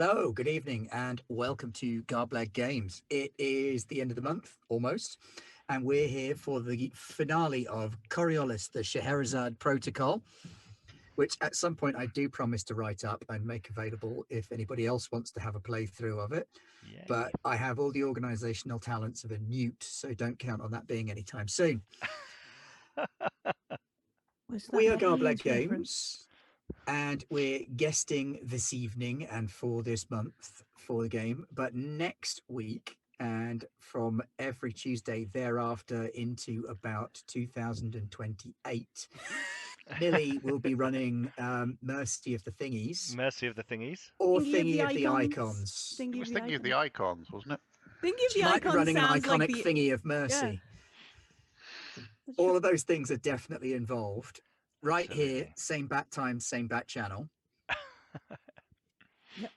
Hello, good evening, and welcome to Garblag Games. It is the end of the month, almost, and we're here for the finale of Coriolis, the Scheherazade Protocol, which at some point I do promise to write up and make available if anybody else wants to have a playthrough of it. Yay. But I have all the organizational talents of a newt, so don't count on that being anytime soon. We are Garblag Games. And we're guesting this evening and for this month for the game. But next week and from every Tuesday thereafter into about 2028, Millie will be running Mercy of the Thingies. Mercy of the Thingies. Or Thingy Thingy of the Icons. Icons. It was thinking of the icons, wasn't it? Thingy of She the might be Icons running an sounds iconic like the... Thingy of Mercy. Yeah. All of those things are definitely involved. Right Absolutely. here, same bat time, same bat channel. Yep.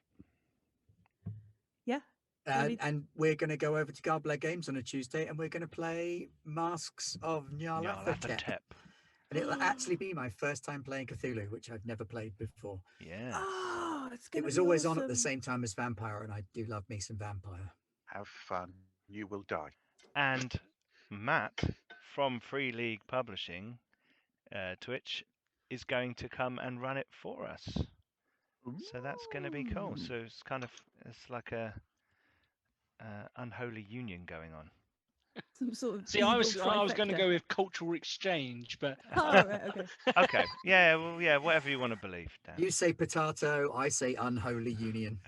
Yeah. Ready? And we're going to go over to Garblag Games on a Tuesday, and we're going to play Masks of Nyarlathotep. Nyarlathotep. And it'll actually be my first time playing Cthulhu, which I've never played before. Yeah. Oh, it's gonna It was be always on at the awesome. same time as Vampire, and I do love me some Vampire. Have fun. You will die. And Matt from Free League Publishing, Twitch, is going to come and run it for us. So that's going to be cool. So it's like a unholy union going on. Some sort of See, I was evil going to trifecta. go with cultural exchange, but Oh, right, okay. Okay. Yeah. Well, yeah. Whatever you want to believe, Dan. You say potato, I say unholy union.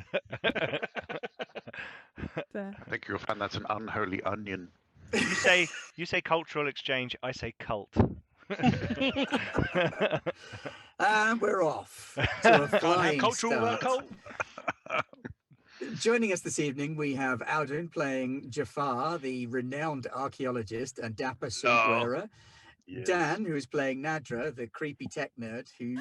Fair. I think you'll find that's an unholy onion. you say cultural exchange. I say cult. And we're off to a can't have flying cultural start. cult. Joining us this evening, we have Aldrin playing Jafar, the renowned archaeologist and dapper suit wearer. Yes. Dan, who is playing Nadra, the creepy tech nerd who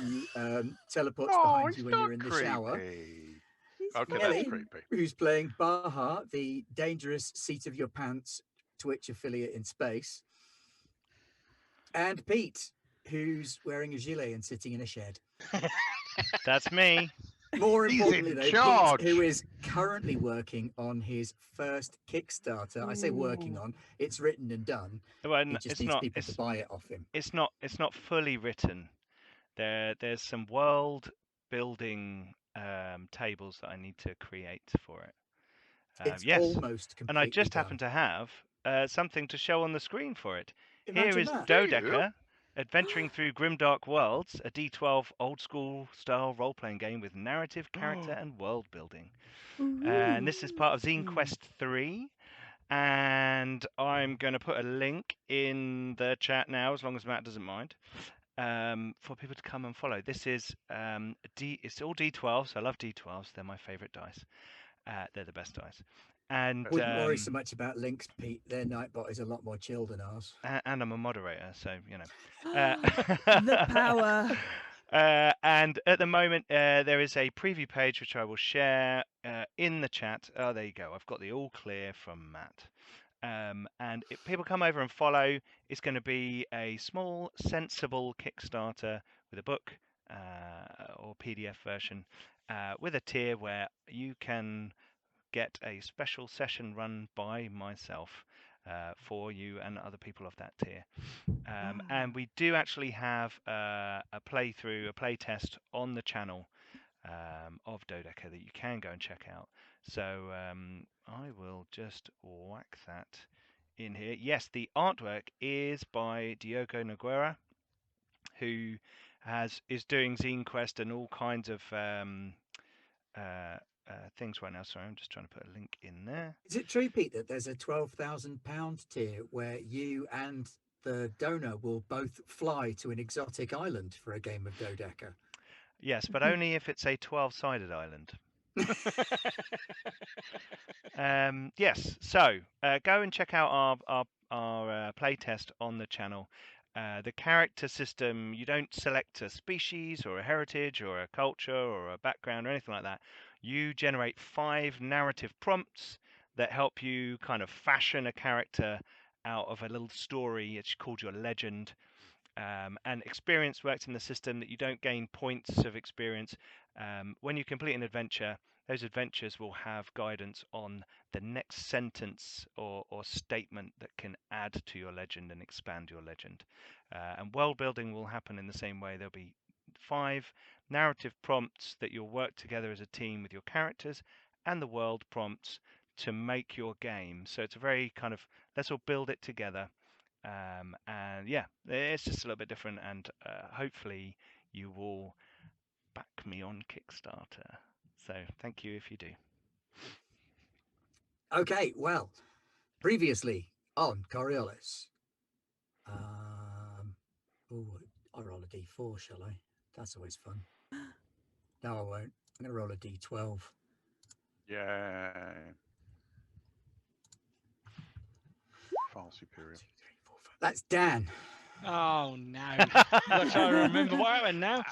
teleports Oh, behind it's you when not you're in the shower. creepy. He's Okay, Ellie, that's fine. creepy. Who's playing Baha, the dangerous seat of your pants Twitch affiliate in space. And Pete, who's wearing a gilet and sitting in a shed. That's me. More He's importantly, in though, charge. Pete, who is currently working on his first Kickstarter. I say working Ooh. on, it's written and done. Well, He just it's needs not. people to buy it off him. It's not fully written. There's some world building tables that I need to create for it. It's yes, almost completely and I just done. happen to have something to show on the screen for it. Imagine Here is that. Dodecker adventuring through grimdark worlds, a D12 old school style role playing game with narrative, character, and world building. And this is part of Zine Quest 3. And I'm going to put a link in the chat now, as long as Matt doesn't mind, for people to come and follow. This is it's all D12s. I love D12s. They're my favorite dice. They're the best dice. And Wouldn't worry so much about links, Pete. Their Nightbot is a lot more chill than ours. and I'm a moderator, so you know. The power. And at the moment, there is a preview page which I will share in the chat. Oh, there you go. I've got the all clear from Matt. And if people come over and follow, it's going to be a small, sensible Kickstarter with a book or PDF version with a tier where you can get a special session run by myself for you and other people of that tier. And we do actually have a playthrough, a play test on the channel of Dodecker that you can go and check out. So I will just whack that in here. Yes, the artwork is by Diogo Nogueira, who is doing Zine Quest and all kinds of things right now. Sorry, I'm just trying to put a link in there. Is it true, Pete, that there's a £12,000 tier where you and the donor will both fly to an exotic island for a game of Dodecker? Yes, but only if it's a 12-sided island. Yes, so go and check out our playtest on the channel. The character system, you don't select a species or a heritage or a culture or a background or anything like that. You generate 5 narrative prompts that help you kind of fashion a character out of a little story. It's called your legend. And experience works in the system that you don't gain points of experience. When you complete an adventure, those adventures will have guidance on the next sentence or statement that can add to your legend and expand your legend. And world building will happen in the same way. There'll be 5 narrative prompts that you'll work together as a team with your characters, and the world prompts to make your game. So it's a very kind of, let's all build it together. And yeah, it's just a little bit different, and hopefully you will back me on Kickstarter. So thank you if you do. Okay, well, previously on Coriolis. I'll roll a d4, shall I? That's always fun. No, I won't. I'm going to roll a d12. Yay. Far superior. 1, 2, 3, 4, 5. That's Dan. Oh no! I'm trying to remember what happened now.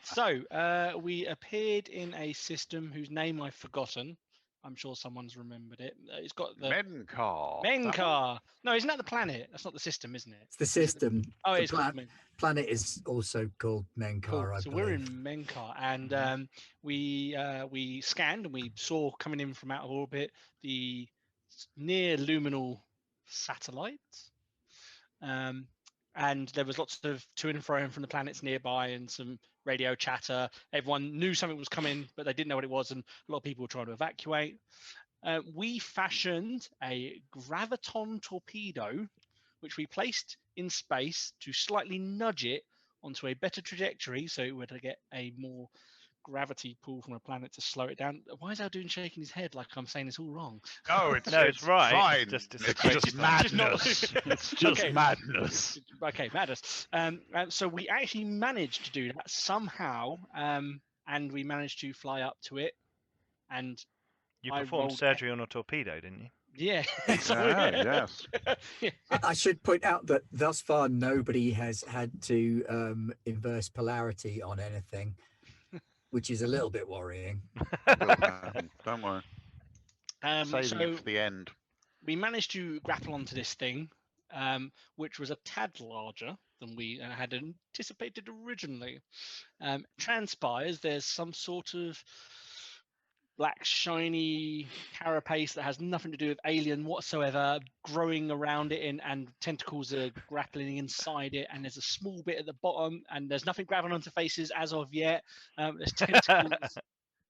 So we appeared in a system whose name I've forgotten. I'm sure someone's remembered it. It's got the Menkar. Menkar. No, isn't that the planet? That's not the system, isn't it? It's the system. Oh, The it's called Menkar. planet is also called Menkar, Cool. I So believe. we're in Menkar, and we scanned and we saw coming in from out of orbit the near luminal satellites. And there was lots of to and fro from the planets nearby and some radio chatter. Everyone knew something was coming, but they didn't know what it was, and a lot of people were trying to evacuate. We fashioned a graviton torpedo, which we placed in space to slightly nudge it onto a better trajectory, so it would get a more gravity pull from a planet to slow it down. Why is Aldoon shaking his head like I'm saying it's all wrong? No, it's right. Fine. It's It's just just not- madness. It's just Okay. madness. Okay, madness. So we actually managed to do that somehow, and we managed to fly up to it, and You I performed rolled- surgery on a torpedo, didn't you? yeah. Yes. I should point out that thus far nobody has had to inverse polarity on anything, which is a little bit worrying. Will happen. Don't worry. Saving So it for the end. we managed to grapple onto this thing, which was a tad larger than we had anticipated originally. Transpires there's some sort of black shiny carapace that has nothing to do with alien whatsoever growing around it, and tentacles are grappling inside it, and there's a small bit at the bottom, and there's nothing grabbing onto faces as of yet. There's tentacles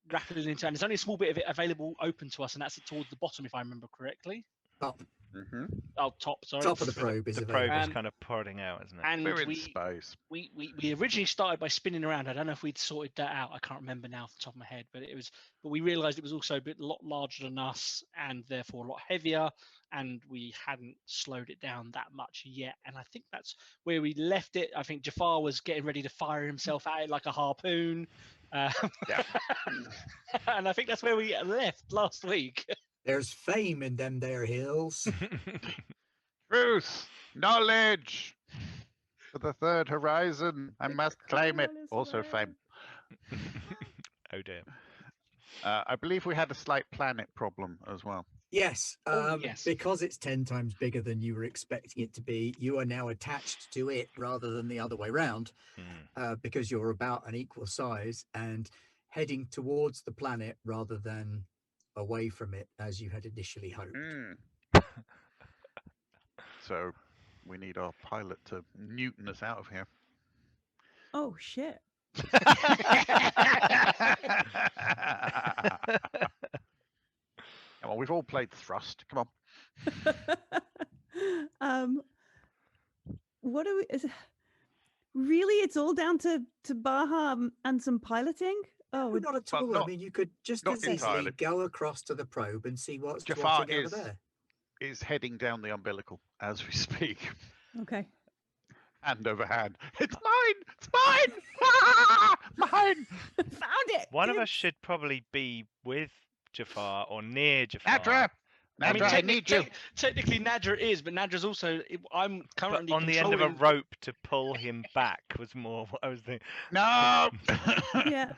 grappling into, and there's only a small bit of it available open to us, and that's towards the bottom if I remember correctly. Top, Mm-hmm. Oh, top, sorry. top of the probe is The available. probe is Um, kind of prodding out, isn't it? And We're in we space. originally started by spinning around. I don't know if we'd sorted that out. I can't remember now off the top of my head, but we realized it was also a lot larger than us and therefore a lot heavier, and we hadn't slowed it down that much yet. And I think that's where we left it. I think Jafar was getting ready to fire himself at it like a harpoon. Yeah. And I think that's where we left last week. There's fame in them there hills. Truth, knowledge. For the third horizon, I must claim it. Coriolis Also land. fame. Oh dear. I believe we had a slight planet problem as well. Yes, Oh, yes. because it's 10 times bigger than you were expecting it to be, you are now attached to it rather than the other way round, because you're about an equal size and heading towards the planet rather than away from it as you had initially hoped. So we need our pilot to Newton us out of here. Oh shit. Come on, we've all played Thrust. Come on. What do we? Really, it's all down to Baha and some piloting. Oh, Well, not at Well, all. I not- mean, you could just not as easily entirely. go across to the probe and see what's Jafar trotting over is. there. Is heading down the umbilical as we speak. okay. Hand over hand. It's mine! It's mine! Ah, mine! Found it. One of kids. us should probably be with Jafar or near Jafar. Nadra! I mean, Nadra, I need you. technically Nadra is, but Nadra's also. I'm But currently on the end of a controlling- rope to pull him back was more what I was thinking. No! Yeah.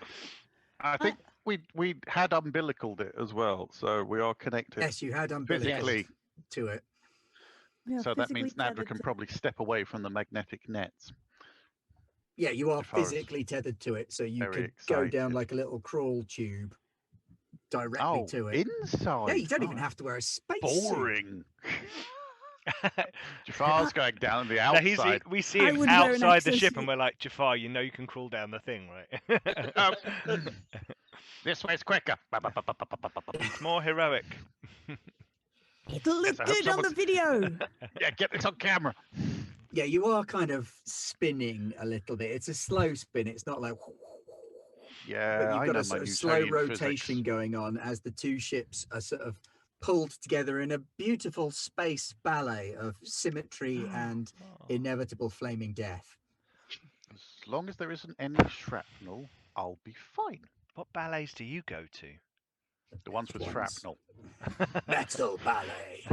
I think we had umbilicaled it as well, so we are connected Yes, you had umbilicals physically. to it. We are So that physically means Nadra tethered can to- probably step away from the magnetic nets. Yeah, you are Jafar is physically tethered to it, so you very could go down excited. like a little crawl tube directly Oh, to it. inside. Yeah, you don't even Oh, have to wear a space boring. Jafar's going down the No, outside. we see I him would wear an outside the ship, exosuit. and we're like, Jafar, you know you can crawl down the thing, right? This way's quicker. It's more heroic. It'll look Yes, I hope good on the someone's- video. Yeah, get this on camera. Yeah, you are kind of spinning a little bit. It's a slow spin. It's not like, Yeah, but you've I got know a my sort of slow Newtonian rotation physics. going on as the two ships are sort of pulled together in a beautiful space ballet of symmetry and inevitable flaming death. As long as there isn't any shrapnel, I'll be fine. What ballets do you go to? The ones with Ones. shrapnel. Metal ballet.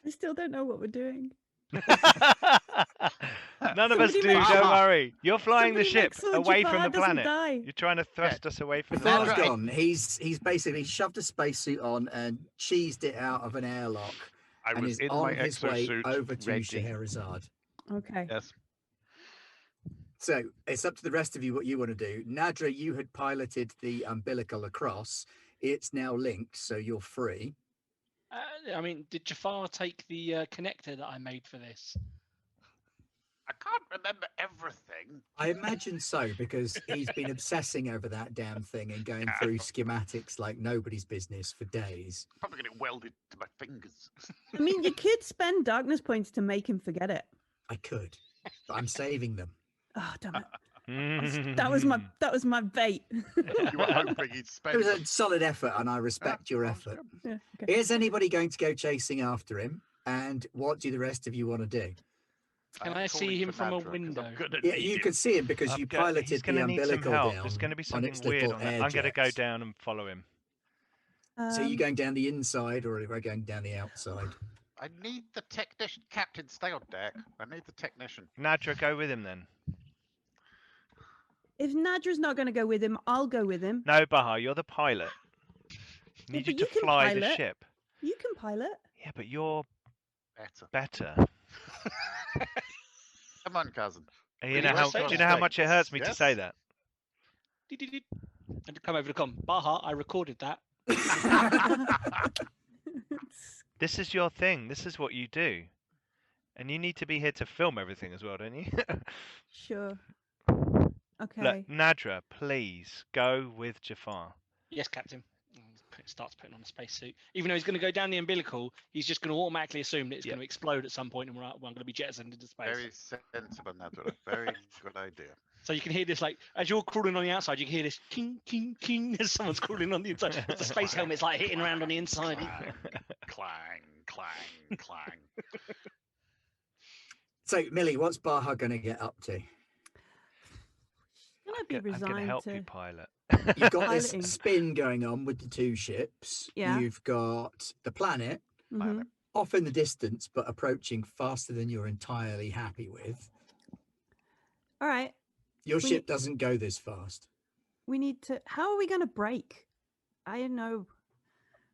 I still don't know what we're doing. None of us Somebody do, make don't sure- worry. You're flying the Somebody make ship sure away from Jafar the doesn't planet. die. You're trying to thrust us away from the Jafar's Nadra, planet. gone. He's basically shoved a spacesuit on and cheesed it out of an airlock I and was is in on my his way exosuit, over to ready. Scheherazade. Okay. Yes. So it's up to the rest of you what you want to do. Nadra, you had piloted the umbilical across. It's now linked, so you're free. I mean, did Jafar take the connector that I made for this? I can't remember everything. I imagine so, because he's been obsessing over that damn thing and going through schematics like nobody's business for days. Probably going to weld it to my fingers. I mean, you could spend darkness points to make him forget it. I could, but I'm saving them. Oh, damn it. That was my bait. You were hoping he'd It spend was them. a solid effort, and I respect your Sounds effort. good. Yeah, okay. Is anybody going to go chasing after him? And what do the rest of you want to do? Can I'm I see calling him for from a Nadra 'cause I'm window? gonna Yeah, need you him. could see him because you He's piloted going the to need some umbilical help. down There's going to be on something its weird little on that. air I'm going to go jets. down and follow him. So you Um, going down the inside or are you going down the outside? I need the technician. Captain, stay on deck. I need the technician. Nadra, go with him then. If Nadra's not going to go with him, I'll go with him. No, Baha, you're the pilot. Yeah, Need you but to you can fly the pilot. ship. You can pilot. Yeah, but you're Better. better. Come on, cousin. You Really? know Well, how say do you know how that. much it hurts me to Yes. say that? And come over to com. Baha, I recorded that. This is your thing. This is what you do. And you need to be here to film everything as well, don't you? Sure. Look, Okay. Nadra, please go with Jafar. Yes, Captain. And starts putting on a spacesuit. Even though he's going to go down the umbilical, he's just going to automatically assume that it's Yep. going to explode at some point and I'm going to be jettisoned into space. Very sensible, Nadra. Very good idea. So you can hear this, like, as you're crawling on the outside, you can hear this king, king, king as someone's crawling on the inside. As the space helmet's like hitting around on the inside. Clang, clang, clang. So, Millie, what's Baha going to get up to? Can I be I'm going to resigned help to? you pilot. You've got this Piloting. spin going on with the two ships. Yeah. You've got the planet Mhm. off in the distance, but approaching faster than you're entirely happy with. All right. Your We ship need- doesn't go this fast. We need to. How are we going to brake? I don't know.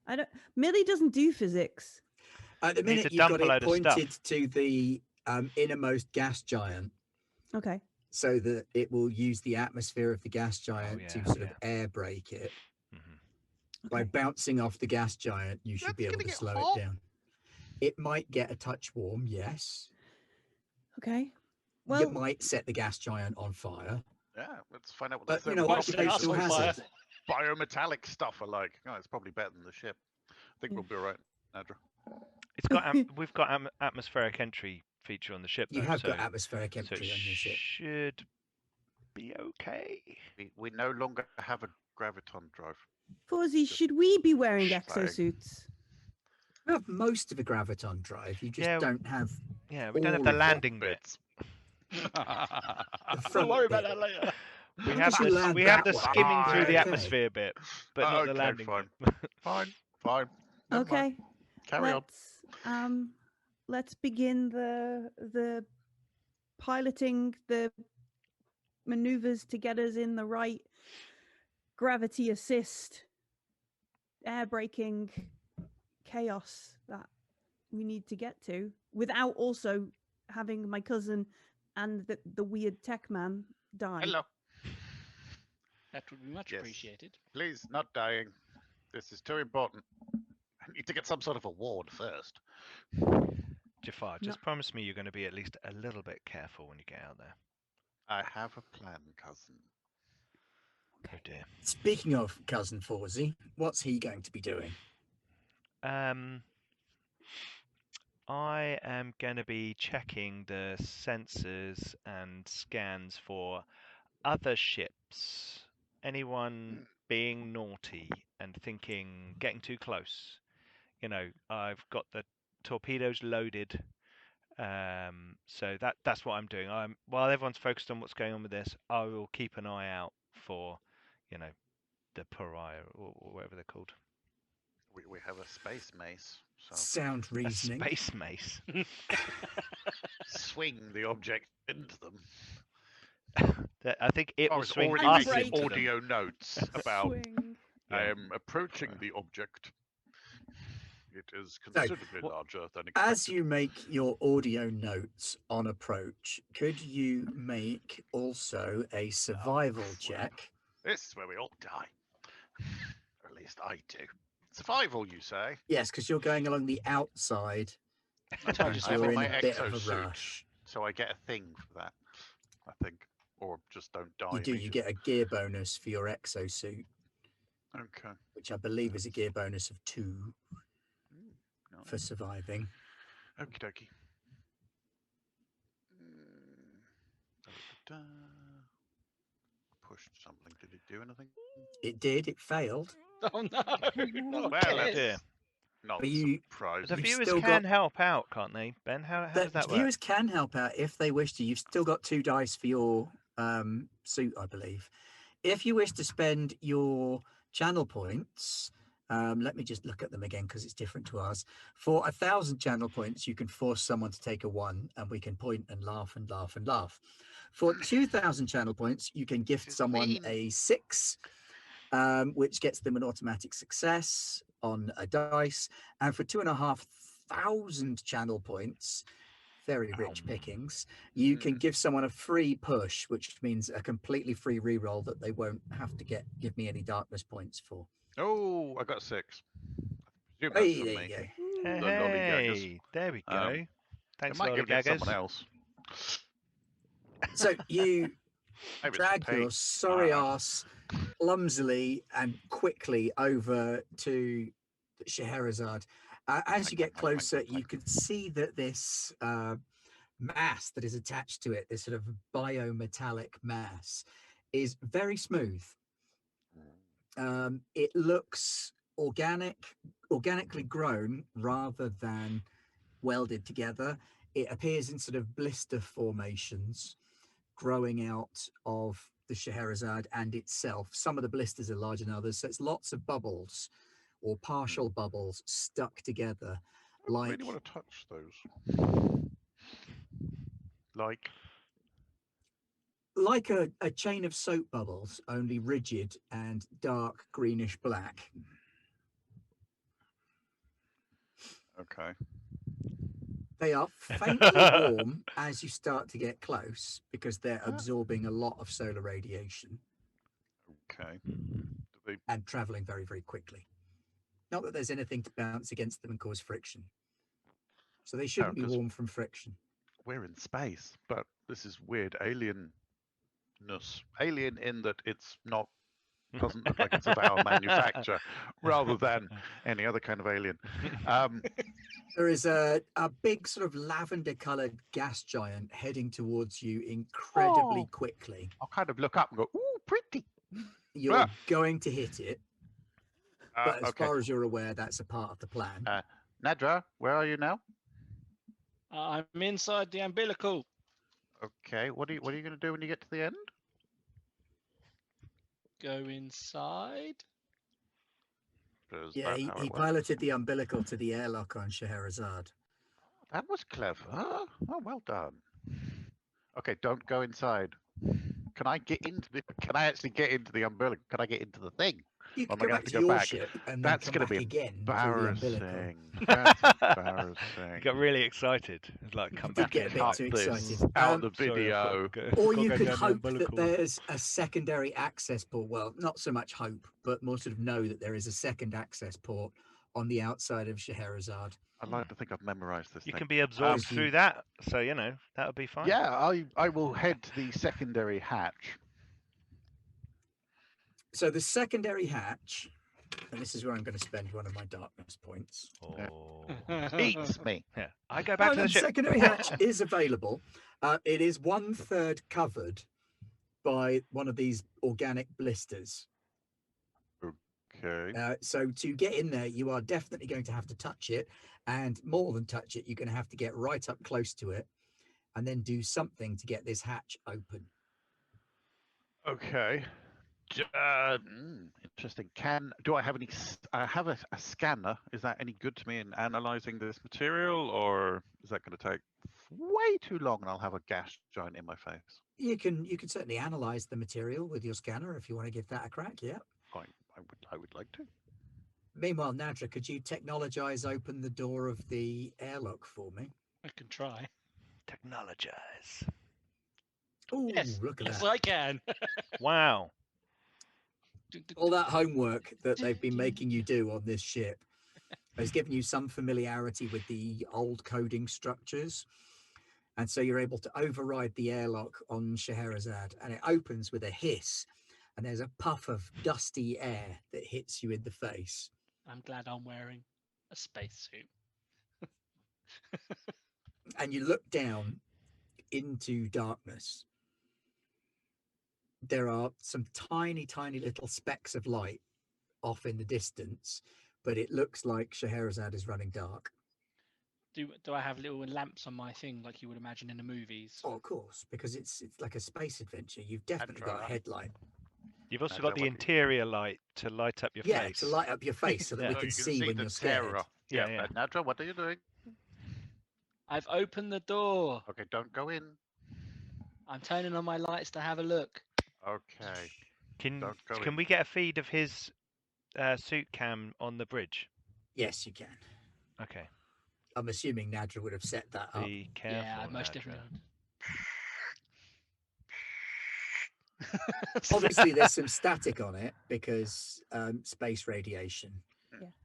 I don't. Millie doesn't do physics. At the You need minute, to you've dump got a it load of stuff. pointed to the innermost gas giant, Okay. so that it will use the atmosphere of the gas giant to yeah, sort of air brake it. Mhm. By Okay. bouncing off the gas giant, you should That's be able gonna to get slow hot. it down. It might get a touch warm, yes. Okay. You Well, might set the gas giant on fire. Yeah, let's find out what But, the you know, Might set us occupational on fire. hazard. biometallic stuff are like. Oh, it's probably better than the ship. I think Yeah. we'll be all right, Nadra. It's got we've got atmospheric entry feature on the ship. You though, have so, got atmospheric so entry it on your ship. should be okay. We no longer have a graviton drive. Fawzi, should we be wearing Flag. exosuits? You have most of a graviton drive. You just Yeah, don't have Yeah, we don't have all the of the landing bit. Bits. the Don't front worry about bit. that later. We As have you the land we have that the way, skimming through the okay. atmosphere bit, but not the Okay, landing fine. bit. Fine, fine. Never mind. Okay. Carry on. Let's begin the piloting the maneuvers to get us in the right gravity assist, air braking chaos that we need to get to without also having my cousin and the weird tech man die. Hello. That would be much Yes. appreciated. Please, not dying. This is too important. I need to get some sort of award first. Jafar, just promise me you're going to be at least a little bit careful when you get out there. I have a plan, cousin. Oh dear. Speaking of cousin Forzy, what's he going to be doing? I am going to be checking the sensors and scans for other ships. Anyone being naughty and getting too close. You know, I've got the torpedoes loaded. So that's what I'm doing. While everyone's focused on what's going on with this, I will keep an eye out for, you know, the pariah or whatever they're called. We have a space mace, so Sound reasoning. A space mace. swing the object into them. I think it will it's swing already us making into them. audio notes about Swing. I Yeah. am approaching the object. It is considerably larger than expected. As you make your audio notes on approach, could you make also a survival check? This is where we all die. Or at least I do. Survival, you say? Yes, because you're going along the outside. I just You're have in my a bit of a exosuit, rush. so I get a thing for that, I think. Or just don't die. You do. You get a gear bonus for your exosuit, Okay. which I believe is a gear bonus of 2 for Nice. surviving. Okie dokie. Pushed something. Did it do anything? It did. It failed. Oh no! Not Well, again. dear. Not But you- surprised. The You've viewers still can got- help out, can't they, Ben? How does that The work? viewers can help out if they wish to. You've still got 2 dice for your suit, I believe. If you wish to spend your channel points, let me just look at them again because it's different to ours. For 1,000 channel points, you can force someone to take a 1, and we can point and laugh and laugh and laugh. For 2,000 channel points, you can gift This is someone mean. a 6, which gets them an automatic success on a dice. And for 2,500 channel points, very rich pickings, you can give someone a free push, which means a completely free reroll that they won't have to give me any darkness points for. Oh, I got 6. I presume Hey, that's from there me. you go. Hey, The lollygaggers. there we go. I Thanks, might give it to someone lollygaggers. else. So you Maybe it's drag Pete. your sorry Ah. ass clumsily and quickly over to Scheherazade. As you get closer, you can see that this mass that is attached to it, this sort of biometallic mass, is very smooth. It looks organically grown rather than welded together. It appears in sort of blister formations growing out of the Scheherazade and itself. Some of the blisters are larger than others, so it's lots of bubbles or partial bubbles stuck together. I Like, really want to touch those. like a chain of soap bubbles, only rigid and dark greenish black. Okay. They are faintly warm as you start to get close because they're absorbing a lot of solar radiation Okay. and traveling very, very quickly. Not that there's anything to bounce against them and cause friction. So they shouldn't be 'cause warm from friction. we're in space, but this is weird alienness. Alien in that it's not doesn't look like it's of our manufacture, rather than any other kind of alien. There is a big sort of lavender-coloured gas giant heading towards you incredibly quickly. I'll kind of look up and go, "Ooh, pretty." You're going to hit it, but as Okay. far as you're aware, that's a part of the plan. Nadra, where are you now? I'm inside the umbilical. Okay. What are you going to do when you get to the end? Go inside. Is Yeah, that how it he works? piloted the umbilical to the airlock on Scheherazade. That was clever. Oh, well done. Okay, don't go inside. Can I get into the? Can I actually get into the umbilical? Can I get into the thing? You Or can am I go gonna back have to to go your back? ship and then That's come going to back be again through the umbilical. embarrassing. That's embarrassing. You got really excited. It's like, You come did back get a in. bit Cut too this excited. out the Sorry, I've video. got Or gotta you go could down the hope that umbilical. there's a secondary access port. Well, not so much hope, but more sort of know that there is a second access port on the outside of Scheherazade. I'd like to think I've memorized this You thing. can be absorbed If you- through that, so that would be fine. Yeah, I will head to the secondary hatch. So the secondary hatch, and this is where I'm going to spend one of my darkness points. Oh. Eats me. Yeah. I go back to No, the ship. secondary hatch is available. It is 1/3 covered by one of these organic blisters. Okay. So to get in there, you are definitely going to have to touch it, and more than touch it, you're going to have to get right up close to it, and then do something to get this hatch open. Okay. Interesting. Do I have any? I have a scanner. Is that any good to me in analyzing this material, or is that going to take way too long and I'll have a gas giant in my face? You can certainly analyze the material with your scanner if you want to give that a crack. Yeah. I would like to. Meanwhile, Nadra, could you technologize open the door of the airlock for me? I can try. Technologize. Oh, Yes, look at yes, that. I can. Wow. All that homework that they've been making you do on this ship has given you some familiarity with the old coding structures. And so you're able to override the airlock on Scheherazade, and it opens with a hiss, and there's a puff of dusty air that hits you in the face. I'm glad I'm wearing a spacesuit. And you look down into darkness. There are some tiny, tiny little specks of light off in the distance, but it looks like Scheherazade is running dark. Do I have little lamps on my thing like you would imagine in the movies? Oh, of course, because it's like a space adventure. You've definitely got a right. headlight. You've also That's got the what you- interior light to light up your Yeah, face. to light up your face so that Yeah. we Oh, can you see when the you're scared. terror. Yeah, Yeah, yeah. Nadra, what are you doing? I've opened the door. Okay, don't go in. I'm turning on my lights to have a look. Okay. Can Don't go can in. we get a feed of his suit cam on the bridge? Yes, you can. Okay. I'm assuming Nadra would have set that up. Be careful, Yeah, I most Nadra. definitely. Obviously, there's some static on it because space radiation.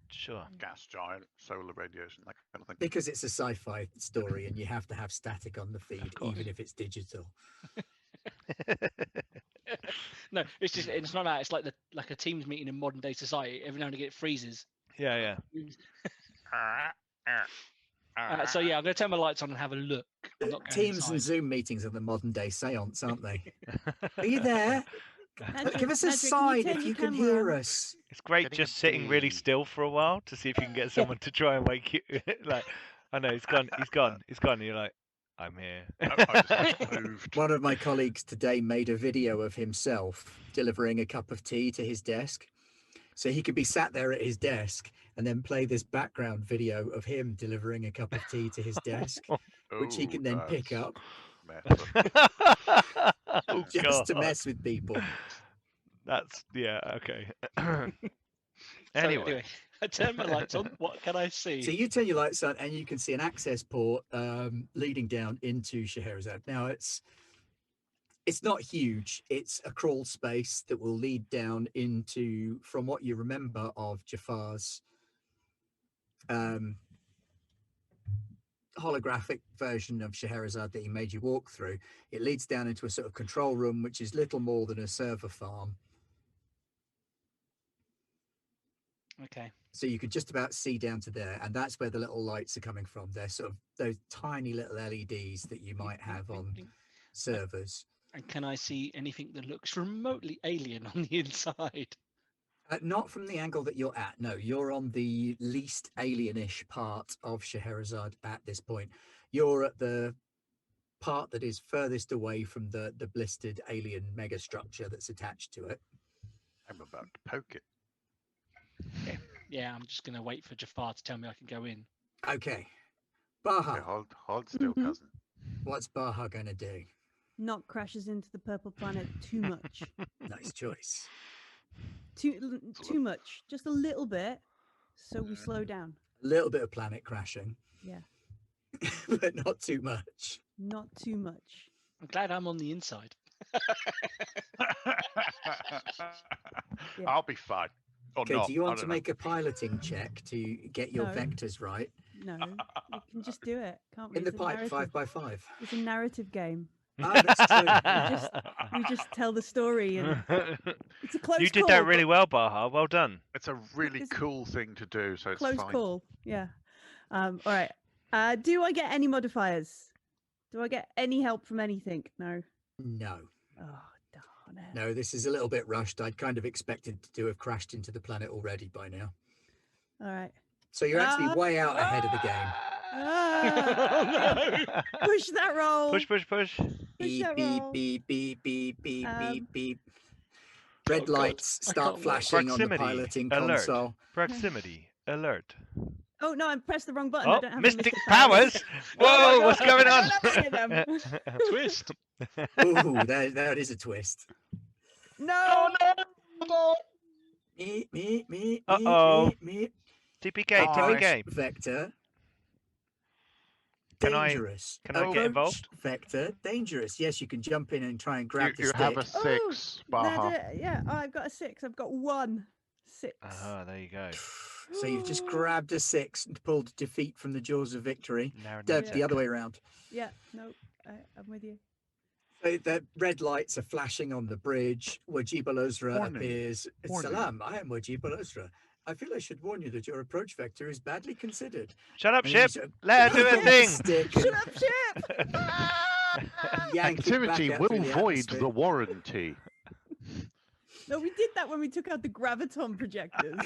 Sure. Gas giant, solar radiation, that kind of thing. Because it's a sci-fi story and you have to have static on the feed, course. even if it's digital. No, it's not that. It's like a Teams meeting in modern day society. Every now and again it freezes. Yeah. So yeah, I'm going to turn my lights on and have a look. I'm not going Teams inside. and Zoom meetings are the modern day seance, aren't they? Are you there? Give us a Nadra, sign turn if your you can camera hear on? us. It's great Getting a just sitting really pee. still for a while to see if you can get someone to try and wake you. Like, I know he's gone. And you're like, I'm here. I just moved. One of my colleagues today made a video of himself delivering a cup of tea to his desk. So he could be sat there at his desk and then play this background video of him delivering a cup of tea to his desk, which he Oh, can then pick that's up meta. Oh, just to God. mess with people. That's okay. So Anyway, I turn my lights on. What can I see? So you turn your lights on and you can see an access port leading down into Scheherazade. Now it's not huge. It's a crawl space that will lead down into, from what you remember of Jafar's holographic version of Scheherazade that he made you walk through. It leads down into a sort of control room, which is little more than a server farm. Okay. So you could just about see down to there, and that's where the little lights are coming from. They're sort of those tiny little LEDs that you might have on servers. And can I see anything that looks remotely alien on the inside? Not from the angle that you're at. No, you're on the least alienish part of Scheherazade at this point. You're at the part that is furthest away from the blistered alien megastructure that's attached to it. I'm about to poke it. Yeah, I'm just going to wait for Jafar to tell me I can go in. Okay. Okay, Baha, hold still, Mhm. cousin. what's Baha going to do? Not crashes into the purple planet too much. Nice choice. Too much. Just a little bit, so we slow down. A little bit of planet crashing, Yeah, but not too much. not too much. I'm glad I'm on the inside. Yeah. I'll be fine. Or Okay, not. do you I want to don't know. make a piloting check to get your No. vectors right? No, we can just do it, can't we? In the It's a pipe, narrative. 5x5. It's a narrative game. Oh, that's true. We just tell the story, and it's a close You did call. that really well, Baha. Well done. It's a really It's cool thing to do, so it's Close fine. call. Yeah. All right. Do I get any modifiers? Do I get any help from anything? No. No. Oh, darn it. No, this is a little bit rushed. I'd kind of expected to have crashed into the planet already by now. All right. So you're actually way out ahead of the game. Ah, push that roll. Push. Push Beep, that beep, roll. beep, beep, beep, beep, Um, beep, beep. Red God, lights I start can't wait. flashing on the Proximity piloting alert. console. Proximity alert. Oh no, I pressed the wrong button. I Oh, don't have mystic mystic powers! Whoa, what's going on? Twist. Ooh, that is a twist. No. Me. Uh-oh. Me. TPK, Approach TPK. vector. Can I- Dangerous. can I get Approach involved? Vector. Dangerous. Yes, you can jump in and try and grab the You stick. have a 6, Baha. Yeah, I've got a 6. I've got 1 6. Oh, there you go. So you've just grabbed a 6 and pulled defeat from the jaws of victory. Narrative The other way around. Yeah, no, I'm with you. So the red lights are flashing on the bridge. Wajib al-Uzra Warning. appears. Warning. Salam, I am Wajib al-Uzra. I feel I should warn you that your approach vector is badly considered. Shut up, And you ship. sort of Let her do her grab the thing. stick and Shut up, ship! yank it back Activity out will through the void atmosphere. the warranty. No, we did that when we took out the graviton projectors.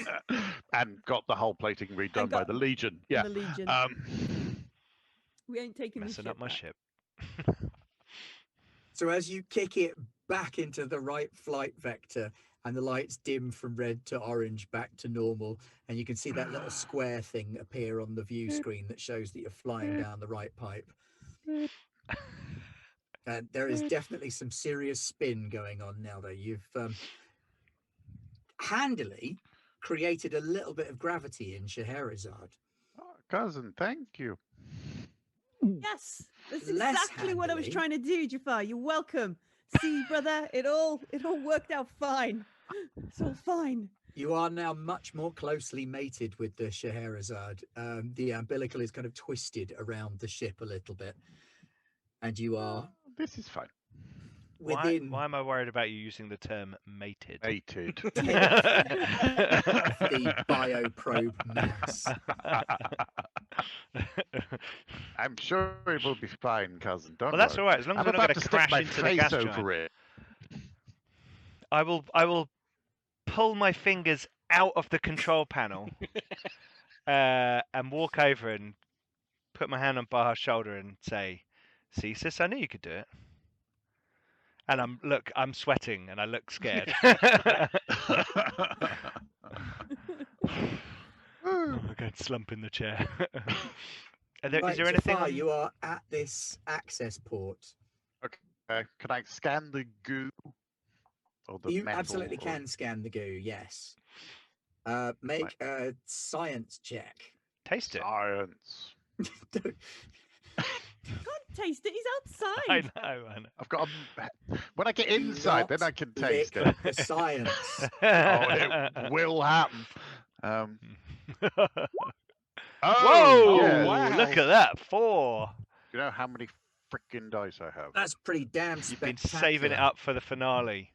And got the hull plating redone by got the Legion. Yeah. The Legion. We ain't taking the Messing ship up my back. ship. So as you kick it back into the right flight vector and the lights dim from red to orange back to normal, and you can see that little square thing appear on the view screen that shows that you're flying down the right pipe. And there is definitely some serious spin going on now, though. You've handily created a little bit of gravity in Scheherazade. Oh, cousin, thank you. Yes, that's Less exactly what I was handily. trying to do, Jafar. You're welcome. See, brother, it all worked out fine. It's all fine. You are now much more closely mated with the Scheherazade. The umbilical is kind of twisted around the ship a little bit. And you are This is fine. within Why am I worried about you using the term mated? Mated. the bioprobe mass. I'm sure it will be fine, cousin. Don't Well, that's worry. all right. As long as I'm we're not about going to to stick crash my into the face gas over giant. it. I will pull my fingers out of the control panel and walk over and put my hand on Baha's shoulder and say, "See, sis, I knew you could do it." And I'm sweating and I look scared. I'm going to slump in the chair. Is there Right, anything Jafar, on... you are at this access port. Can I scan the goo? Or the You metal, absolutely or- can scan the goo, yes. Make a science check. Taste it? Science. Can't taste it. He's I outside. know. I've got when I get Do inside, then not I can taste lick it. the science. Oh, it will happen. Oh, Whoa! yes. wow. Look at that. 4. You know how many freaking dice I have? That's pretty damn You've been spectacular. saving it up for the finale.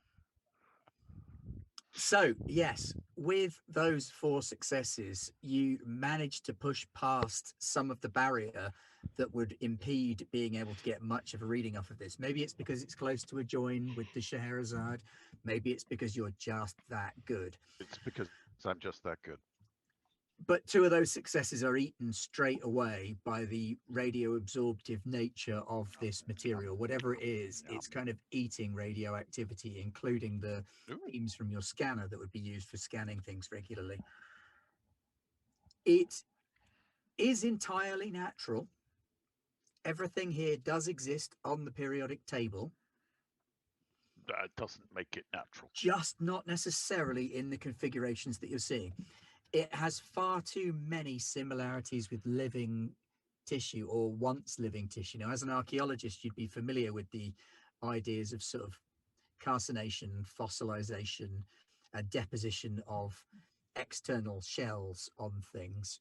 So, yes, with those 4 successes, you managed to push past some of the barrier that would impede being able to get much of a reading off of this. Maybe it's because it's close to a join with the Scheherazade. Maybe it's because you're just that good. It's because I'm just that good. But 2 of those successes are eaten straight away by the radio absorptive nature of this material. Whatever it is, it's kind of eating radioactivity, including the beams from your scanner that would be used for scanning things regularly. It is entirely natural. Everything here does exist on the periodic table. That doesn't make it natural. Just not necessarily in the configurations that you're seeing. It has far too many similarities with living tissue or once living tissue. Now, as an archaeologist, you'd be familiar with the ideas of sort of calcination, fossilization, deposition of external shells on things.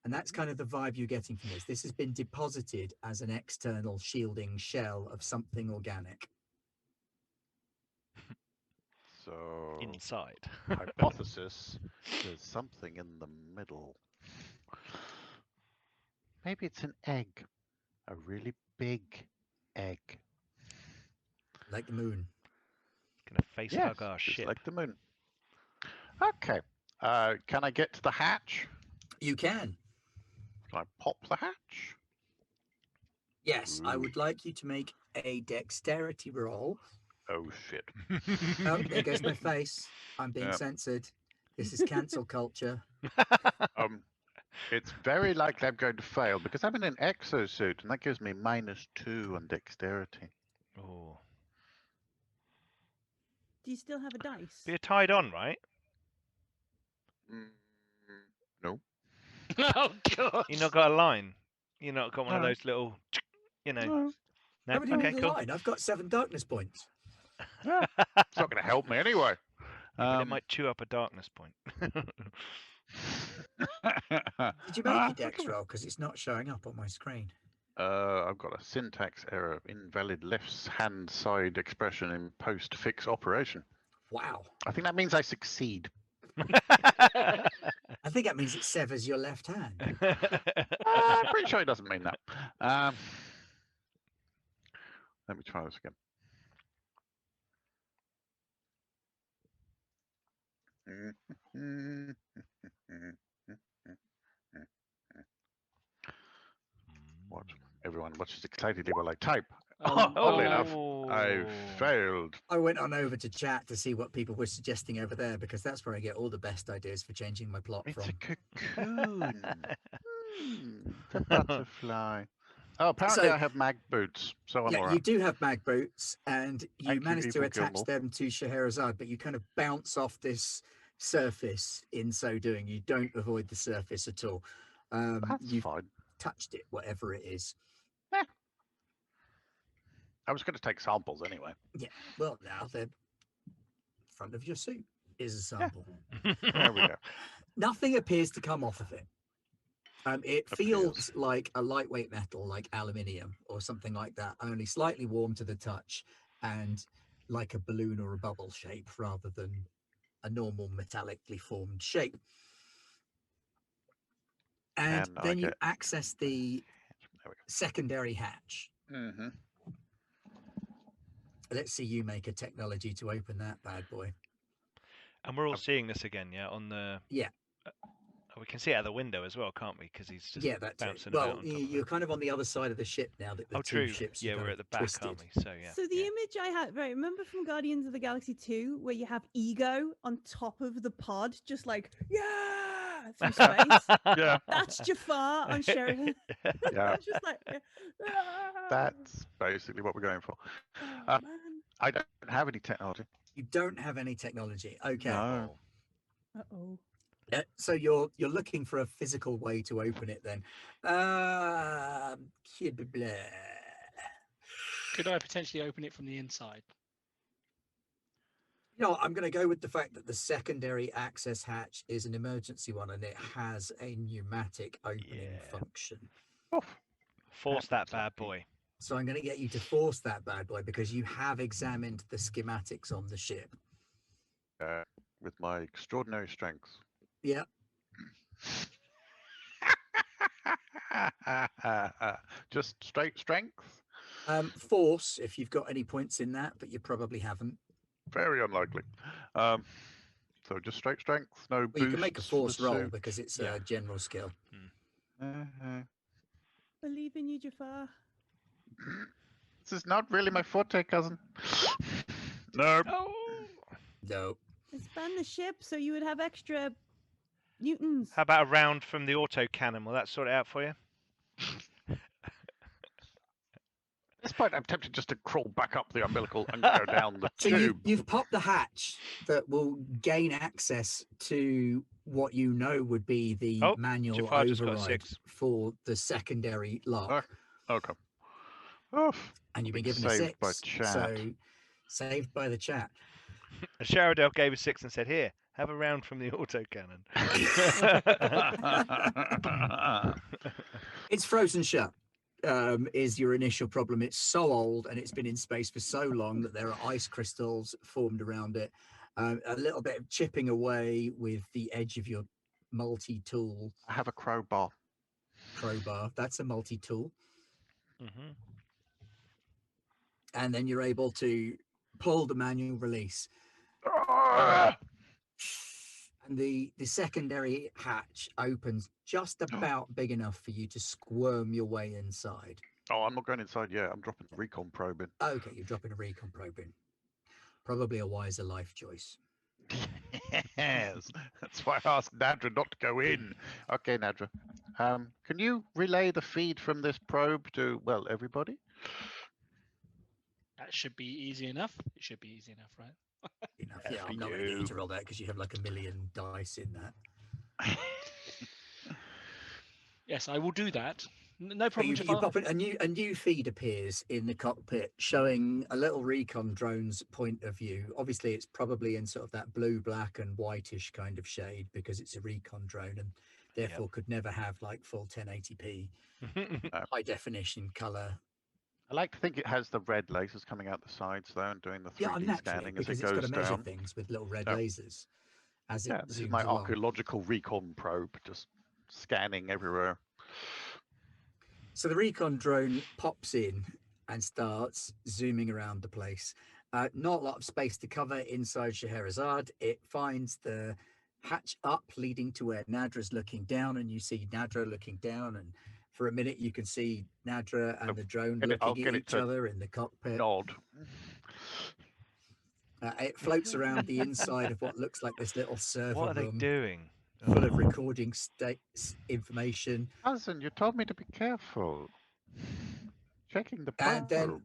And that's kind of the vibe you're getting from this. This has been deposited as an external shielding shell of something organic. So, Inside. hypothesis, there's something in the middle. Maybe it's an egg. A really big egg. Like the moon. Gonna face Yes, hug our just ship. like the moon. Okay. Can I get to the hatch? You can. Can I pop the hatch? Yes, I Ooh. would like you to make a dexterity roll. Oh, shit. Oh, there goes my face. I'm being Yeah. censored. This is cancel culture. It's very likely I'm going to fail because I'm in an exosuit and that gives me -2 on dexterity. Oh. Do you still have a dice? But you're tied on, right? No. Oh god. You've not got a line. You've not got one of No. those little, you know. No. No? How would you Okay, need a cool. line? I've got 7 darkness points. Yeah. It's not going to help me anyway. But it might chew up a darkness point. Did you make your dex roll? Because it's not showing up on my screen. I've got a syntax error. Invalid left hand side expression in post-fix operation. Wow. I think that means I succeed. I think that means it severs your left hand. I'm pretty sure it doesn't mean that. Let me try this again. Watch. Everyone watches excitedly while I type. Oddly enough, I failed. I went on over to chat to see what people were suggesting over there because that's where I get all the best ideas for changing my plot It's from. a cocoon. It's a butterfly. Oh, apparently So- I have mag boots, so I'm Yeah, alright. you do have mag boots, and you Thank you, managed to Evil attach Gilmore. them to Scheherazade, but you kind of bounce off this surface in so doing. You don't avoid the surface at all. That's You've fine. touched it, whatever it is. I was going to take samples anyway. Yeah, well, now the front of your suit is a sample. There we go. Nothing appears to come off of it. It feels Appears. like a lightweight metal, like aluminium or something like that, only slightly warm to the touch and like a balloon or a bubble shape rather than a normal metallically formed shape. And And I then you get- access the There we secondary hatch. go. Mm-hmm. Let's see you make a technology to open that bad boy. And we're all seeing this again, yeah, on the... Yeah. We can see it out the window as well, can't we? Because he's just Yeah, that's it. bouncing Well, about on top of you're it. kind of on the other side of the ship now that the Oh, two true. ships Yeah, are kind we're of at the back, twisted. aren't we? So, yeah. So the yeah. image I had, right, remember from Guardians of the Galaxy 2 where you have Ego on top of the pod, just like, yeah, through space? Yeah. That's Jafar on Sheridan. Yeah. Just like, "Ah." That's basically what we're going for. Oh, man. I don't have any technology. You don't have any technology. Okay. No. Uh-oh. So you're looking for a physical way to open it then. Blah. Could I potentially open it from the inside? You know, I'm going to go with the fact that the secondary access hatch is an emergency one and it has a pneumatic opening Yeah. function. Force that bad Lucky. boy. So I'm going to get you to force that bad boy because you have examined the schematics on the ship. With my extraordinary strength. Yeah. Just straight strength? Force, if you've got any points in that, but you probably haven't. Very unlikely. So just straight strength, no Well, you can make a boosts for force the roll suit. because it's Yeah. a general skill. Believe in you, Jafar. This is not really my forte, cousin. No. Oh! No. Expand the ship so you would have extra newtons. How about a round from the auto cannon? Will that sort it out for you? This point, I'm tempted just to crawl back up the umbilical and go down the So tube. you've popped the hatch that will gain access to what you know would be the Oh, manual Jafar just got a override 6. for the secondary lock, Okay. Oh, and you've been being given a saved 6. by chat. So saved by the chat. And Scheherazade gave a 6 and said, "Here, have a round from the autocannon." It's frozen shut. Is your initial problem. It's so old and it's been in space for so long that there are ice crystals formed around it. A little bit of chipping away with the edge of your multi-tool I have a crowbar. crowbar. That's a multi-tool. Mm-hmm. And then you're able to pull the manual release. And the secondary hatch opens just about big enough for you to squirm your way inside. Oh, I'm not going inside yet. I'm dropping the recon probe in. Okay, you're dropping a recon probe in. Probably a wiser life choice. Yes, that's why I asked Nadra not to go in. Okay, Nadra. Can you relay the feed from this probe to, well, everybody? That should be easy enough. It should be easy enough, right? Enough. Yeah, Yeah, for I'm not going to get you you. to roll that because you have like a million dice in that. Yes, I will do that. No But problem, you Jafar. pop in, a new feed appears in the cockpit showing a little recon drone's point of view. Obviously, it's probably in sort of that blue, black, and whitish kind of shade because it's a recon drone and therefore could never have like full 1080p high definition color. I like to think it has the red lasers coming out the sides though and doing the 3D Yeah, naturally, scanning as because it it's got goes to measure down. things with little red Yeah. lasers as it Yeah, this is zooms my along. archaeological recon probe, just scanning everywhere. So the recon drone pops in and starts zooming around the place. Not a lot of space to cover inside Scheherazade. It finds the hatch up leading to where Nadra's looking down, and you see Nadra looking down, and for a minute you can see Nadra and the drone I'll looking get at it each to other in the cockpit. Nod. It floats around the inside of what looks like this little server What are they room doing? full of recording information. Cousin, you told me to be careful. Checking the probe. And then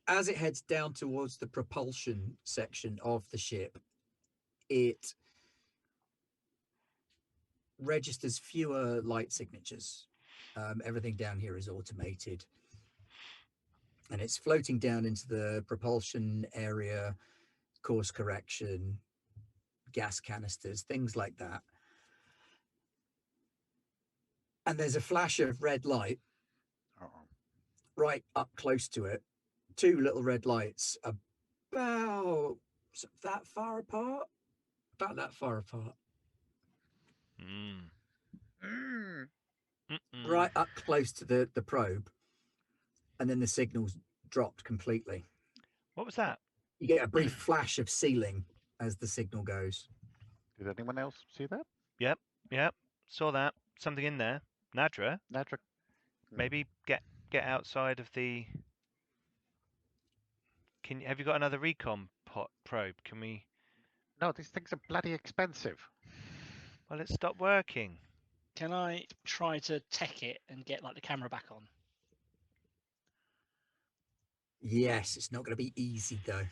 as it heads down towards the propulsion section of the ship, it registers fewer light signatures. Everything down here is automated. And it's floating down into the propulsion area, course correction, gas canisters, things like that. And there's a flash of red light right up close to it. Two little red lights about that far apart. About that far apart. Right up close to the probe. And then the signal's dropped completely. What was that? You get a brief flash of ceiling as the signal goes. Did anyone else see that? Yep. Saw that. Something in there. Nadra, Nadra. maybe get outside of the. Have you got another recon probe? Can we? No, these things are bloody expensive. Well, it stopped working. Can I try to tech it and get like the camera back on? Yes, it's not going to be easy though.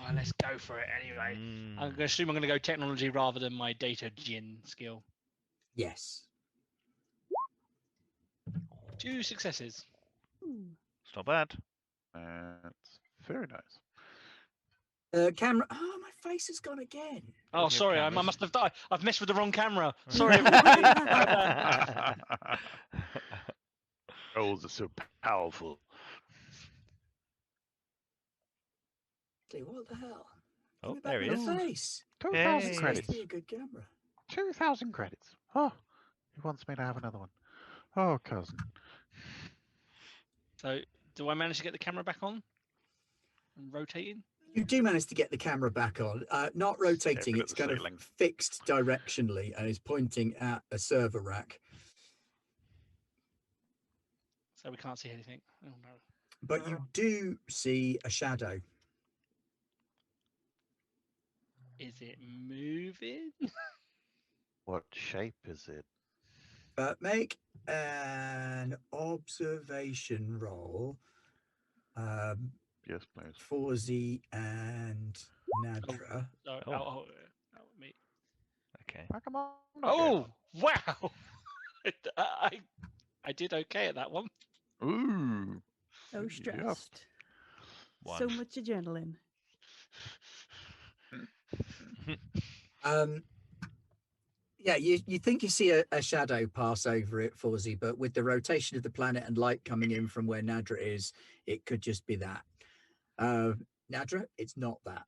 Well, let's go for it anyway. I'm going to assume I'm going to go technology rather than my data gin skill. Yes. 2 successes. It's not bad. That's very nice. Camera. Oh, my face has gone again. Oh, Your sorry, I cameras. must have died. I've messed with the wrong camera. Sorry, everybody. Trolls are so powerful. What the hell? Oh, Give me there back he my is. face. 2,000 Hey. It's supposed credits. to be a good camera. 2,000 credits. Oh, he wants me to have another one. Oh, cousin. So, do I manage to get the camera back on and rotating? You do manage to get the camera back on. Not rotating. Staring at It's the kind ceiling. of fixed directionally and is pointing at a server rack. So we can't see anything. Oh, no. But you do see a shadow. Is it moving? What shape is it? Make an observation roll Yes, please. Forzy and Nadra. Me. Okay. How come I'm not Oh, wow! I did okay at that one. getting one? So Yeah. stressed. One. So much adrenaline. Yeah, you think you see a shadow pass over it, Forzy, but with the rotation of the planet and light coming in from where Nadra is, it could just be that. Nadra, it's not that.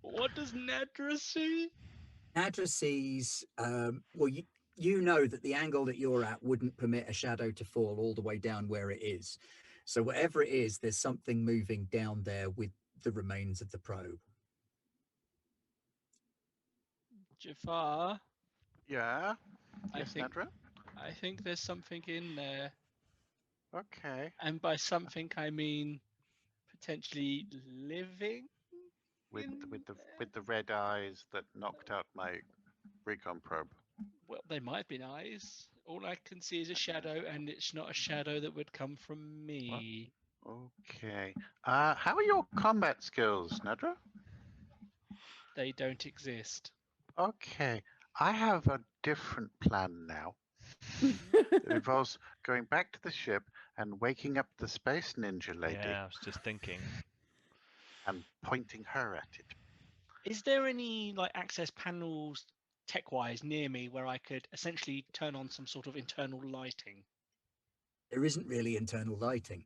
What does Nadra see? Nadra sees, well, you know that the angle that you're at wouldn't permit a shadow to fall all the way down where it is. So whatever it is, there's something moving down there with the remains of the probe. Jafar, Yeah. I Yes, think Nadra. I think there's something in there, Okay. and by something I mean potentially living. With in the red eyes that knocked out my recon probe. Well, they might have been eyes. All I can see is a shadow, and it's not a shadow that would come from me. Okay. How are your combat skills, Nadra? They don't exist. Okay. I have a different plan now. It involves going back to the ship and waking up the space ninja lady Yeah, I was just thinking. and pointing her at it. Is there any like access panels tech-wise near me where I could essentially turn on some sort of internal lighting? There isn't really internal lighting.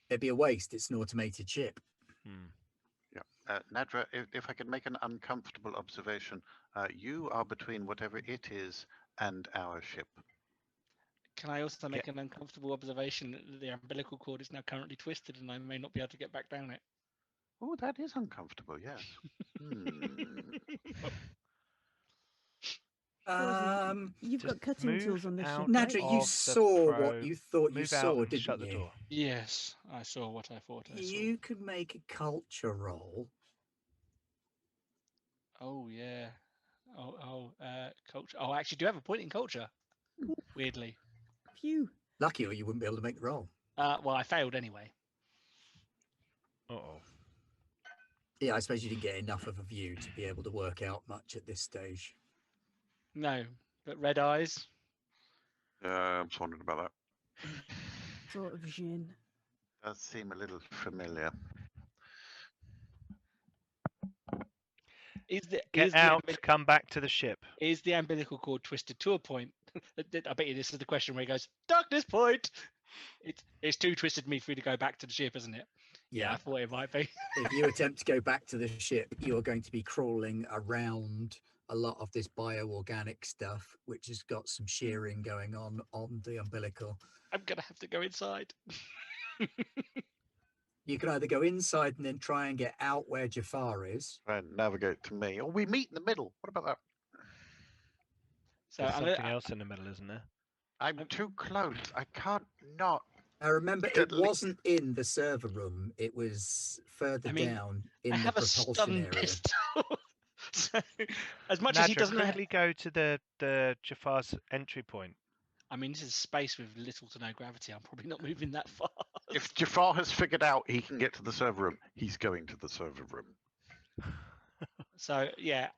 It'd be a waste. It's an automated ship. Hmm. Yeah. Nadra, if I could make an uncomfortable observation, you are between whatever it is and our ship. Can I also make an uncomfortable observation that the umbilical cord is now currently twisted and I may not be able to get back down it? Oh, that is uncomfortable, yes. You've got Just cutting move tools on this ship, out right? Nadra, you of the saw what probe, you thought you move out saw, and didn't shut the you? door. Yes, I saw what I thought I saw. You could make a culture roll. Oh yeah. Culture. Oh, I actually do have a point in culture. Weirdly. Phew. Lucky or you wouldn't be able to make the roll. Well, I failed anyway. Uh-oh. Yeah, I suppose you didn't get enough of a view to be able to work out much at this stage. No, but red eyes. I'm just wondering about that. Sort of Jin. Does seem a little familiar. Get out, come back to the ship. Is the umbilical cord twisted to a point? I bet you this is the question where he goes, darkness point. It's too twisted me for you to go back to the ship, isn't it? Yeah, I thought it might be. If you attempt to go back to the ship, you're going to be crawling around a lot of this bioorganic stuff, which has got some shearing going on the umbilical. I'm going to have to go inside. You can either go inside and then try and get out where Jafar is. And navigate to me. Or we meet in the middle. What about that? So There's something else in the middle, isn't there? I'm too close. I can't not. I remember it wasn't in the server room. It was further down in the propulsion area. Pistol. So, as much Nadra, as he doesn't know, quickly go to the Jafar's entry point. I mean, this is space with little to no gravity. I'm probably not moving that far. If Jafar has figured out he can get to the server room, he's going to the server room. So yeah,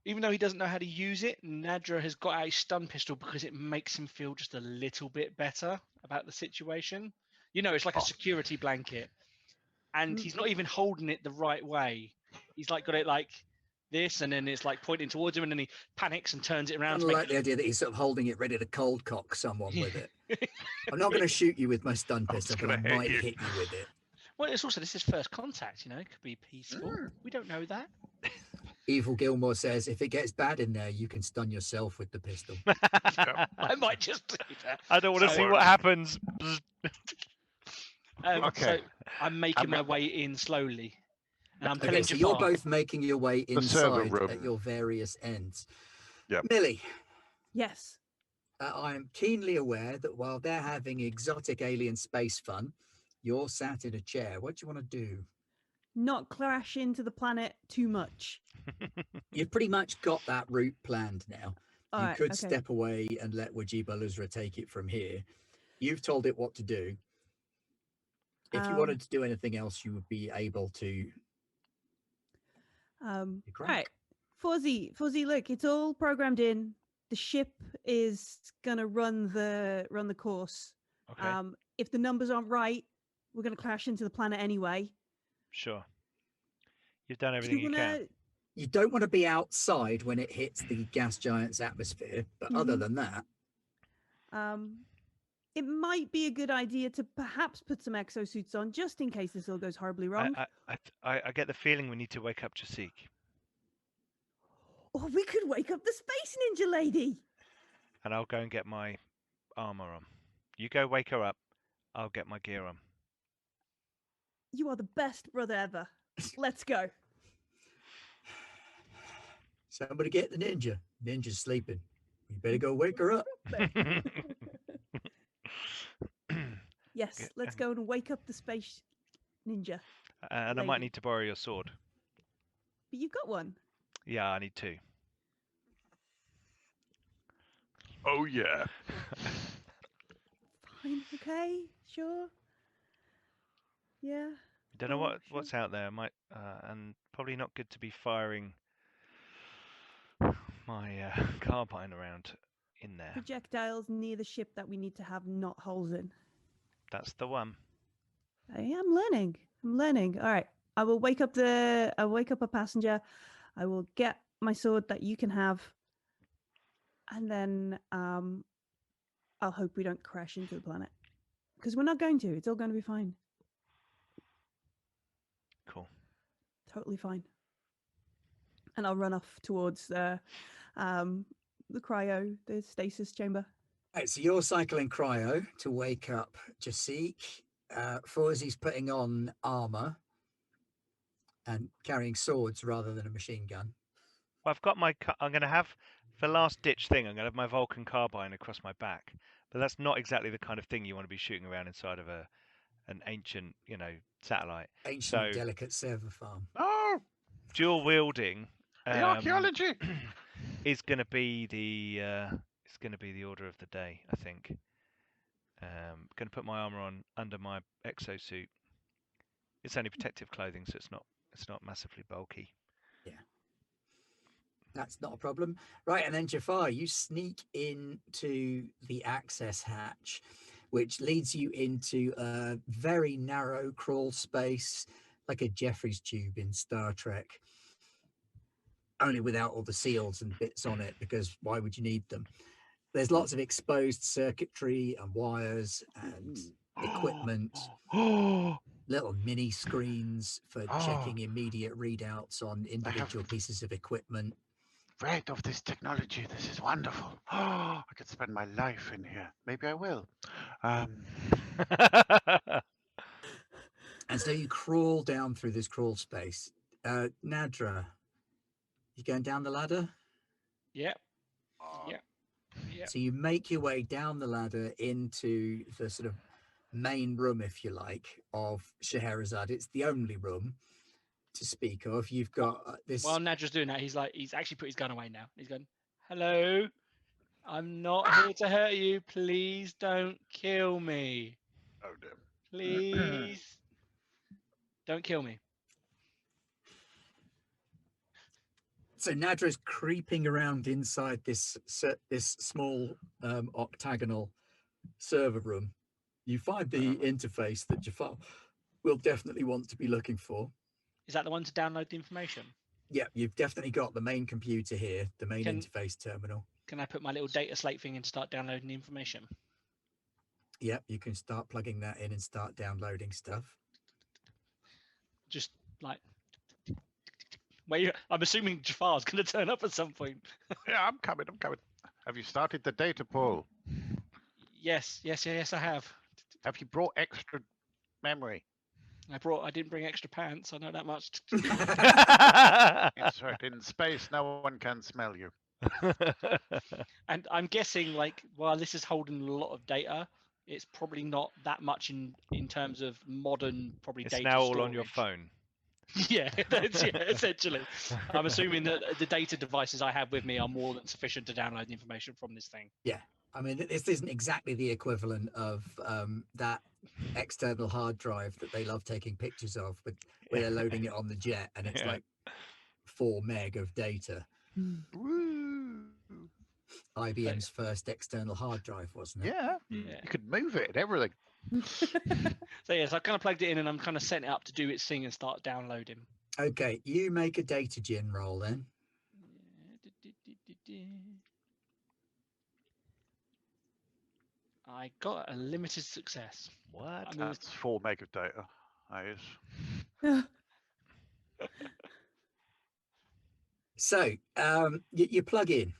even though he doesn't know how to use it, Nadra has got a stun pistol because it makes him feel just a little bit better about the situation. You know, it's like a security blanket, and he's not even holding it the right way. He's like got it like this, and then it's like pointing towards him, and then he panics and turns it around. I like the idea that he's sort of holding it ready to cold cock someone with it. I'm not going to shoot you with my stun pistol, but I might hit you with it. Well, it's also, this is first contact, you know, it could be peaceful. We don't know that. Evil Gilmore says, if it gets bad in there, you can stun yourself with the pistol. I might just do that. I don't want to see what happens. So I'm making my way in slowly. And I'm telling so Jafar, you're both making your way inside at your various ends. Yeah. Millie. Yes. I am keenly aware that while they're having exotic alien space fun, you're sat in a chair. What do you want to do? Not crash into the planet too much. You've pretty much got that route planned now. All You right, could okay. step away and let Wajiba Luzra take it from here. You've told it what to do. If you wanted to do anything else, you would be able to. All crack. right, Fuzzy, look, it's all programmed in. The ship is gonna run the course. Okay. If the numbers aren't right, we're gonna crash into the planet anyway. Sure. You've done Do everything you you wanna? can. You don't want to be outside when it hits the gas giant's atmosphere, but other Mhm. than that, It might be a good idea to perhaps put some exosuits on just in case this all goes horribly wrong. I get the feeling we need to wake up Jasik. Or we could wake up the space ninja lady. And I'll go and get my armor on. You go wake her up. I'll get my gear on. You are the best brother ever. Let's go. somebody get the ninja. Ninja's sleeping. You better go wake her up. Yes, let's go and wake up the space ninja. And I might lady. need to borrow your sword. But you've got one. Yeah, I need 2. Oh yeah. Fine. Okay. Sure. Yeah. Don't know Cool, what's sure. out there. Might and probably not good to be firing my carbine around in there. Projectiles near the ship that we need to have not holes in. That's the one. I'm learning. All right. I'll wake up a passenger. I will get my sword that you can have. And then I'll hope we don't crash into the planet. Because we're not going to. It's all going to be fine. Cool. Totally fine. And I'll run off towards the stasis chamber. Right, so you're cycling cryo to wake up Jasik. Fawzi's putting on armor and carrying swords rather than a machine gun. Well, I've got I'm going to have the last ditch thing. I'm going to have my Vulcan carbine across my back, but that's not exactly the kind of thing you want to be shooting around inside of an ancient, satellite. Ancient, delicate server farm. Oh, Dual wielding. the archaeology. Is going to be the order of the day, I think. Going to put my armor on under my exosuit. It's only protective clothing, so it's not massively bulky. Yeah, that's not a problem. Right, and then Jafar, you sneak into the access hatch, which leads you into a very narrow crawl space, like a Jeffries tube in Star Trek. Only without all the seals and bits on it, because why would you need them? There's lots of exposed circuitry and wires and equipment, little mini screens for checking immediate readouts on individual pieces of equipment. Read of this technology. This is wonderful. I could spend my life in here. Maybe I will. And so you crawl down through this crawl space. Nadra, you going down the ladder? Yep. Yep. So you make your way down the ladder into the sort of main room, if you like, of Scheherazade. It's the only room to speak of. You've got this. While Nadra's doing that, he's actually put his gun away now. He's going, "Hello, I'm not here to hurt you. Please don't kill me. Oh dear. Please don't kill me." So Nadra's creeping around inside this small octagonal server room. You find the interface that Jafar will definitely want to be looking for. Is that the one to download the information? Yeah, you've definitely got the main computer here, the main interface terminal. Can I put my little data slate thing in to start downloading the information? Yep, you can start plugging that in and start downloading stuff. Just like, wait, I'm assuming Jafar's going to turn up at some point. Yeah, I'm coming. Have you started the data pool? Yes, I have. Have you brought extra memory? I didn't bring extra pants. I know that much. It's right in space. No one can smell you. And I'm guessing, like, while this is holding a lot of data, it's probably not that much in terms of modern it's data now all storage. on your phone. Yeah, essentially. I'm assuming that the data devices I have with me are more than sufficient to download the information from this thing. Yeah, I mean, this isn't exactly the equivalent of that external hard drive that they love taking pictures of, but where they're loading it on the jet and it's like 4 meg of data. Woo. IBM's first external hard drive, wasn't it? Yeah, Yeah. you could move it and everything. So yes, I kind of plugged it in and I'm kind of setting it up to do its thing and start downloading. Okay, you make a data gin roll then. I got a limited success. What? I mean, That's 4 meg of data. That is. So you plug in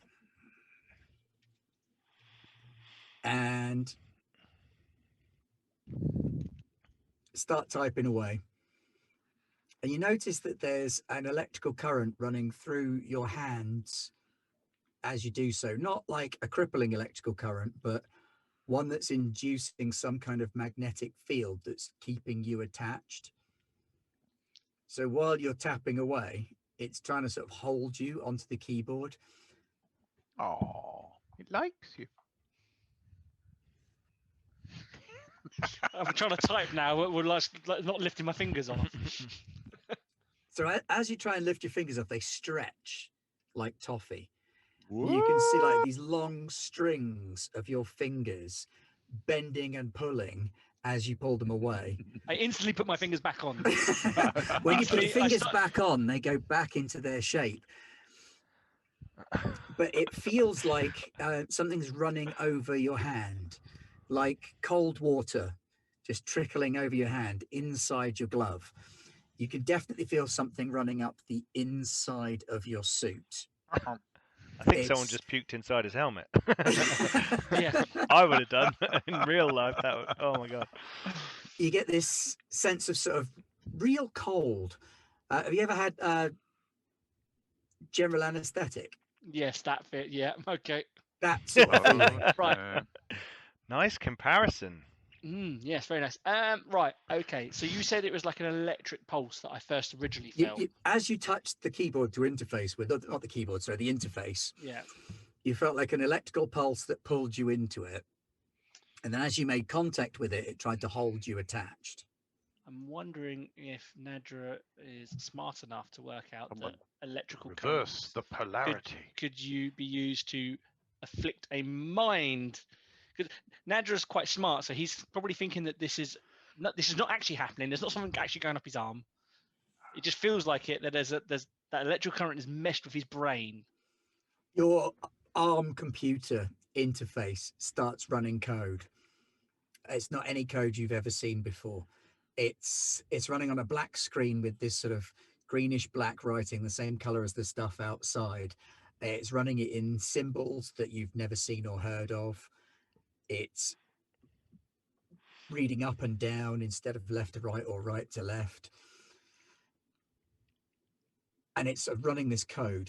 and start typing away. And you notice that there's an electrical current running through your hands as you do so. Not like a crippling electrical current, but one that's inducing some kind of magnetic field that's keeping you attached. So while you're tapping away, it's trying to sort of hold you onto the keyboard. Oh, it likes you. I'm trying to type now. We're like not lifting my fingers off. So as you try and lift your fingers up, they stretch like toffee. You can see like these long strings of your fingers bending and pulling as you pull them away. I instantly put my fingers back on. When you put your I fingers start- back on, they go back into their shape. But it feels like something's running over your hand, like cold water just trickling over your hand inside your glove. You can definitely feel something running up the inside of your suit. I think someone It's- just puked inside his helmet. Yeah. I would have done in real life. That would, oh my god. You get this sense of sort of real cold. Have you ever had general anesthetic? Yes, that fit. Yeah. Okay. That sort of feeling. Right. Nice comparison. Yes, very nice. Right. Okay. So you said it was like an electric pulse that I first originally felt. As you touched the keyboard to interface with, not the keyboard, sorry, the interface, Yeah. you felt like an electrical pulse that pulled you into it. And then as you made contact with it, it tried to hold you attached. I'm wondering if Nadra is smart enough to work out I'm that electrical Reverse currents the polarity. could you be used to afflict a mind? Because Nadra's quite smart, so he's probably thinking that this is not actually happening. There's not something actually going up his arm. It just feels like it that there's that electrical current is meshed with his brain. Your ARM computer interface starts running code. It's not any code you've ever seen before. It's running on a black screen with this sort of greenish black writing, the same color as the stuff outside. It's running it in symbols that you've never seen or heard of. It's reading up and down instead of left to right or right to left. And it's running this code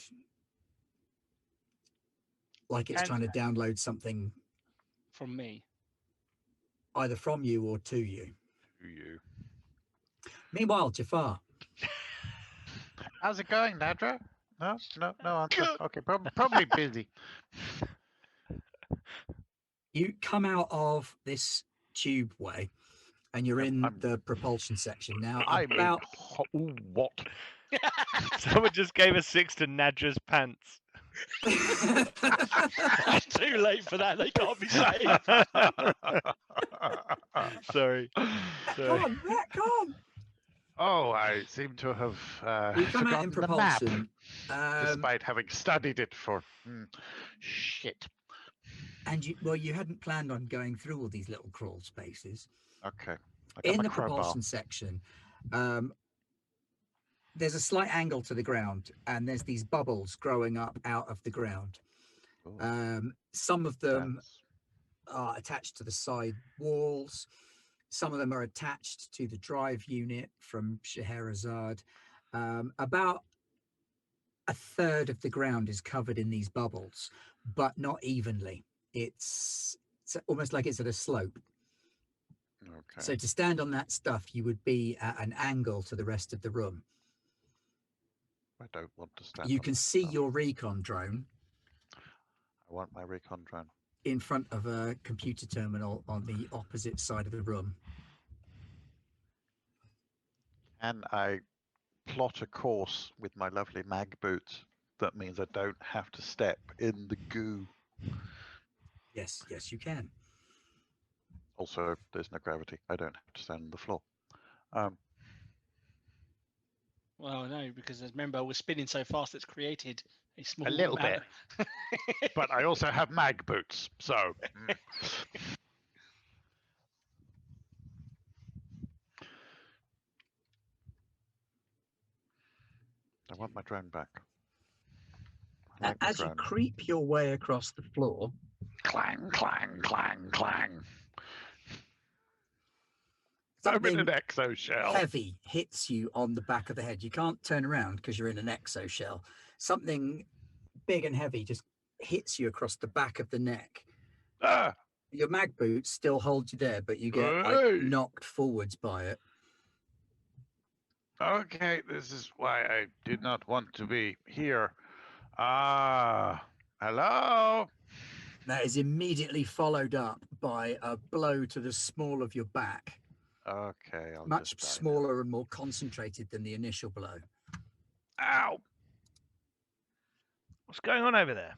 like it's trying to download something From me. either from you or to you. To you. Meanwhile, Jafar. How's it going, Nadra? No answer. Okay, probably busy. You come out of this tube way and you're in the propulsion section now. What? Someone just gave a 6 to Nadra's pants. It's too late for that. They can't be saved. Sorry. Retcon. Oh, I seem to have You come out in forgotten the map, propulsion. despite having studied it for shit. And you hadn't planned on going through all these little crawl spaces. Okay. In the propulsion section, there's a slight angle to the ground and there's these bubbles growing up out of the ground. Some of them are attached to the side walls. Some of them are attached to the drive unit from Scheherazade. About a third of the ground is covered in these bubbles, but not evenly. It's almost like it's at a slope. Okay. So to stand on that stuff, you would be at an angle to the rest of the room. I don't want to stand. You on can it. see Oh, your recon drone I want my recon drone. in front of a computer terminal on the opposite side of the room. Can I plot a course with my lovely mag boots that means I don't have to step in the goo? Yes, you can. Also, there's no gravity. I don't have to stand on the floor. Well, no, because remember, we're spinning so fast it's created a small little amount. But I also have mag boots, so. I want my drone back. I like my As you drone. creep your way across the floor, Clang, clang, clang, clang. I'm in something an exoshell. heavy hits you on the back of the head. You can't turn around because you're in an exoshell. Something big and heavy just hits you across the back of the neck. Ah! Your mag boots still hold you there, but you get Hey! knocked forwards by it. Okay, this is why I did not want to be here. Ah, hello? That is immediately followed up by a blow to the small of your back, Okay, I'll much just die now. smaller and more concentrated than the initial blow. Ow! What's going on over there?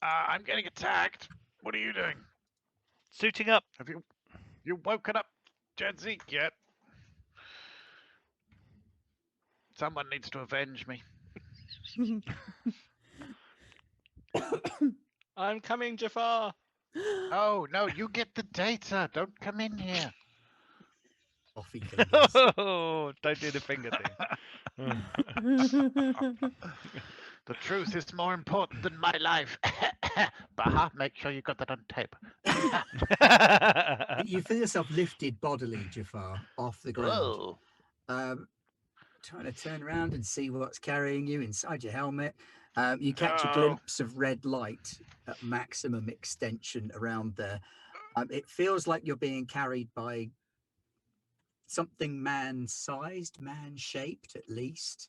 I'm getting attacked. What are you doing? Suiting up. Have you woken up Jedzek yet? Someone needs to avenge me. I'm coming, Jafar. Oh, no, you get the data. Don't come in here. Coffee fingers. Oh, don't do the finger thing. The truth is more important than my life. Baha, make sure you got that on tape. You feel yourself lifted bodily, Jafar, off the ground. Whoa. Trying to turn around and see what's carrying you inside your helmet. You catch a Oh. glimpse of red light at maximum extension around there. It feels like you're being carried by something man-sized, man-shaped at least.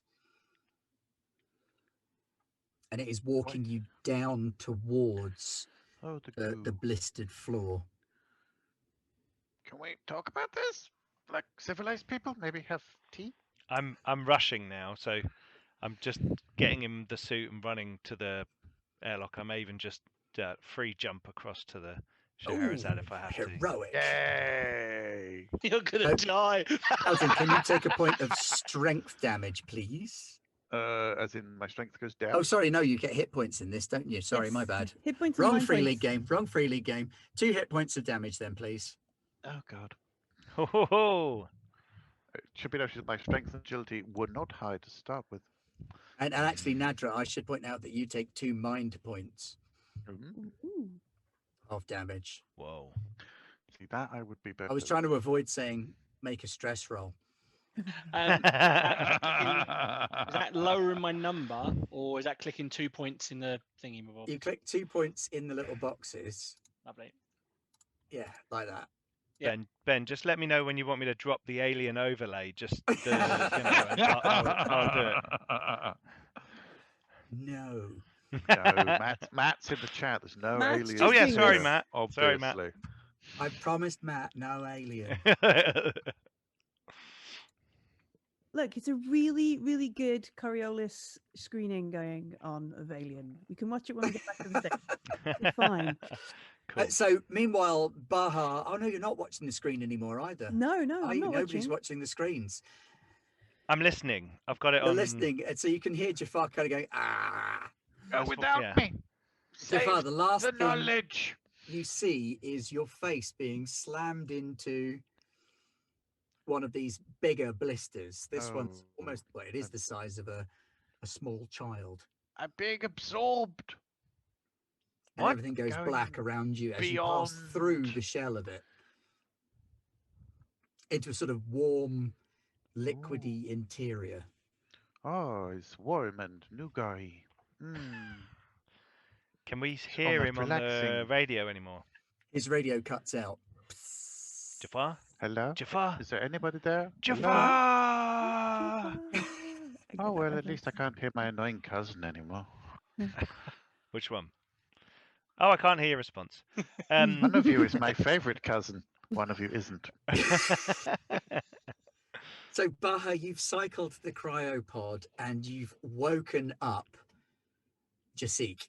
And it is walking you down towards the blistered floor. Can we talk about this? Like civilized people? Maybe have tea? I'm rushing now, so I'm just getting him the suit and running to the airlock. I may even just free jump across to the Scheherazade if I have to. Heroic. Yay! You're gonna die. Elton, can you take a point of strength damage, please? As in my strength goes down? Oh, sorry, no, you get hit points in this, don't you? Sorry, Yes. my bad. Hit points and Wrong mind free points. league game. Wrong free league game. 2 hit points of damage then, please. Oh, God. Ho ho ho! It should be noted that my strength and agility were not high to start with. And actually, Nadra, I should point out that you take 2 mind points Ooh. of damage. Whoa. See, that I would be better. I was trying to avoid saying make a stress roll. Is that lowering my number, or is that clicking 2 points in the thingy? You click 2 points in the little boxes. Lovely. Yeah, like that. Yeah. Ben, just let me know when you want me to drop the alien overlay. Just and I'll do it. No. No, Matt's in the chat. There's no Matt's alien. just Oh yeah, doing sorry, this. Matt. Obviously. Sorry, Matt. I promised Matt no alien. Look, it's a really, really good Coriolis screening going on of Alien. We can watch it when we get back to the stage. It's fine. Cool. So, meanwhile, Baha. Oh no, you're not watching the screen anymore either. No, I'm not Nobody's watching. watching the screens. I'm listening. I've got it You're on. listening, and so you can hear Jafar kind of going, ah. Go without yeah. me. Jafar, Save the last the thing knowledge. you see is your face being slammed into one of these bigger blisters. This one's almost, well, it is the size of a small child. I'm being absorbed. And What? everything goes Going black around you as you pass beyond. through the shell of it into a sort of warm, liquidy interior. Oh, it's warm and nougat. Can we hear him almost on the relaxing. radio anymore? His radio cuts out. Jafar? Hello? Jafar? Is there anybody there? Jafar! Jafar! get Oh, that well, at least I reference. can't hear my annoying cousin anymore. Which one? Oh, I can't hear your response. One of you is my favorite cousin. One of you isn't. So, Baha, you've cycled the cryopod and you've woken up Jasik.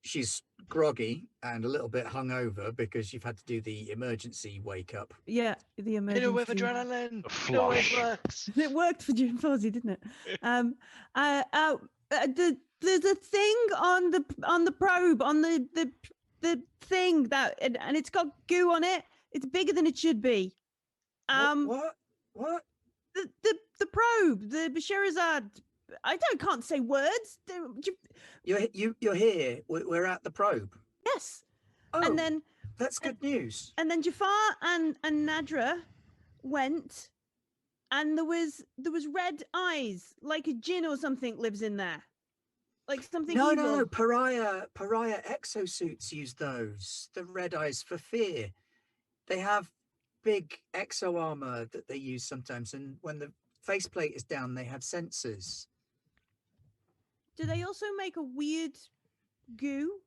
She's groggy and a little bit hungover because you've had to do the emergency wake up. Yeah, the Hit her with emergency. adrenaline. A It always flush. works. It worked for Jim Fozzie, didn't it? There's a thing on the probe on the thing that and it's got goo on it. It's bigger than it should be. What? The probe, the Scheherazade. Can't say words. You're here. We're at the probe. Yes. Oh, And then that's good news. and then Jafar and Nadra went, and there was red eyes, like a djinn or something lives in there, like something No, evil. no, pariah exosuits use those. The red eyes for fear. They have big exo armor that they use sometimes, and when the faceplate is down, they have sensors. Do they also make a weird goo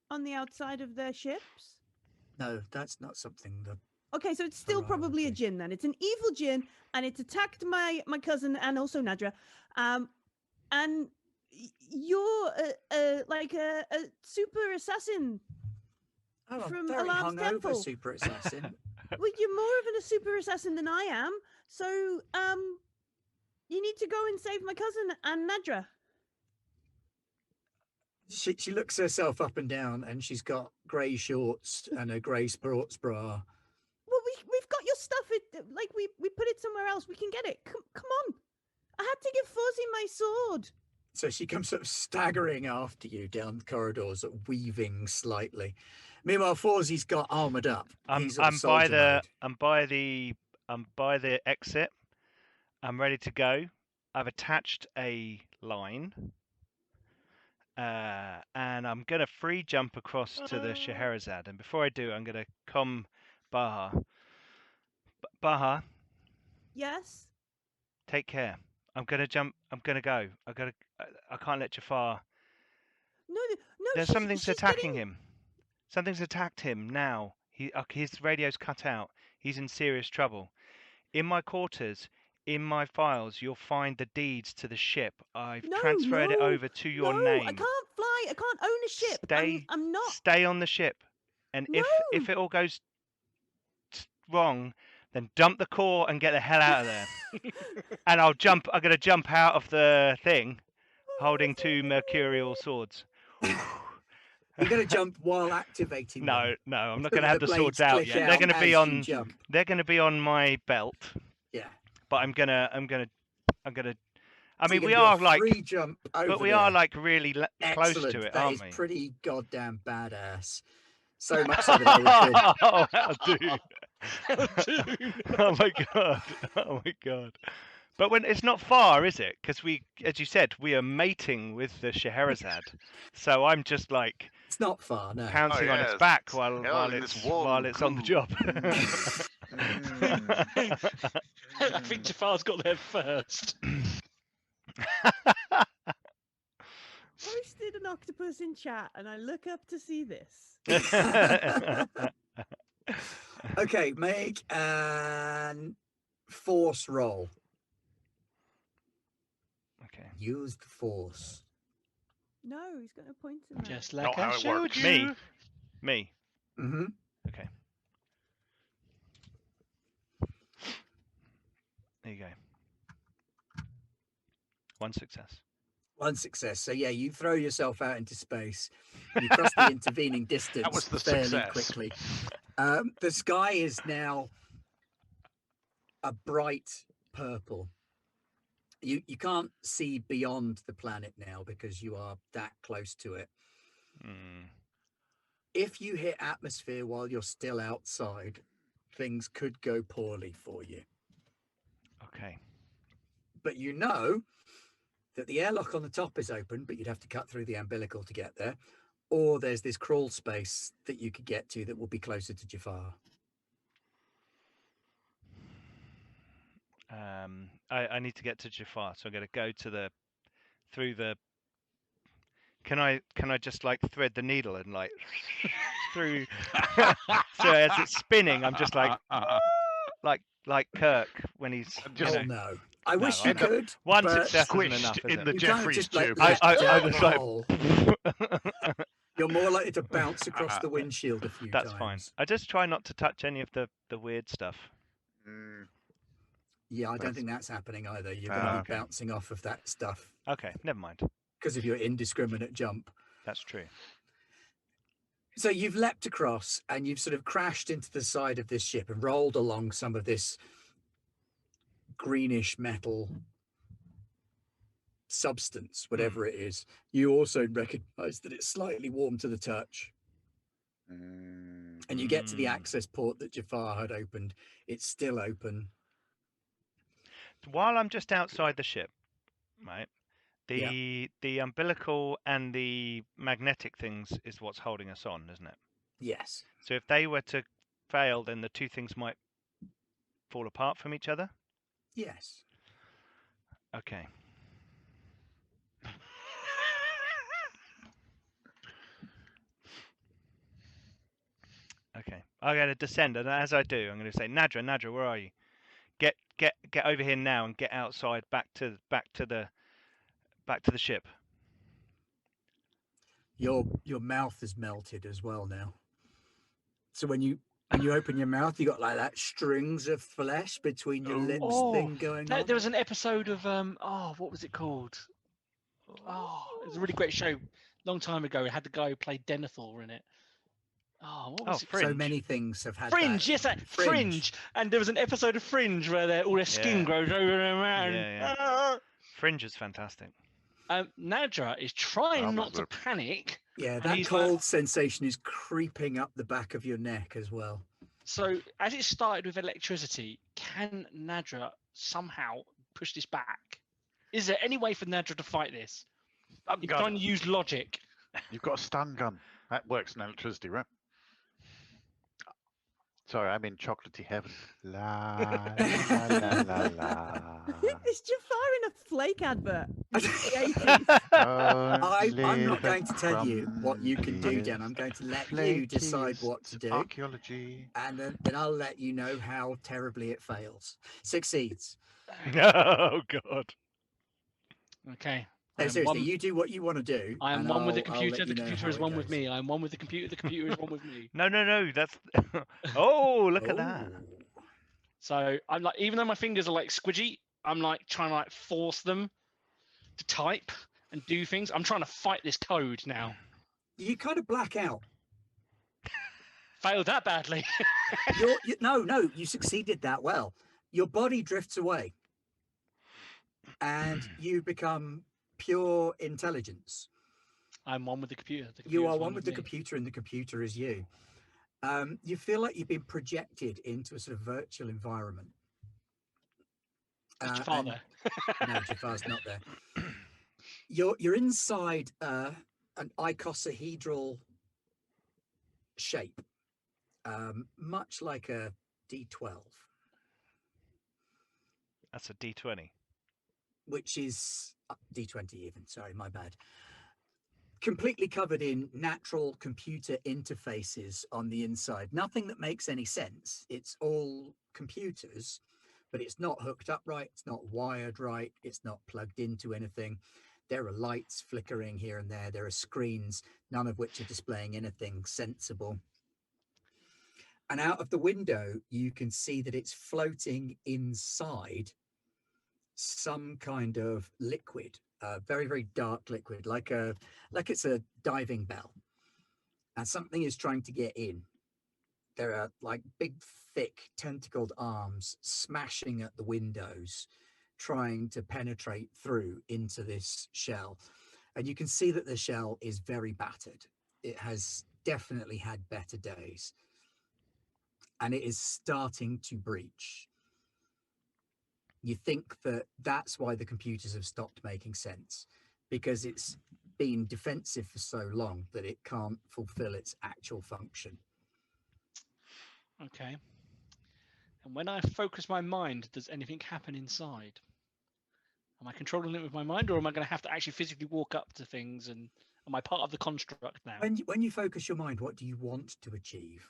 on the outside of their ships? No, that's not something that. Okay, so it's still Pariah would probably a be. djinn then. It's an evil djinn, and it's attacked my cousin and also Nadra. And you're like a super assassin. Oh, I'm From very Alarm's hungover, temple. super assassin. Well, you're more of a super assassin than I am. So you need to go and save my cousin and Nadra. She looks herself up and down, and she's got grey shorts and a grey sports bra. Well, we've got your stuff. Like we put it somewhere else. We can get it. Come on. I had to give Fuzzy my sword. So she comes sort of staggering after you down the corridors, sort of weaving slightly. Meanwhile, Forzie's got armored up. I'm He's sort of by soldier the mode. I'm by the exit. I'm ready to go. I've attached a line. And I'm gonna free jump across to the Scheherazade. And before I do, I'm gonna come Baha. Baha, Yes. take care. I'm gonna jump. I'm gonna go. I can't let Jafar. No. There's she's something's attacking getting... him. Something's attacked him now. His radio's cut out. He's in serious trouble. In my quarters, in my files, you'll find the deeds to the ship. I've transferred it over to your name. I can't fly. I can't own a ship. I'm not. Stay on the ship, and No. if it all goes wrong, then dump the core and get the hell out of there. And I'm gonna jump out of the thing, holding two mercurial swords. You're going to jump while activating them. No, I'm not So going to have the the swords blades out click yet. out They're going to be as you on. jump. They're going to be on my belt. Yeah. But I'm gonna. I mean, So you're we gonna do a are like, free jump over but we there. are like really close Excellent. to it, That aren't is we? pretty goddamn badass. So much so that I would think, Oh, dude. Oh my god. Oh my god. But when it's not far, is it? Because we, as you said, we are mating with the Scheherazade. So I'm just like it's not far, no. pouncing on its yes. back while in this warm while it's on the goo. job. I think Jafar's got there first. Posted an octopus in chat, and I look up to see this. Okay, make an force roll. Okay. Use the force. No, he's got no points in that. Just Not like how I it showed works. you. Me. Mm-hmm. Okay. There you go. One success. One success. So yeah, you throw yourself out into space. You cross the intervening distance was the fairly success. quickly. The sky is now a bright purple. You can't see beyond the planet now because you are that close to it. Mm. If you hit atmosphere while you're still outside, things could go poorly for you. Okay. But you know that the airlock on the top is open, but you'd have to cut through the umbilical to get there. Or there's this crawl space that you could get to that will be closer to Jafar. I need to get to Jafar, so I'm going to go to through the. Can I just like thread the needle and like through? So as it's spinning, I'm just like like Kirk when he's. Just- Oh no! I wish No, you could. one but success isn't squished enough, is in it? the you kind of Jeffries just like tube. let I down just the like. hole. You're more likely to bounce across the windshield a few That's times. fine. I just try not to touch any of the weird stuff. Yeah, I don't That's- think that's happening either. You're going to be okay. bouncing off of that stuff Okay, never mind. because of your indiscriminate jump. That's true. So you've leapt across and you've sort of crashed into the side of this ship and rolled along some of this greenish metal substance, whatever it is. You also recognize that it's slightly warm to the touch. And you get to the access port that Jafar had opened. It's still open. While I'm just outside the ship, right? The umbilical and the magnetic things is what's holding us on, isn't it? Yes. So if they were to fail, then the two things might fall apart from each other. Yes. Okay. Okay. I'm going to descend, and as I do, I'm going to say, Nadra, where are you? Get over here now and get outside, back to the ship. Your mouth is melted as well now. So when you open your mouth, you got like that strings of flesh between your lips thing going on. There was an episode of what was it called? Oh, it was a really great show, long time ago. It had the guy who played Denethor in it. Oh, what was it? Fringe. So many things have had Fringe, that. yes, Fringe. And there was an episode of Fringe where all their skin grows over and around. Yeah. Fringe is fantastic. Nadra is trying not to panic. Yeah, that cold sensation is creeping up the back of your neck as well. So as it started with electricity, can Nadra somehow push this back? Is there any way for Nadra to fight this? I'm trying to use logic. You've got a stun gun. That works in electricity, right? Sorry, I'm in chocolatey heaven. La la la la la. Is Jafar in a flake advert? I'm not going to tell you what you can do, Dan. I'm going to let you decide what to do. Archaeology. And then I'll let you know how terribly it fails. Succeeds. Oh, God. Okay. No, seriously, you do what you want to do. I am one with the I'll computer. let The you know computer how is it one with goes. me. I'm one with the computer. The computer is one with me. No. That's. Oh, look at that. So I'm like, even though my fingers are like squidgy, I'm like trying to like force them to type and do things. I'm trying to fight this code now. You kind of black out. Failed that badly. No, you succeeded that well. Your body drifts away and you become pure intelligence. I'm one with the computer. You are one with the computer and the computer is you. You feel like you've been projected into a sort of virtual environment. Is Jafar there? No, Jafar's not there. You're inside an icosahedral shape, much like a D12. That's a D20. Which is D20 even, sorry, my bad. Completely covered in natural computer interfaces on the inside. Nothing that makes any sense. It's all computers, but it's not hooked up right. It's not wired right. It's not plugged into anything. There are lights flickering here and there. There are screens, none of which are displaying anything sensible. And out of the window, you can see that it's floating inside some kind of liquid, very, very dark liquid, like it's a diving bell. And something is trying to get in. There are like big, thick, tentacled arms smashing at the windows, trying to penetrate through into this shell. And you can see that the shell is very battered. It has definitely had better days. And it is starting to breach. You think that that's why the computers have stopped making sense, because it's been defensive for so long that it can't fulfill its actual function. Okay. And when I focus my mind, does anything happen inside? Am I controlling it with my mind, or am I going to have to actually physically walk up to things? And am I part of the construct now? When you focus your mind, what do you want to achieve?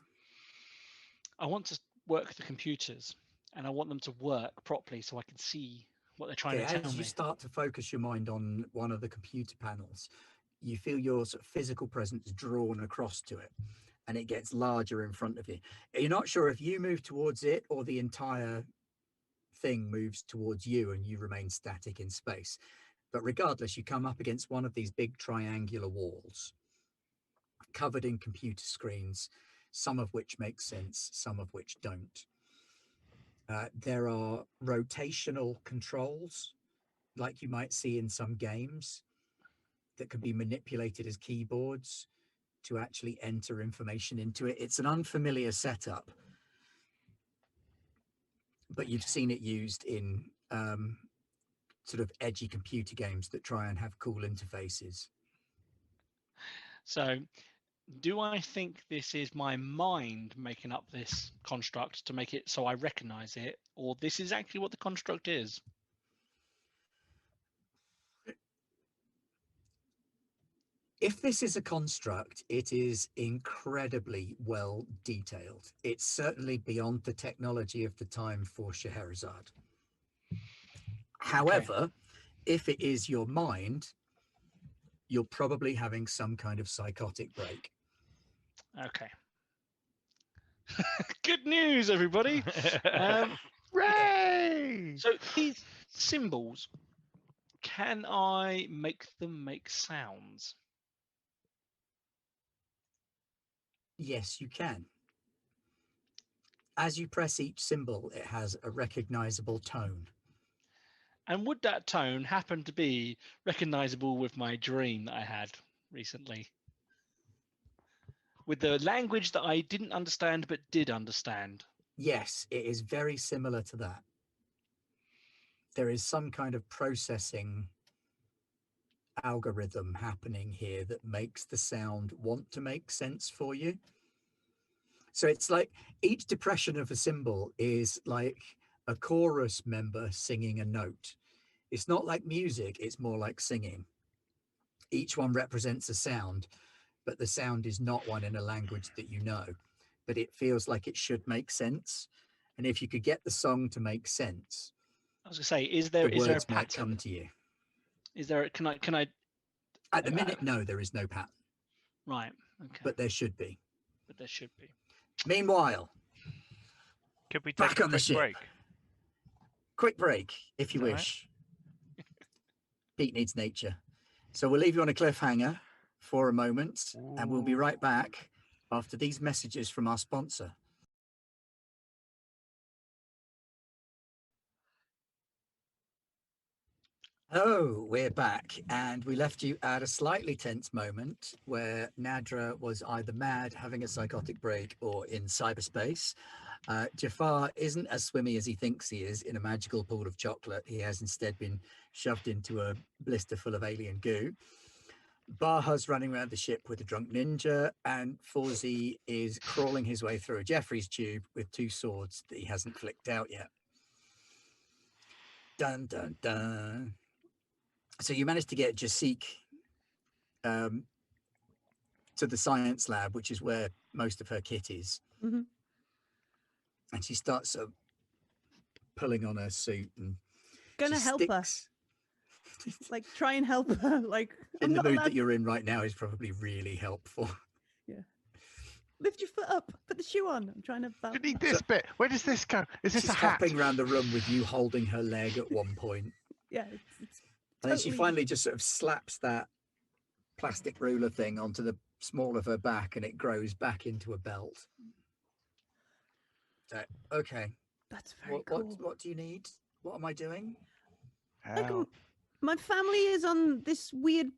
I want to work the computers, and I want them to work properly so I can see what they're trying to tell As me. you start to focus your mind on one of the computer panels, you feel your sort of physical presence drawn across to it, and it gets larger in front of you. You're not sure if you move towards it or the entire thing moves towards you and you remain static in space. But regardless, you come up against one of these big triangular walls covered in computer screens, some of which make sense, some of which don't. There are rotational controls, like you might see in some games, that can be manipulated as keyboards to actually enter information into it. It's an unfamiliar setup, but you've seen it used in sort of edgy computer games that try and have cool interfaces. So, do I think this is my mind making up this construct to make it so I recognize it, or this is actually what the construct is? If this is a construct, it is incredibly well detailed. It's certainly beyond the technology of the time for Scheherazade. However, if it is your mind, you're probably having some kind of psychotic break. Okay. Good news, everybody. Ray! So these symbols, can I make them make sounds? Yes, you can. As you press each symbol, it has a recognizable tone. And would that tone happen to be recognizable with my dream that I had recently? With the language that I didn't understand but did understand? Yes, it is very similar to that. There is some kind of processing algorithm happening here that makes the sound want to make sense for you. So it's like each depression of a symbol is like a chorus member singing a note. It's not like music, it's more like singing. Each one represents a sound, but the sound is not one in a language that you know, but it feels like it should make sense. And if you could get the song to make sense, I was going to say, is the there a words might come pattern? to you. Is there? Can I? At the minute, no, there is no pattern. Right. Okay. But there should be. But there should be. Meanwhile, Could we take back a on the quick ship. break? Quick break, if you Is that wish. Pete needs nature. So we'll leave you on a cliffhanger for a moment, and we'll be right back after these messages from our sponsor. Oh, we're back, and we left you at a slightly tense moment where Nadra was either mad, having a psychotic break, or in cyberspace. Jafar isn't as swimmy as he thinks he is in a magical pool of chocolate. He has instead been shoved into a blister full of alien goo. Baha's running around the ship with a drunk ninja, and Fawzi is crawling his way through a Jeffrey's tube with 2 swords that he hasn't flicked out yet. Dun, dun, dun. So you managed to get Jasik to the science lab, which is where most of her kit is. Mm-hmm. And she starts pulling on her suit and Gonna help her. Like, try and help her. Like, in the mood that you're in right now is probably really helpful. Yeah. Lift your foot up. Put the shoe on. I'm trying to. You need this bit. Where does this go? Is this She's a hat? hopping around the room with you holding her leg at one point. Yeah. It's and then she finally just sort of slaps that plastic ruler thing onto the small of her back, and it grows back into a belt. So, okay. That's very cool. What do you need? What am I doing? Look, my family is on this weird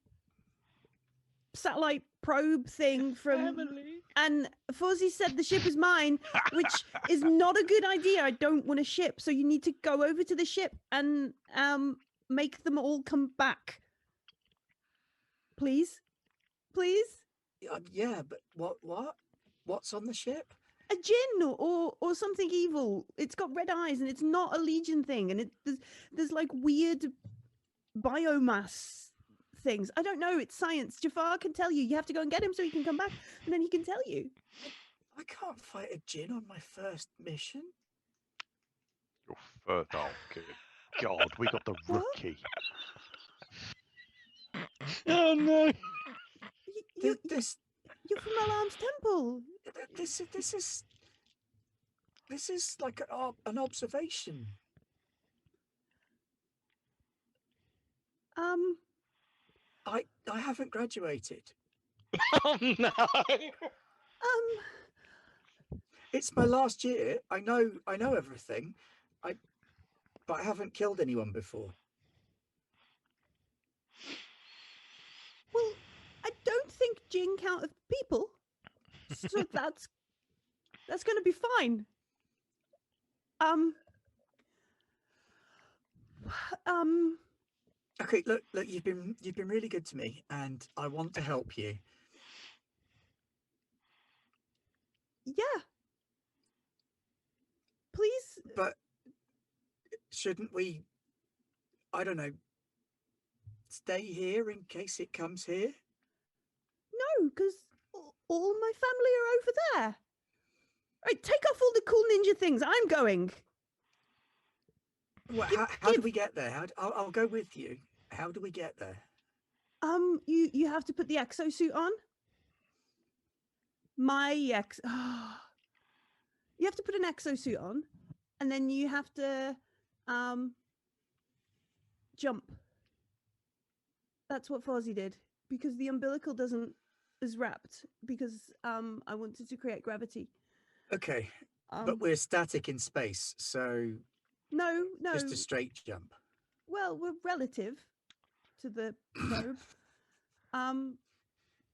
satellite probe thing from Family. And Fawzi said the ship is mine, which is not a good idea. I don't want a ship, so you need to go over to the ship and make them all come back. Please? Yeah, but what's on the ship? a djinn or something evil. It's got red eyes and it's not a Legion thing. And there's like weird biomass things. I don't know. It's science. Jafar can tell you. You have to go and get him so he can come back, and then he can tell you. I can't fight a djinn on my first mission. Your first, oh, good God, we got the What? rookie. Oh no! This You're from Alarm's Temple. this is like an observation. I haven't graduated. Oh no! It's my last year. I know everything. But I haven't killed anyone before. Well, I don't think djinn count as people, so that's going to be fine. Okay, look, you've been really good to me, and I want to help you. Yeah. Please. But shouldn't we, I don't know, stay here in case it comes here? No, because all my family are over there. Right, take off all the cool ninja things. I'm going. Well, how do we get there? I'll go with you. How do we get there? You have to put the exosuit on. You have to put an exosuit on, and then you have to jump. That's what Fozzie did, because the umbilical is wrapped, because I wanted to create gravity. Okay, but we're static in space, so no, just a straight jump. Well, we're relative to the probe.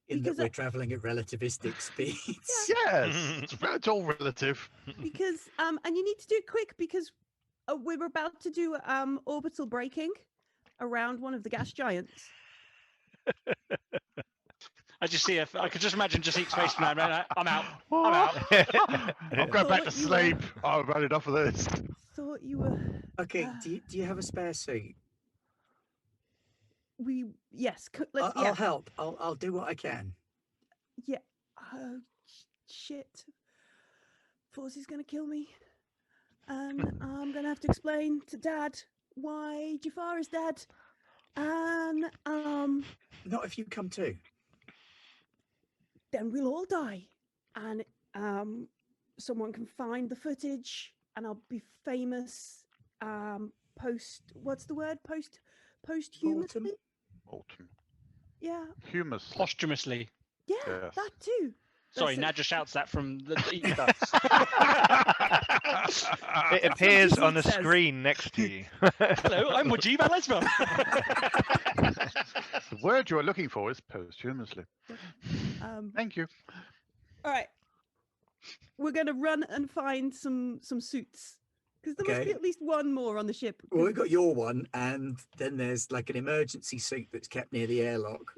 In that we're traveling at relativistic speeds. Yes, it's all relative. Because and you need to do it quick, because we're about to do orbital braking around one of the gas giants. I just see I could just imagine Jasik's face now. I'm out. I'm going back to sleep. I've had enough of this. Thought you were. Okay, do you have a spare suit? Yes. I'll help. I'll do what I can. Yeah. Oh shit! Fozzie's gonna kill me, and I'm gonna have to explain to Dad why Jafar is dead. And not if you come too. Then we'll all die, and someone can find the footage, and I'll be famous. Posthumously. Mortem. Yeah. Humus. Posthumously. Yeah, Yes. that too. Sorry, Nadja shouts that from the ether. It appears on the screen next to you. Hello, I'm Mujib Al-Azma. The word you are looking for is posthumously. Thank you. All right. We're going to run and find some suits, because there must be at least one more on the ship. Well, we've got your one, and then there's like an emergency suit that's kept near the airlock,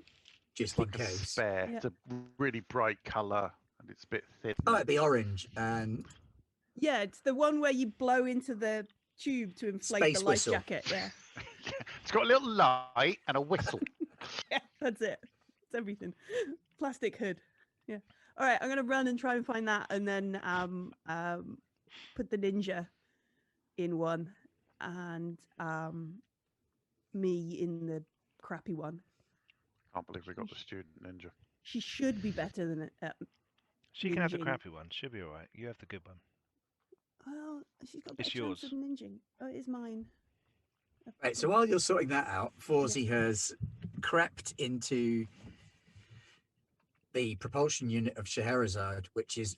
just in case. Spare. Yeah. It's a really bright colour, and it's a bit thin. I like the orange, and yeah, it's the one where you blow into the tube to inflate Space the life whistle. jacket. Yeah. It's got a little light and a whistle. Yeah, that's it. It's everything. Plastic hood. Yeah. All right, I'm gonna run and try and find that, and then put the ninja in one, and me in the crappy one. Can't believe we got the student ninja. She should be better than it. She can have the Ninjing. crappy one. She'll be all right. You have the good one. Well, she's got a It's better chance of yours. ninjing. Oh, it is mine. right. So while you're sorting that out, Fawzi has crept into the propulsion unit of Scheherazade, which is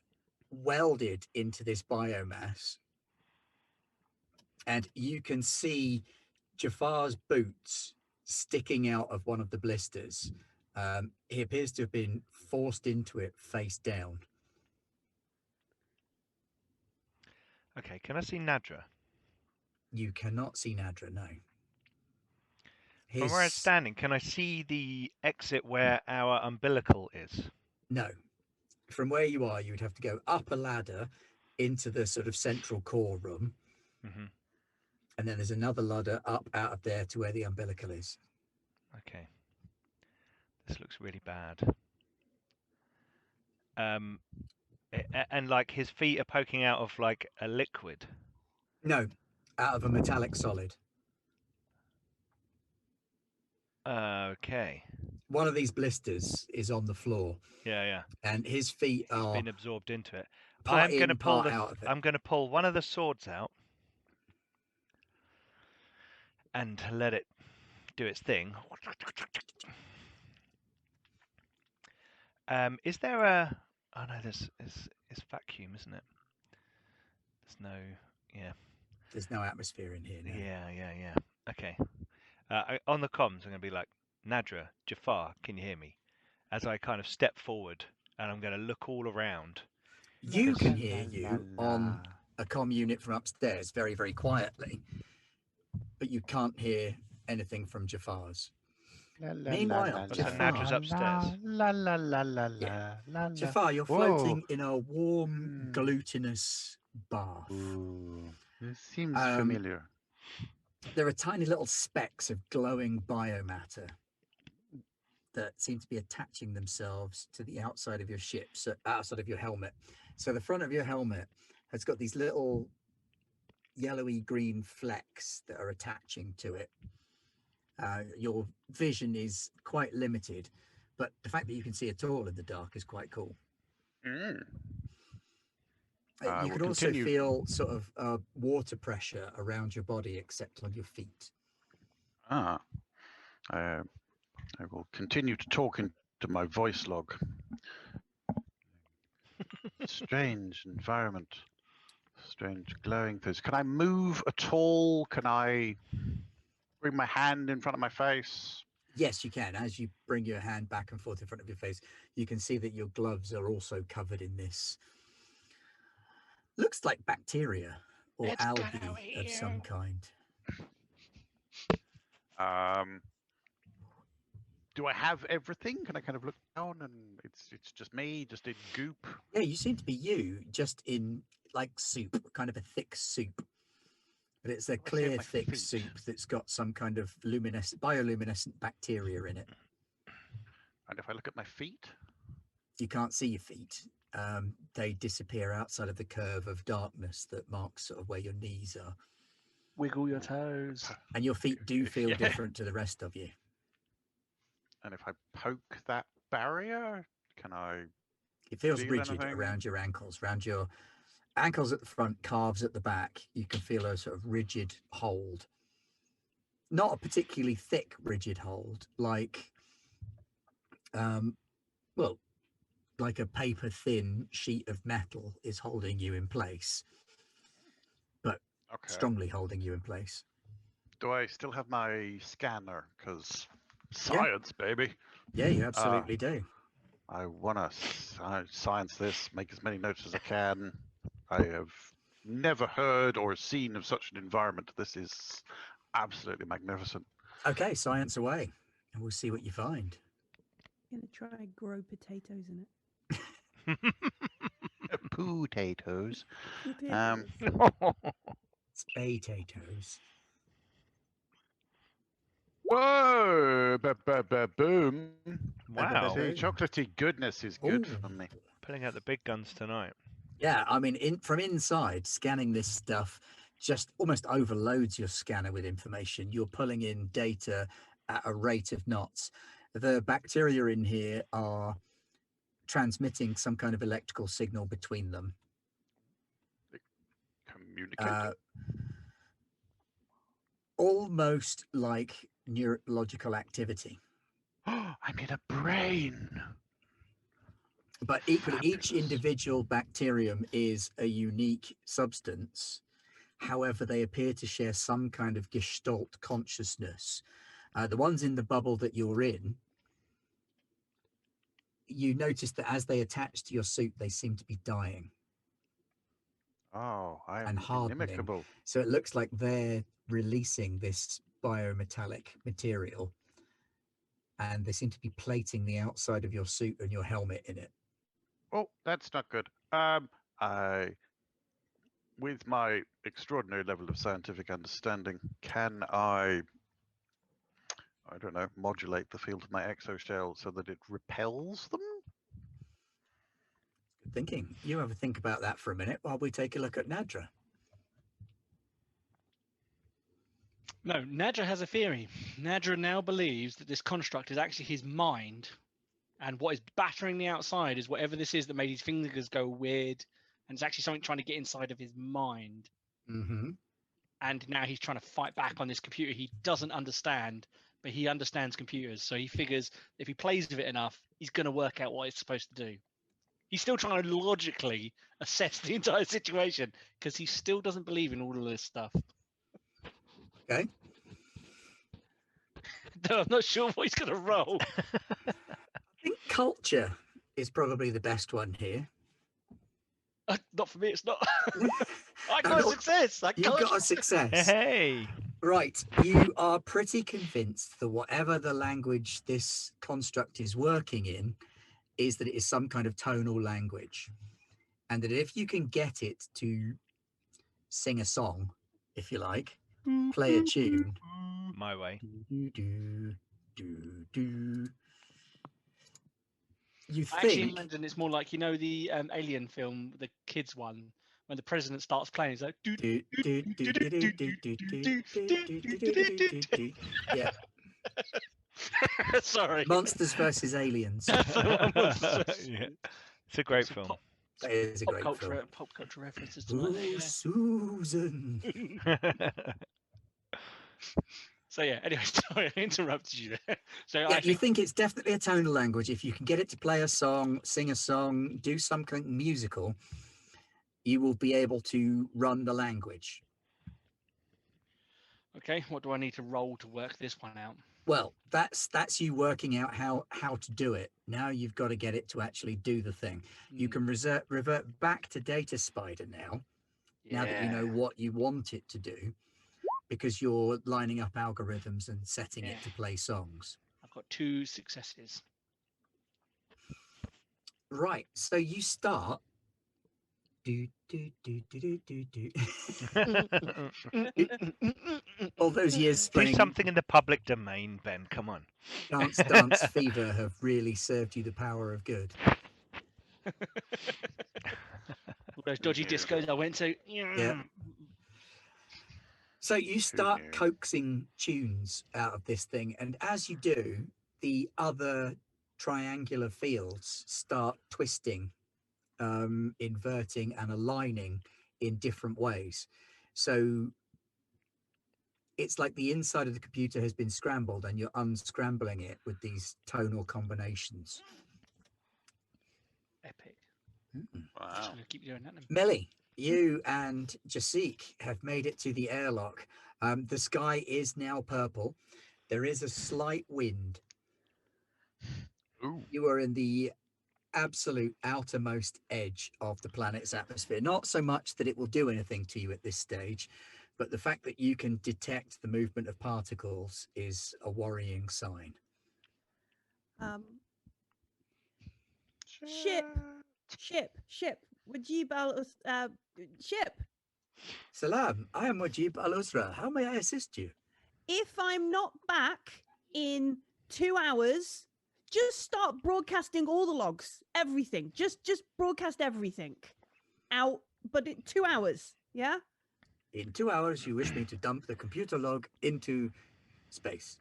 welded into this biomass, and you can see Jafar's boots sticking out of one of the blisters. He appears to have been forced into it face down. Okay, can I see Nadra? You cannot see Nadra, no. From where I'm standing, can I see the exit where our umbilical is? No. from where you are, you would have to go up a ladder into the sort of central core room. Mm-hmm. And then there's another ladder up out of there to where the umbilical is. Okay. This looks really bad. And like his feet are poking out of like a liquid. No, out of a metallic solid. Okay. One of these blisters is on the floor, Yeah. and his feet He's are been absorbed into it. part I'm going to in, pull part out of it. I'm going to pull one of the swords out and let it do its thing. Is there a? Oh no, it's vacuum, isn't it? There's no. Yeah. There's no atmosphere in here now. Yeah. Okay. On the comms, I'm going to be like, Nadra, Jafar, can you hear me? As I kind of step forward, and I'm going to look all around. You can hear you on a comm unit from upstairs very, very quietly, but you can't hear anything from Jafar's. Meanwhile, So Nadra's upstairs. Jafar, you're floating in a warm, glutinous bath. Ooh, this seems familiar. There are tiny little specks of glowing biomatter that seem to be attaching themselves to the outside of your ship, so outside of your helmet. So the front of your helmet has got these little yellowy green flecks that are attaching to it. Your vision is quite limited, but the fact that you can see at all in the dark is quite cool. You can also feel sort of water pressure around your body, except on your feet. I will continue to talk into my voice log. Strange environment. Strange glowing things. Can I move at all? Can I bring my hand in front of my face? Yes, you can. As you bring your hand back and forth in front of your face, you can see that your gloves are also covered in this. Looks like bacteria or algae of some kind. Do I have everything? Can I kind of look down and it's just me, just in goop? Yeah, you seem to be you, just in like soup, kind of a thick soup. But it's a clear, thick soup that's got some kind of bioluminescent bacteria in it. And if I look at my feet? You can't see your feet. They disappear outside of the curve of darkness that marks sort of where your knees are. Wiggle your toes. And your feet do feel different to the rest of you. And if I poke that barrier, can I? It feels rigid around your ankles, around your ankles at the front, calves at the back. You can feel a sort of rigid hold. Not a particularly thick, rigid hold, like, like a paper thin sheet of metal is holding you in place, but strongly holding you in place. Do I still have my scanner? Because science, baby. Yeah, you absolutely do. I want to science this, make as many notes as I can. I have never heard or seen of such an environment. This is absolutely magnificent. Okay, science away, and we'll see what you find. I'm going to try grow potatoes in it. Potatoes. Potatoes. Whoa! Boom! Wow. Chocolatey goodness is good for me. Pulling out the big guns tonight. Yeah, I mean, from inside, scanning this stuff just almost overloads your scanner with information. You're pulling in data at a rate of knots. The bacteria in here are transmitting some kind of electrical signal between them. Communicating? Almost like neurological activity. I'm in a brain. But equally, each individual bacterium is a unique substance. However, they appear to share some kind of gestalt consciousness. The ones in the bubble that you're in, you notice that as they attach to your suit, they seem to be dying. Oh, I am and hardening. inimicable. So it looks like they're releasing this biometallic material, and they seem to be plating the outside of your suit and your helmet in it. Oh, that's not good. With my extraordinary level of scientific understanding, can I don't know, modulate the field of my exoshell so that it repels them? Good thinking. You have a think about that for a minute while we take a look at Nadra. No, Nadra has a theory. Nadra now believes that this construct is actually his mind, and what is battering the outside is whatever this is that made his fingers go weird, and it's actually something trying to get inside of his mind. Mm-hmm. And now he's trying to fight back on this computer he doesn't understand, but he understands computers, so he figures if he plays with it enough, he's going to work out what it's supposed to do. He's still trying to logically assess the entire situation because he still doesn't believe in all of this stuff. Okay. No, I'm not sure what he's going to roll. I think culture is probably the best one here. Not for me, it's not. I got a success. You got a success. Hey. Right. You are pretty convinced that whatever the language this construct is working in is that it is some kind of tonal language. And that if you can get it to sing a song, if you like, play a tune. My way. Do, do, do, do. You I actually think imagine it's more like, you know, the Alien film, the kids one, when the president starts playing, it's like yeah. Sorry. Monsters versus Aliens. That's the one, Monsters. Yeah. It's a great film. That is a great film. Pop culture references tonight. Oh, Susan. So yeah, anyway, sorry, I interrupted you there. So Yeah, you think it's definitely a tonal language. If you can get it to play a song, sing a song, do something musical, you will be able to run the language. Okay, what do I need to roll to work this one out? Well, that's you working out how to do it. Now you've got to get it to actually do the thing. You can revert back to Data Spider now that you know what you want it to do, because you're lining up algorithms and setting it to play songs. I've got 2 successes. Right, so you start. Do, do, do, do, do, do, do. All those years Do playing something in the public domain, Ben. Come on. Dance Fever have really served you the power of good. All those dodgy discos I went to. Yeah. So you start coaxing tunes out of this thing, and as you do, the other triangular fields start twisting, inverting and aligning in different ways. So it's like the inside of the computer has been scrambled and you're unscrambling it with these tonal combinations. Epic. Wow. Just gonna keep doing that then. Melly, you and Jasik have made it to the airlock. The sky is now purple. There is a slight wind. Ooh. You are in the absolute outermost edge of the planet's atmosphere. Not so much that it will do anything to you at this stage, but the fact that you can detect the movement of particles is a worrying sign. Ship. Wajib ship. Salam, I am Wajib Al-Usra. How may I assist you? If I'm not back in 2 hours, just start broadcasting all the logs, everything. Just broadcast everything out, but in 2 hours, yeah? In 2 hours, you wish me to dump the computer log into space.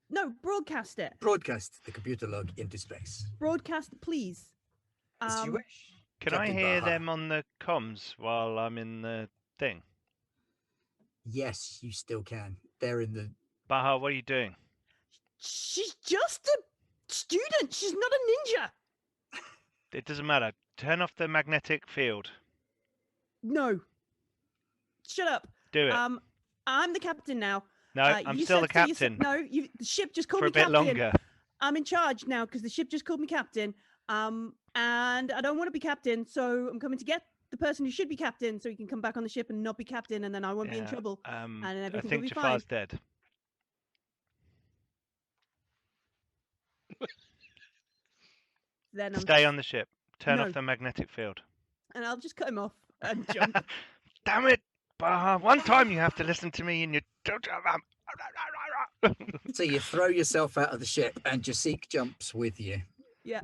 No, broadcast it. Broadcast the computer log into space. Broadcast, please. As you wish. Can Captain I hear Baha. them on the comms while I'm in the thing? Yes, you still can. They're in the... Baha, what are you doing? She's just a student. She's not a ninja. It doesn't matter. Turn off the magnetic field. No. Shut up. Do it. I'm the captain now. No, I'm still the captain. The ship just called for me a bit captain. longer. I'm in charge now because the ship just called me captain. And I don't want to be captain, so I'm coming to get the person who should be captain, so he can come back on the ship and not be captain, and then I won't be in trouble. And I everything think will be Jafar's fine. dead. Then I'm Stay on the ship. Turn No. off the magnetic field. And I'll just cut him off and jump. Damn it! One time you have to listen to me and you don't. So you throw yourself out of the ship and Jasik jumps with you. Yeah.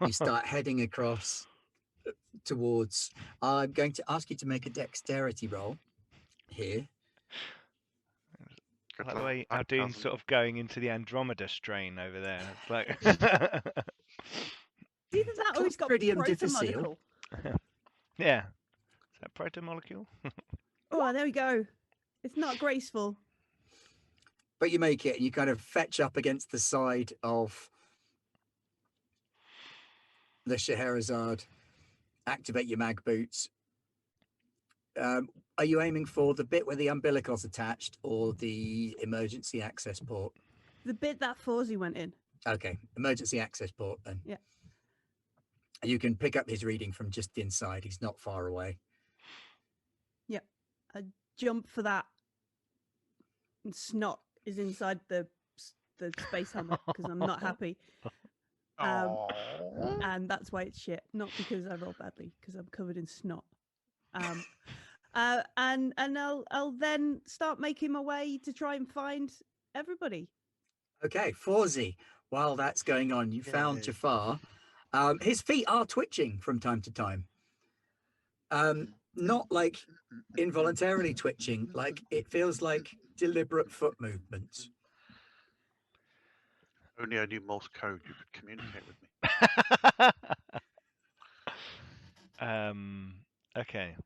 You start heading across towards. I'm going to ask you to make a dexterity roll here. Good By the luck, way, Aldune's cousin. sort of going into the Andromeda strain over there. It's like. Either that or he's got Clostridium difficile. protomedical. Yeah. Is that protomolecule? Oh, there we go. It's not graceful. But you make it and you kind of fetch up against the side of the Scheherazade, activate your mag boots. Are you aiming for the bit where the umbilical's attached or the emergency access port? The bit that Fawzi went in. Okay, emergency access port then. Yeah. You can pick up his reading from just inside. He's not far away. Yeah. I jump for that. And snot is inside the space helmet because I'm not happy. And that's why it's shit. Not because I rolled badly, because I'm covered in snot. And I'll then start making my way to try and find everybody. Okay, Fawzi, while that's going on, you found Yay. Jafar. His feet are twitching from time to time. Not like involuntarily twitching, like it feels like deliberate foot movements. Only I knew Morse code, you could communicate with me. Okay.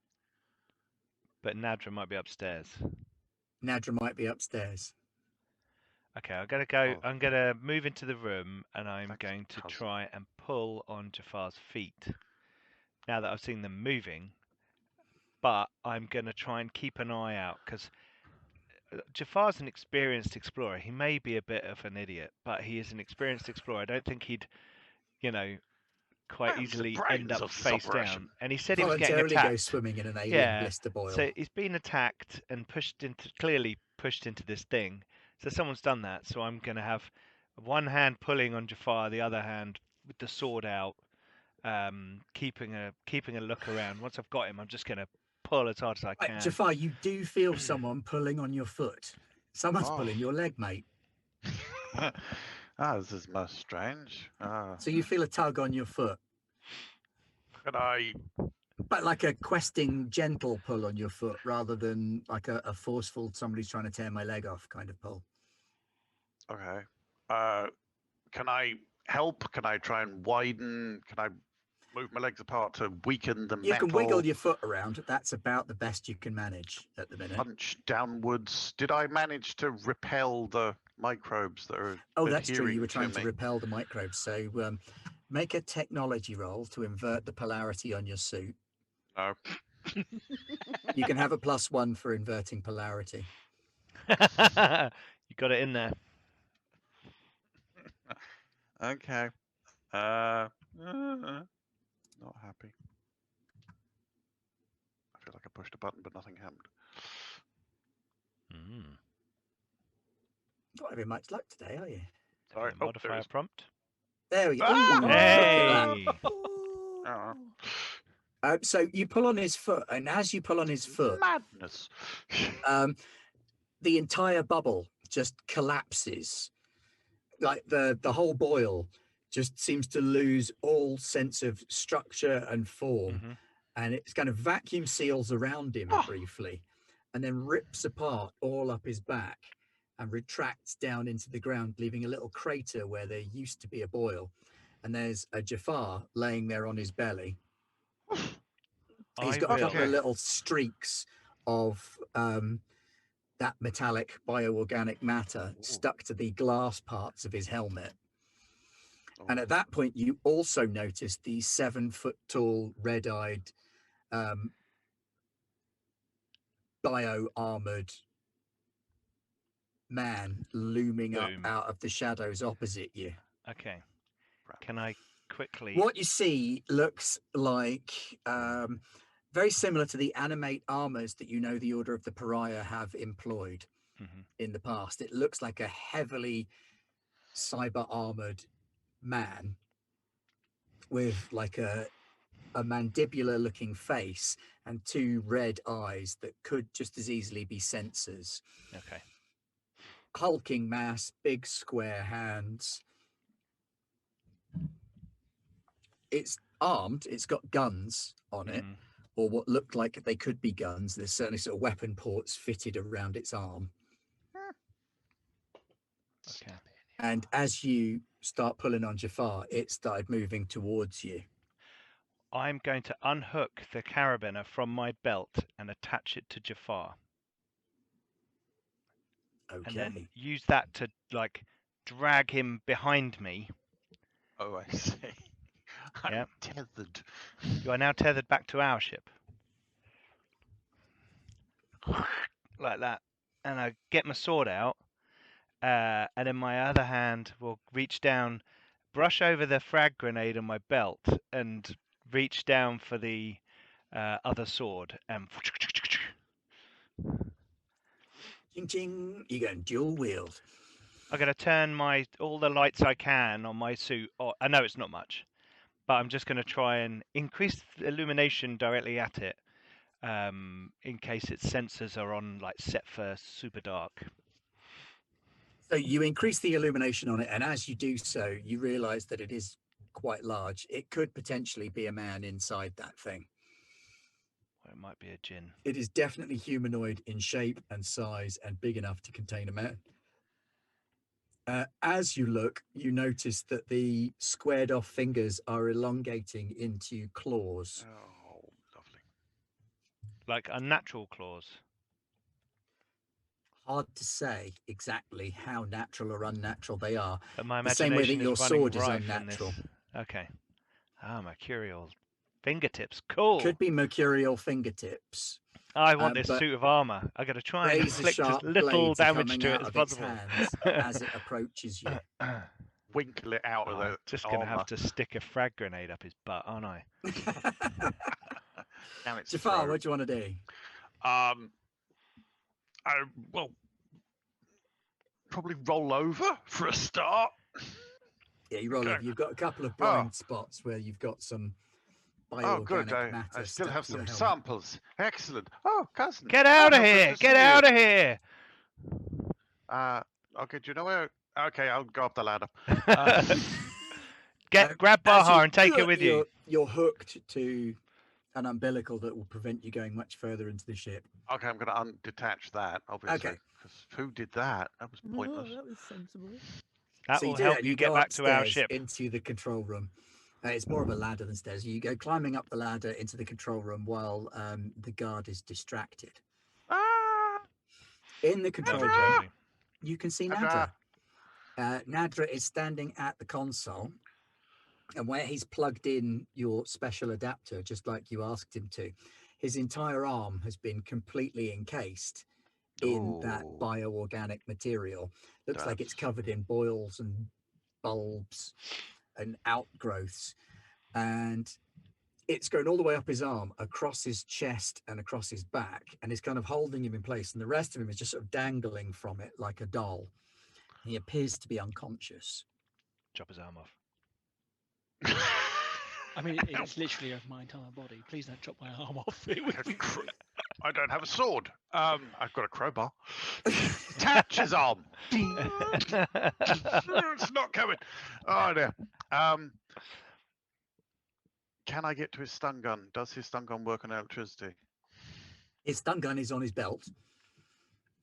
But Nadra might be upstairs. Nadra might be upstairs. Okay, I'm gonna go. Oh. I'm gonna move into the room, and I'm Thanks, going to cousin. try and pull on Jafar's feet. Now that I've seen them moving, but I'm gonna try and keep an eye out because Jafar's an experienced explorer. He may be a bit of an idiot, but he is an experienced explorer. I don't think he'd, quite I have the easily brains end up of face suppression. down. And he said he was getting Voluntarily go attacked. swimming in an alien Yeah, blister boil. so he's been attacked and clearly pushed into this thing. So someone's done that. So I'm going to have one hand pulling on Jafar, the other hand with the sword out, keeping a look around. Once I've got him, I'm just going to pull as hard as I can. Jafar, you do feel someone pulling on your foot. Someone's Oh. pulling your leg, mate. This is most strange. So you feel a tug on your foot, Can I? but like a questing, gentle pull on your foot rather than like a forceful, somebody's trying to tear my leg off kind of pull. Okay. Can I help? Can I try and widen? Can I move my legs apart to weaken the You metal? can wiggle your foot around. That's about the best you can manage at the minute. Punch downwards. Did I manage to repel the microbes that are? Oh, that's true. You were adhering trying to me? repel the microbes. So make a technology roll to invert the polarity on your suit. No. You can have a +1 for inverting polarity. You got it in there. Okay. Not happy. I feel like I pushed a button, but nothing happened. Not having much luck today, are you? Sorry. A modifier prompt. There we go. Ah! Ooh, look at that. Hey. So you pull on his foot, and as you pull on his foot, Madness. the entire bubble just collapses. Like the whole boil just seems to lose all sense of structure and form, and it's kind of vacuum seals around him briefly, and then rips apart all up his back and retracts down into the ground, leaving a little crater where there used to be a boil. And there's a Jafar laying there on his belly. He's got a couple of little streaks of that metallic bioorganic matter stuck to the glass parts of his helmet. And at that point, you also notice the 7-foot-tall, red-eyed, bio-armored man looming up out of the shadows opposite you. Okay. Can I quickly... What you see looks like very similar to the animate armors that you know the Order of the Pariah have employed in the past. It looks like a heavily cyber-armored man with like a a mandibular looking face and 2 red eyes that could just as easily be sensors. Okay. Hulking mass, big square hands. It's armed, it's got guns on it, or what looked like they could be guns. There's certainly sort of weapon ports fitted around its arm. Okay. And as you start pulling on Jafar, it started moving towards you. I'm going to unhook the carabiner from my belt and attach it to Jafar. Okay. And then use that to like drag him behind me. Oh, I see. I'm Yeah. tethered. You are now tethered back to our ship. Like that. And I get my sword out. And in my other hand will reach down, brush over the frag grenade on my belt, and reach down for the other sword. And Ching ching, you're going dual wield. I'm going to turn all the lights I can on my suit. I know it's not much, but I'm just going to try and increase the illumination directly at it, in case its sensors are on, like, set for super dark. So you increase the illumination on it, and as you do so, you realize that it is quite large. It could potentially be a man inside that thing. Or it might be a djinn. It is definitely humanoid in shape and size and big enough to contain a man. As you look, you notice that the squared off fingers are elongating into claws. Oh, lovely. Like unnatural claws. Hard to say exactly how natural or unnatural they are. But my The same way that imagination your is running sword is rife in this. unnatural. Okay. Ah, mercurial fingertips. Cool. Could be mercurial fingertips. I want this but suit of armor. I got to try and razor inflict as sharp little blades are damage coming to it out as of its possible. hands as it approaches you. Winkle it out of I'm the just going to armor. have to stick a frag grenade up his butt, aren't I? Down its Jafar, throat. what do you want to do? Well, probably roll over for a start. Yeah, you roll Okay. over. You've got a couple of blind spots where you've got some Oh, good. bioorganic matter I still stuck have to your some helmet. samples. Excellent. Oh, cousin. Get out of how good here! to Get see out you. of here! Okay, do you know where? Okay, I'll go up the ladder. Grab As Baha you and take do her it, with you. You're hooked to an umbilical that will prevent you going much further into the ship. Okay, I'm going to undetach that, obviously. Okay. Because who did that? That was pointless. Oh, that was sensible. That So you will do help that, you you get go back to our upstairs ship. into the control room. It's more of a ladder than stairs. You go climbing up the ladder into the control room while the guard is distracted. Ah! In the control room, Momentarily. you can see Nadra. Nadra. Nadra is standing at the console, and where he's plugged in your special adapter, just like you asked him to, his entire arm has been completely encased in that Ooh, bioorganic material. Looks like it's that's- covered in boils and bulbs and outgrowths, and it's going all the way up his arm, across his chest and across his back, and is kind of holding him in place, and the rest of him is just sort of dangling from it like a doll. He appears to be unconscious. Chop his arm off. I mean, it's literally my entire body. Please don't chop my arm off. It would be I don't have a sword. I've got a crowbar. Attach his arm. It's not coming. Oh dear. Can I get to his stun gun? Does his stun gun work on electricity? His stun gun is on his belt,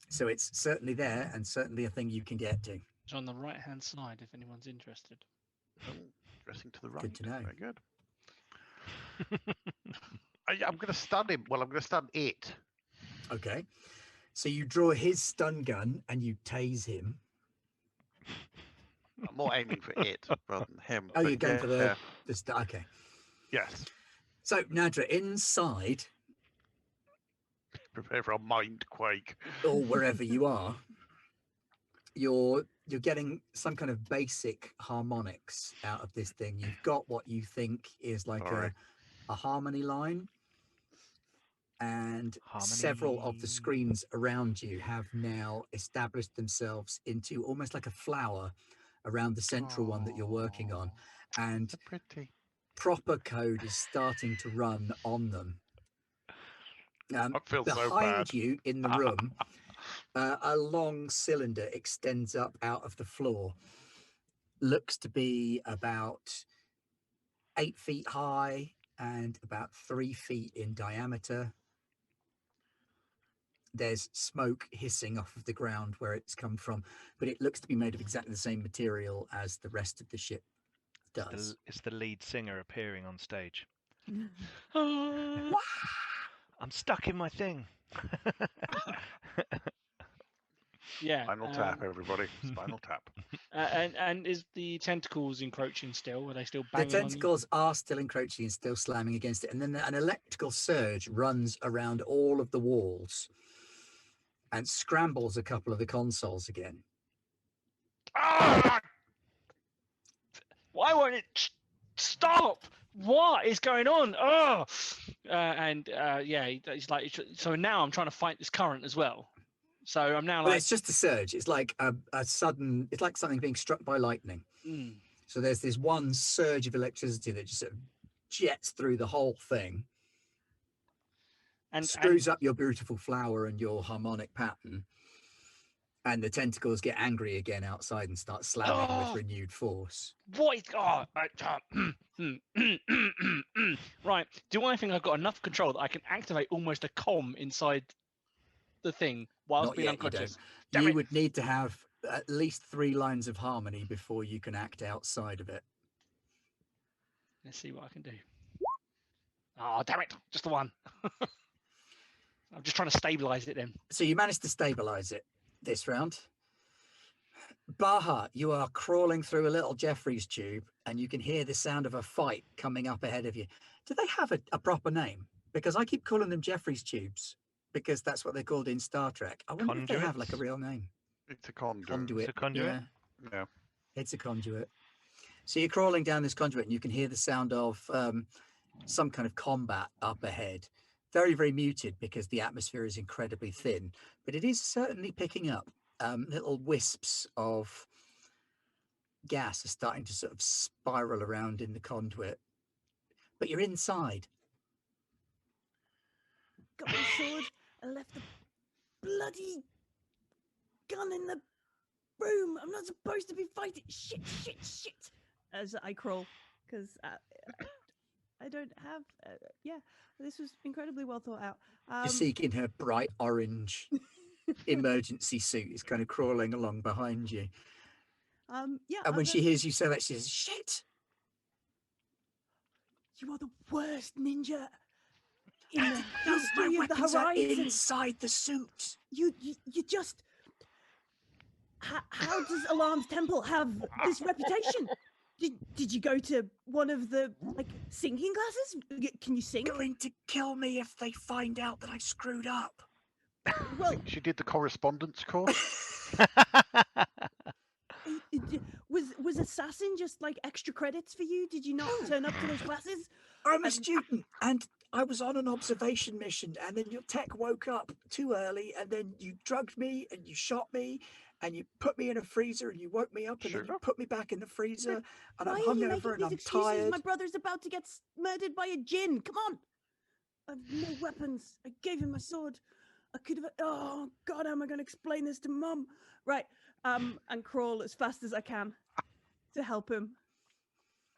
so it's certainly there and certainly a thing you can get to. It's on the right-hand side if anyone's interested. Oh, dressing to the right. Good to know. Very good. I'm going to stun him. Well, I'm going to stun it. Okay, so you draw his stun gun and you tase him. I'm more aiming for it rather than him. Oh, but you're going for the yeah. okay. Yes. So Nadra, inside Prepare for a mind quake. or wherever you are, you're getting some kind of basic harmonics out of this thing. You've got what you think is like Alright. a harmony line, and several of the screens around you have now established themselves into almost like a flower around the central one that you're working on. And So pretty. proper code is starting to run on them. I feel so Behind bad. you in the room, a long cylinder extends up out of the floor. Looks to be about 8 feet high and about 3 feet in diameter. There's smoke hissing off of the ground where it's come from, but it looks to be made of exactly the same material as the rest of the ship does. It's the lead singer appearing on stage. Ah. I'm stuck in my thing. Yeah. Spinal tap, everybody. Spinal tap. And is the tentacles encroaching still? Are they still The banging on you? tentacles are still encroaching and still slamming against it, and then an electrical surge runs around all of the walls and scrambles a couple of the consoles again. Ah! Why won't it stop? What is going on? Oh, yeah, he's like, so now I'm trying to fight this current as well. So I'm now Well, like, it's just a surge. It's like a sudden. It's like something being struck by lightning. So there's this one surge of electricity that just sort of jets through the whole thing, and screws up your beautiful flower and your harmonic pattern, and the tentacles get angry again outside and start slamming with renewed force. What is, right? Do I think I've got enough control that I can activate almost a comm inside the thing whilst Not being yet, unconscious? you would need to have at least 3 lines of harmony before you can act outside of it. Let's see what I can do. Oh, damn it! Just the one. I'm just trying to stabilize it then. So you managed to stabilize it this round. Baha, you are crawling through a little Jeffries tube and you can hear the sound of a fight coming up ahead of you. Do they have a proper name? Because I keep calling them Jeffries tubes because that's what they're called in Star Trek. I wonder if they have like a real name. It's a conduit. Conduit. It's a conduit? Yeah. It's a conduit. So you're crawling down this conduit and you can hear the sound of some kind of combat up ahead. Very, very muted because the atmosphere is incredibly thin, but it is certainly picking up. Little wisps of gas are starting to sort of spiral around in the conduit, but you're inside. Got my sword and left the bloody gun in the room. I'm not supposed to be fighting. Shit. As I crawl, because I don't have. Yeah, this was incredibly well thought out. Jasik in her bright orange emergency suit is kind of crawling along behind you. Yeah. And when she hears you say that, she says, "Shit! You are the worst ninja in the No, history my of the weapons are horizon. inside the suit." You just. How does Alarm's Temple have this reputation? Did you go to one of the singing classes? Can you sing? Going to kill me if they find out that I screwed up. Well, She did the correspondence course. was assassin just like extra credits for you? Did you not turn up to those classes? I'm a student and I was on an observation mission, and then your tech woke up too early, and then you drugged me and you shot me and you put me in a freezer and you woke me up and then you put me back in the freezer and I'm Why are you making hungover and these I'm excuses? tired. My brother's about to get murdered by a djinn. Come on. I've no weapons. I gave him my sword. I could have. Oh God, how am I going to explain this to Mum? Right. And crawl as fast as I can to help him.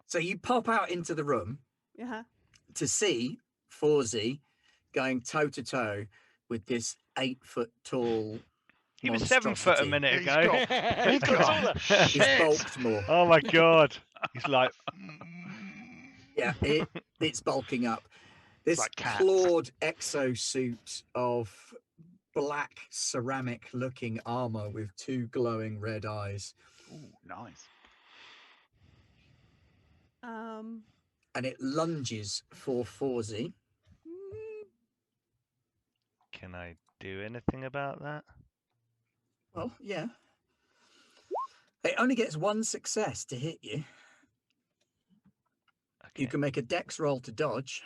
So you pop out into the room to see Forzy going toe to toe with this 8 foot tall. He was 7 foot a minute ago. He's got taller. He's bulked more. Oh my God. He's like. Yeah, it's bulking up. This like cats. clawed exosuit of black ceramic looking armor with 2 glowing red eyes. Ooh, nice. And it lunges for Forzy. Can I do anything about that? Well, yeah. It only gets 1 success to hit you. Okay. You can make a dex roll to dodge.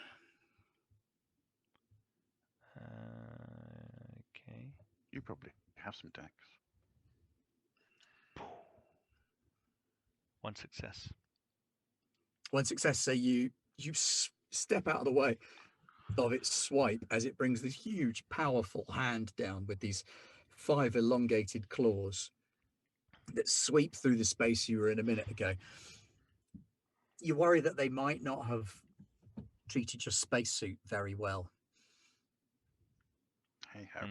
Okay. You probably have some dex. 1 success. 1 success, so you you step out of the way of its swipe as it brings this huge, powerful hand down with these 5 elongated claws that sweep through the space you were in a minute ago. You worry that they might not have treated your spacesuit very well. Hey ho.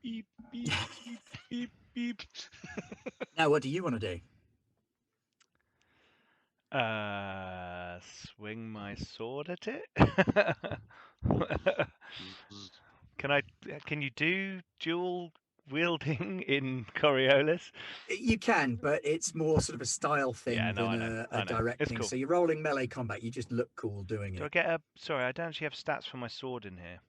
Beep, beep, beep, beep, beep. Now, what do you want to do? Swing my sword at it. Can you do dual wielding in Coriolis? You can, but it's more sort of a style thing Yeah, no, than I know. a direct It's thing. cool. So you're rolling melee combat. You just look cool doing Do I it. get a? Sorry, I don't actually have stats for my sword in here.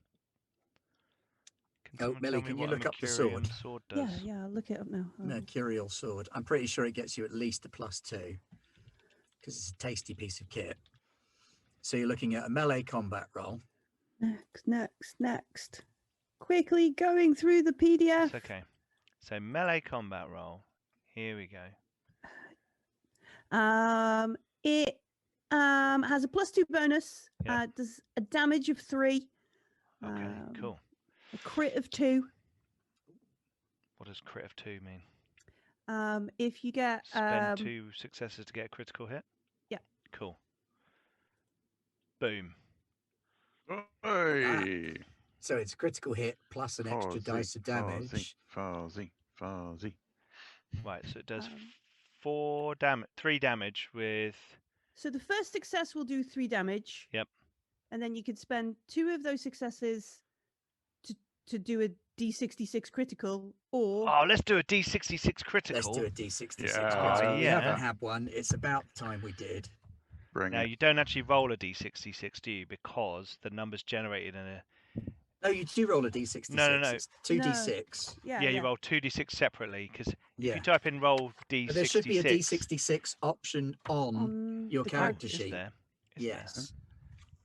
Can Oh, someone Millie, tell me can you what look a up the Mercurium sword? sword does? Yeah, I'll look it up now. Mercurial sword. I'm pretty sure it gets you at least a +2 because it's a tasty piece of kit. So you're looking at a melee combat roll. Next. Quickly going through the PDF. It's okay. So melee combat roll. Here we go. It has a +2 bonus. Yeah. Does a damage of 3. Okay, cool. A crit of 2. What does crit of 2 mean? If you get Spend 2 successes to get a critical hit? Yeah. Cool. Boom. Hey. So it's a critical hit plus an extra dice of damage. Fuzzy. Right, so it does 3 damage with... So the first success will do 3 damage. Yep. And then you could spend 2 of those successes to do a D66 critical, or... Oh, let's do a D66 critical. Let's do a D66 Yeah. critical. We Yeah. haven't had one. It's about time we did. Bring Now, it. you don't actually roll a D66, do you? Because the number's generated in a... No, you do roll a D66. No. It's 2d6. Yeah, you roll 2d6 separately, because if Yeah. you type in roll D66... But there should be a D66 option on your the character Is sheet. there? Is Yes. there?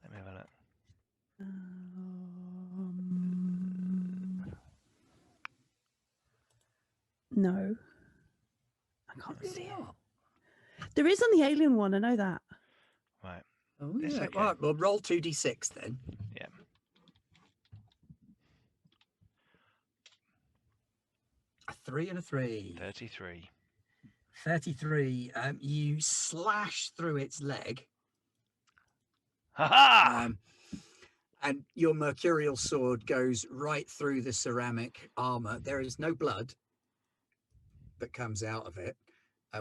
Let me have a look. No. I can't see it. There is on the alien one, I know that. Right. Oh, It's yeah. okay. Right, well, roll 2d6 then. Yeah. A 3 and a 3. 33. 33. You slash through its leg. Ha-ha! And your mercurial sword goes right through the ceramic armor. There is no blood that comes out of it,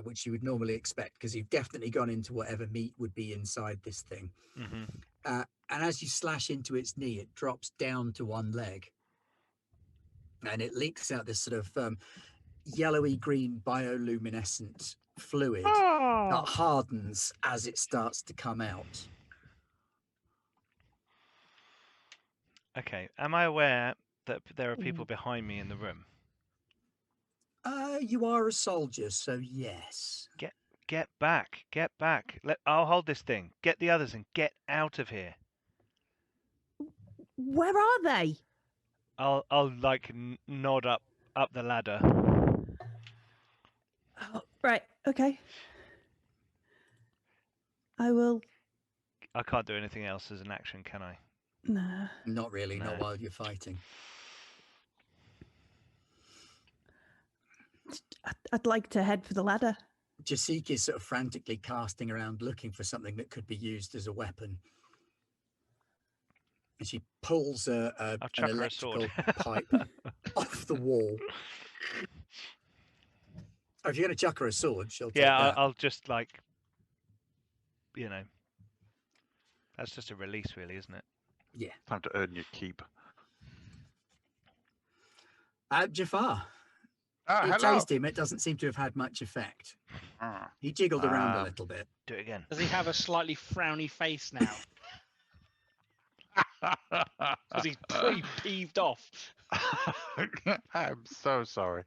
which you would normally expect, because you've definitely gone into whatever meat would be inside this thing. Mm-hmm. And as you slash into its knee, it drops down to one leg. And it leaks out this sort of yellowy green bioluminescent fluid that hardens as it starts to come out. Okay. Am I aware that there are people behind me in the room? You are a soldier, so yes. Get back. Get back. I'll hold this thing. Get the others and get out of here. Where are they? I'll like nod up the ladder. Oh, right, okay. I will... I can't do anything else as an action, can I? Nah. Not really, not No. while you're fighting. I'd like to head for the ladder. Jasik is sort of frantically casting around looking for something that could be used as a weapon. And she pulls I'll an chuck her a electrical sword. pipe off the wall. Oh, if you're going to chuck her a sword, she'll take Yeah, that. I'll just like, that's just a release, really, isn't it? Yeah. Time to earn your keep. Jafar. You Hello. chased him. It doesn't seem to have had much effect. Ah. He jiggled around a little bit. Do it again. Does he have a slightly frowny face now? Because he's pretty peeved off. I'm so sorry.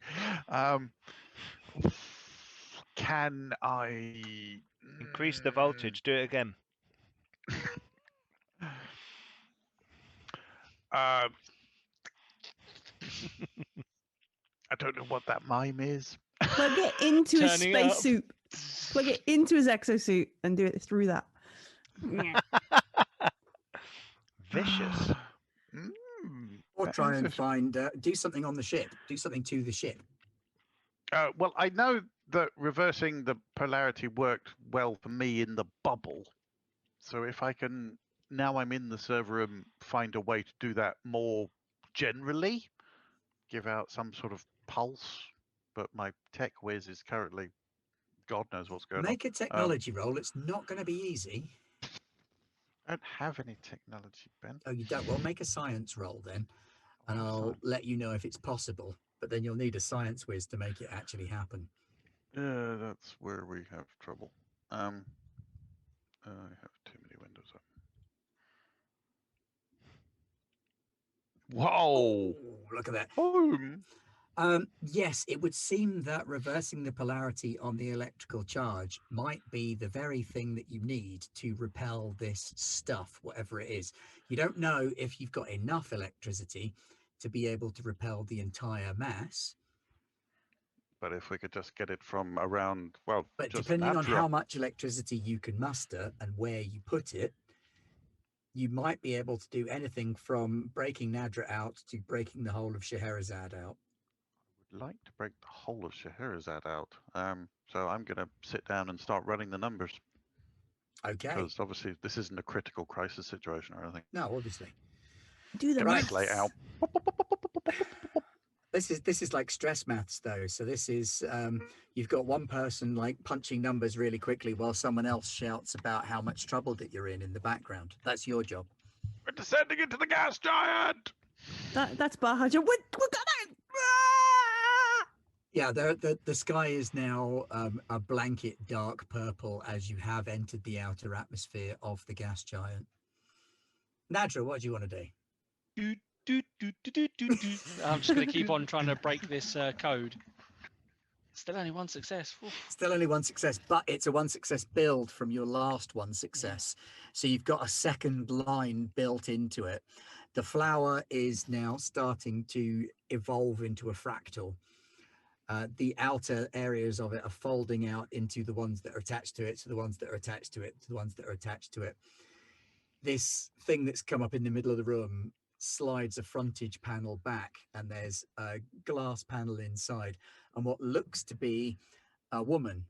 Can I Increase the voltage. Do it again. I don't know what that mime is. Plug it into his Turning up. spacesuit. Plug it into his exosuit and do it through that. vicious. Or That try is and a- find, do something on the ship. Do something to the ship. Well, I know that reversing the polarity worked well for me in the bubble. So if I can, now I'm in the server room, find a way to do that more generally, give out some sort of pulse. But my tech whiz is currently, God knows what's going Make on. a technology roll. It's not going to be easy. I don't have any technology, Ben. Oh, you don't? Well, make a science roll then, and Oh, I'll science. let you know if it's possible. But then you'll need a science whiz to make it actually happen. Yeah, that's where we have trouble. I have too many windows up. Whoa! Oh, look at that. Boom! Yes, it would seem that reversing the polarity on the electrical charge might be the very thing that you need to repel this stuff, whatever it is. You don't know if you've got enough electricity to be able to repel the entire mass, But if we could just get it from around, well, but just depending on natural. how much electricity you can muster and where you put it, you might be able to do anything from breaking Nadra out to breaking the whole of Scheherazade out. Would like to break the whole of Scheherazade out. So I'm going to sit down and start running the numbers. Okay. Because obviously this isn't a critical crisis situation or anything. No, obviously. Do the Get my Right. slate out. This is like stress maths though. So this is you've got one person like punching numbers really quickly while someone else shouts about how much trouble that you're in the background. That's your job. We're descending into the gas giant! That's Bahaja. We're gonna. Yeah, the sky is now a blanket dark purple as you have entered the outer atmosphere of the gas giant. Nadra, what do you want to do? I'm just going to keep on trying to break this code. Still only one success. Oof. Still only one success, but it's a one success build from your last one success. So you've got a second line built into it. The flower is now starting to evolve into a fractal. The outer areas of it are folding out into the ones that are attached to it, to the ones that are attached to it, to the ones that are attached to it. This thing that's come up in the middle of the room slides a frontage panel back, and there's a glass panel inside, and what looks to be a woman,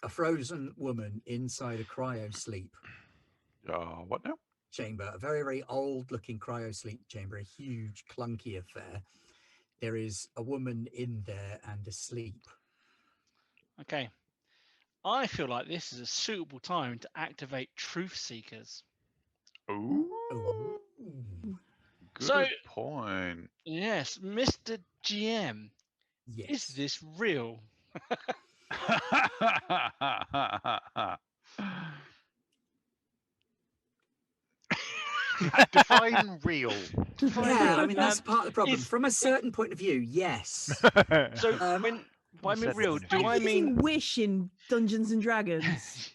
a frozen woman inside a cryo sleep What now? chamber, a very, very old looking cryo sleep chamber, a huge clunky affair. There is a woman in there and asleep. Okay. I feel like this is a suitable time to activate Truth Seekers. Ooh. Ooh. Good So- point. Yes, Mr. GM, Yes. is this real? Define real. Yeah, I mean, that's part of the problem. is- From a certain point of view, yes. So Um, when I mean said real, that. do I Like using mean Wish in Dungeons and Dragons?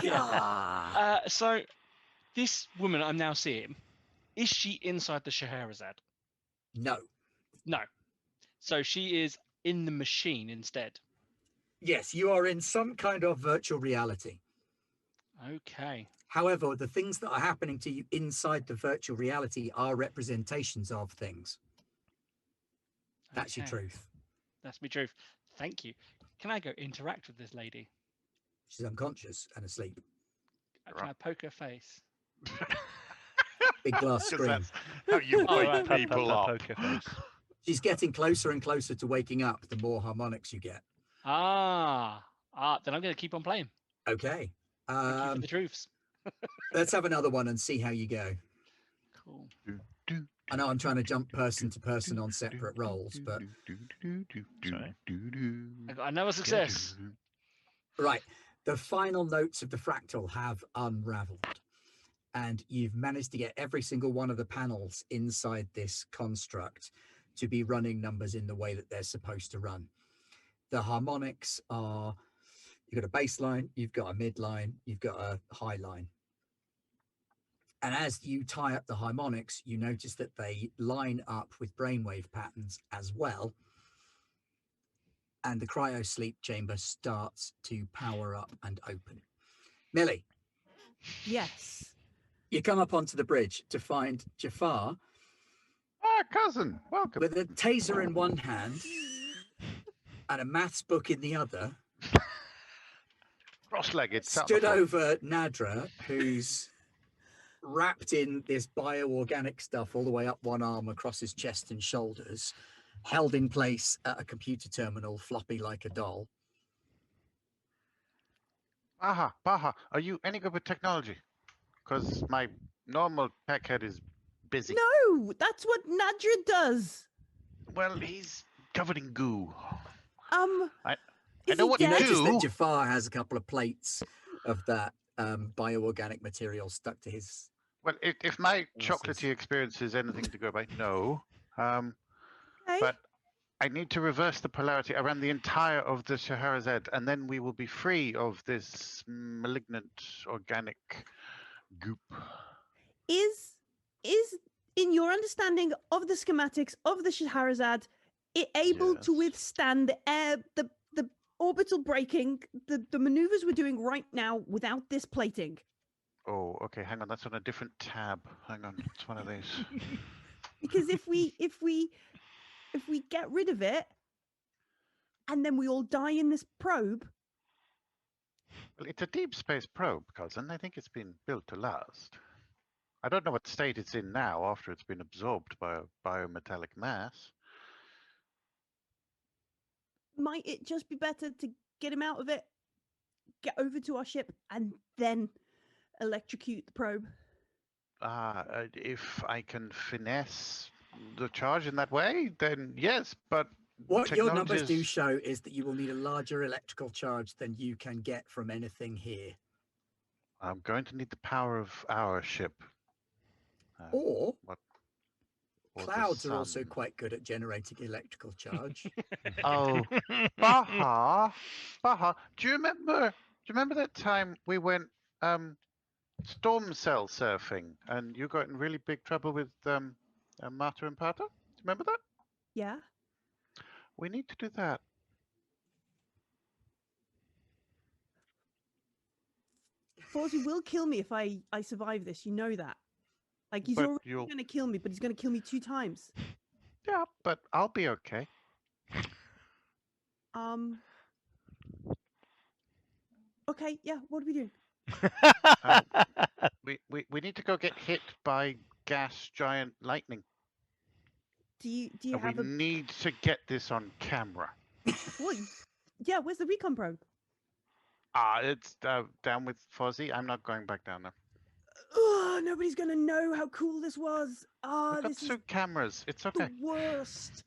Yeah. so this woman I'm now seeing, is she inside the Scheherazade? No. No. So she is in the machine instead. Yes, you are in some kind of virtual reality. Okay. However, the things that are happening to you inside the virtual reality are representations of things. That's your Okay. truth. That's my truth. Thank you. Can I go interact with this lady? She's unconscious and asleep. Can I poke her face? Big glass 'Cause screen. that's how you Oh, wake right. people up. Poker face. She's getting closer and closer to waking up the more harmonics you get. Then I'm going to keep on playing. Okay. Thank you for the truths. Let's have another one and see how you go. Cool. I know I'm trying to jump person to person on separate rolls, but Sorry. I got another success. right. The final notes of the fractal have unraveled, and you've managed to get every single one of the panels inside this construct to be running numbers in the way that they're supposed to run. The harmonics are, you've got a bass line, you've got a mid line, you've got a high line. And as you tie up the harmonics, you notice that they line up with brainwave patterns as well. And the cryo sleep chamber starts to power up and open. Millie, Yes. You come up onto the bridge to find Jafar Ah, cousin, welcome. with a taser in one hand and a maths book in the other, Cross-legged, sat on the stood floor. over Nadra, who's wrapped in this bioorganic stuff all the way up one arm across his chest and shoulders, held in place at a computer terminal, floppy like a doll. Baha, are you any good with technology? Because my normal tech head is busy. No, that's what Nadra does. Well, he's covered in goo. I know what You you notice that do. Jafar has a couple of plates of that bioorganic material stuck to his... Well, if my Awesome. chocolatey experience is anything to go by, no. Okay. But I need to reverse the polarity around the entire of the Scheherazade, and then we will be free of this malignant organic goop. Is in your understanding of the schematics of the Scheherazade, it able to Yes. withstand the air, the orbital braking, the maneuvers we're doing right now without this plating? Oh, okay, hang on, that's on a different tab. Hang on, it's one of these. Because if we get rid of it and then we all die in this probe, Well, it's a deep space probe, cousin. I think it's been built to last. I don't know what state it's in now after it's been absorbed by a biometallic mass. might it just be better to get him out of it, get over to our ship, and then electrocute the probe? If I can finesse the charge in that way, then yes, but What your numbers do technologies- show is that you will need a larger electrical charge than you can get from anything here. I'm going to need the power of our ship. Or or the clouds are also sun. quite good at generating electrical charge. Oh, Baha, do you remember that time we went storm cell surfing and you got in really big trouble with Marta and Pata? Do you remember that? Yeah. We need to do that. Fawzi will kill me if I survive this. You know that. Like, he's But already you'll- going to kill me, but he's going to kill me 2 times. Yeah, but I'll be okay. Okay, yeah, what are we doing? We need to go get hit by gas giant lightning. Do you And have we need to get this on camera. Well, yeah, where's the recon probe? It's down with Fozzie. I'm not going back down there. Oh, nobody's going to know how cool this was. We've got This is 2 cameras. It's the okay. worst.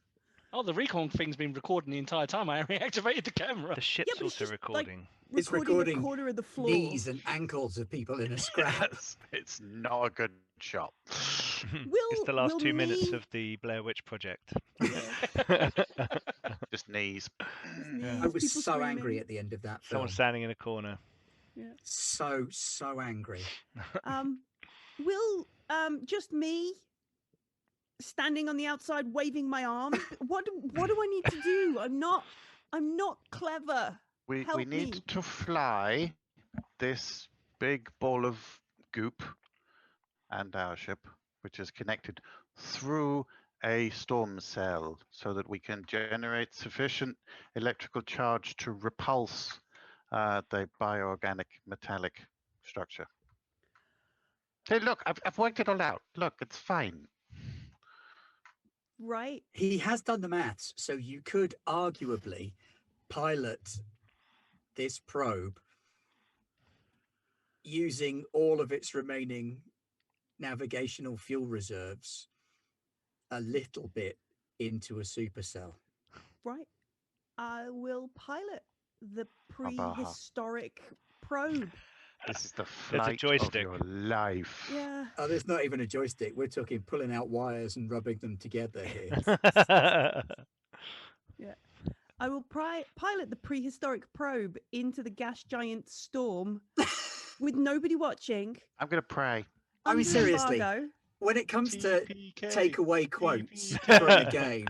Oh, the recon thing's been recording the entire time. I reactivated the camera. The ship's but it's also just, like, recording. It's Recording recording a corner of the floor. Knees and ankles of people in a scrap. Yes, it's not a good shot. It's the last will 2 minutes me- of the Blair Witch Project. Just knees. I was people so angry screaming. at the end of that film. Someone standing in a corner. So angry. Will just me standing on the outside waving my arms? What do I need to do? I'm not clever. We Help need me. to fly this big ball of goop and our ship, which is connected through a storm cell so that we can generate sufficient electrical charge to repulse the bioorganic metallic structure. Hey, look, I've worked it all out. Look, it's fine. Right? He has done the maths, so you could arguably pilot this probe using all of its remaining navigational fuel reserves a little bit into a supercell. Right. I will pilot the Baha. prehistoric probe. This is the There's a flight of joystick. your life. Yeah. Oh, there's not even a joystick. We're talking pulling out wires and rubbing them together here. I will pilot the prehistoric probe into the gas giant storm with nobody watching. I'm going to pray. I mean, under seriously. embargo. When it comes to TPK. take away quotes TPK. from the game,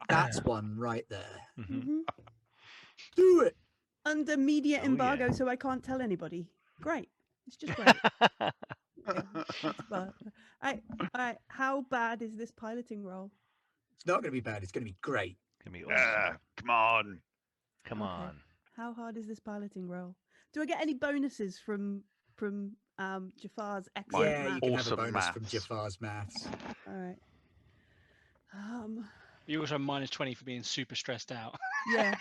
that's one right there. Mhm. Mhm. Do it. Under media Oh, embargo, yeah. so I can't tell anybody. Great. It's just great. All right. How bad is this piloting role? It's not going to be bad. It's going to be great. Can be awesome. Come on. Come Okay. on. How hard is this piloting role? Do I get any bonuses from Jafar's excellent Yeah, you math? can have a Awesome bonus from maths. Jafar's maths. All right. You also have -20 for being super stressed out. Yeah.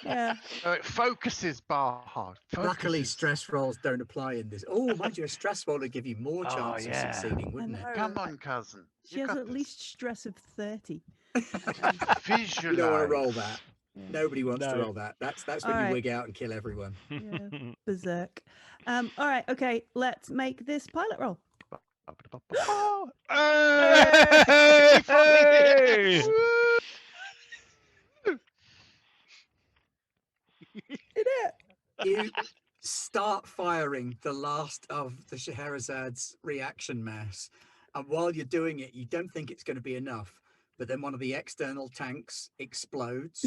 Yeah. It focuses, Barhard. Luckily, stress rolls don't apply in this. Oh, mind you, a stress roll would give you more Oh, chance yeah. of succeeding, wouldn't it? know. Come on, cousin. She has at least stress of 30. Visualize. You don't want to roll that. Yeah. Nobody wants to No. roll that. That's when All you right. wig out and kill everyone. Yeah. Berserk. All right. Okay. Let's make this pilot roll. Oh. Hey! Hey! Did it? You start firing the last of the Scheherazade's reaction mass. And while you're doing it, you don't think it's going to be enough. But then one of the external tanks explodes,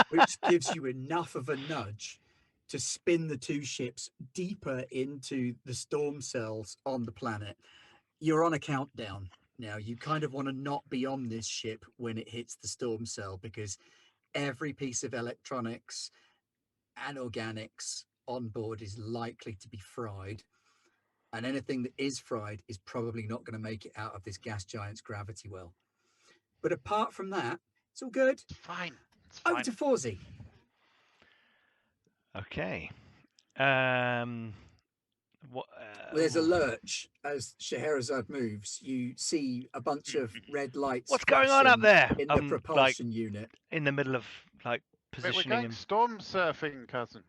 which gives you enough of a nudge to spin the two ships deeper into the storm cells on the planet. You're on a countdown now. You kind of want to not be on this ship when it hits the storm cell, because every piece of electronics and organics on board is likely to be fried. And anything that is fried is probably not going to make it out of this gas giant's gravity well. But apart from that, it's all good. It's fine. It's Over fine. to Forzy. Okay. What? There's a lurch as Scheherazade moves. You see a bunch of red lights. What's going on up there? In the propulsion unit. In the middle of like Wait, we're positioning going him. storm surfing, cousin.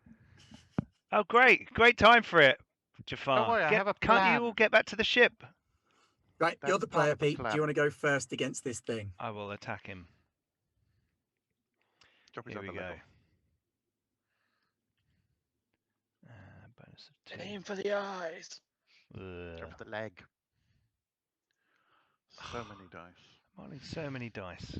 Oh, great! Great time for it, Jafar. Don't worry, I have a Can't you plan. all get back to the ship? Right, you're That's the part player, of the Pete. Do plan. you want to go first against this thing? I will attack him. Drop his Here we other go. level. Bonus of 2. Aim for the eyes. Drop the leg. So many dice. I'm rolling so many dice.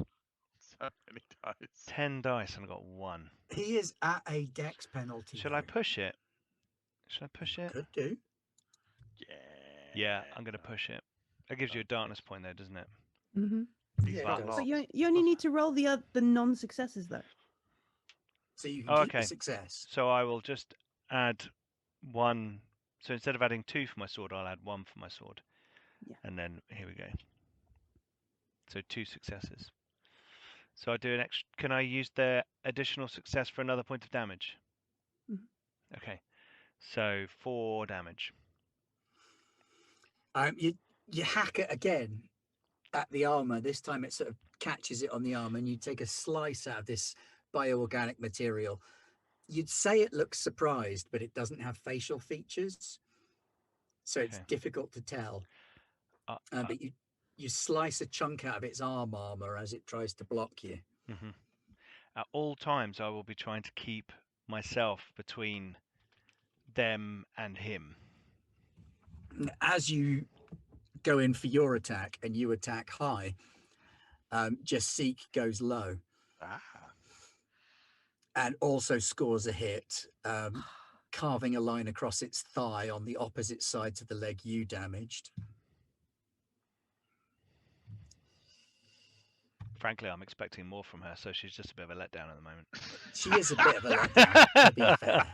So many dice. 10 dice and I got 1. He is at a dex penalty. Shall I though. push it? Should I push it? Could do. Yeah. Yeah, I'm going to push it. That gives you a darkness point there, doesn't it? Mm-hmm. He's Yeah, it got does. lots. But you only need to roll the non-successes though. So you Oh, can keep okay. the success. So I will just add 1. So instead of adding 2 for my sword, I'll add 1 for my sword. Yeah. And then here we go. So 2 successes. So I do an extra. Can I use the additional success for another point of damage? Mhm. Okay. So 4 damage. You hack it again at the armor. This time it sort of catches it on the arm, and you take a slice out of this bioorganic material. You'd say it looks surprised, but it doesn't have facial features, so it's Okay. difficult to tell. But you slice a chunk out of its armor as it tries to block you. Mm-hmm. At all times, I will be trying to keep myself between them and him. As you go in for your attack and you attack high, Jasik goes low and also scores a hit, carving a line across its thigh on the opposite side to the leg you damaged. Frankly, I'm expecting more from her, so she's just a bit of a letdown at the moment. She is a bit of a letdown, to be fair.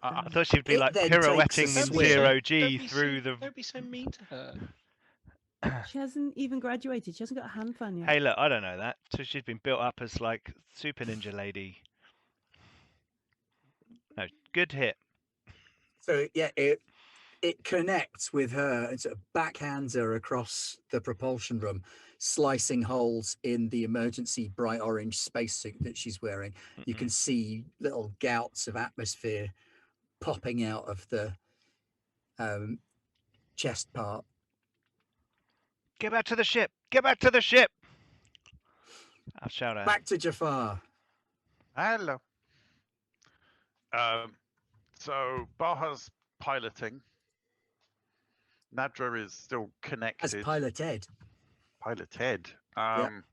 I thought she'd be It like then takes a pirouetting in swing. 0G through the. Don't be so mean to her. She hasn't even graduated. She hasn't got a hand fan yet. Hey, look, I don't know that. So she's been built up as like super ninja lady. No, good hit. So yeah, it connects with her and sort of backhands her across the propulsion room, slicing holes in the emergency bright orange spacesuit that she's wearing. You can see little gouts of atmosphere popping out of the chest part. Get back to the ship! Get back to the ship! I'll shout out. Back to Jafar. Hello. So Baha's piloting. Nadra is still connected. As piloted. Piloted. And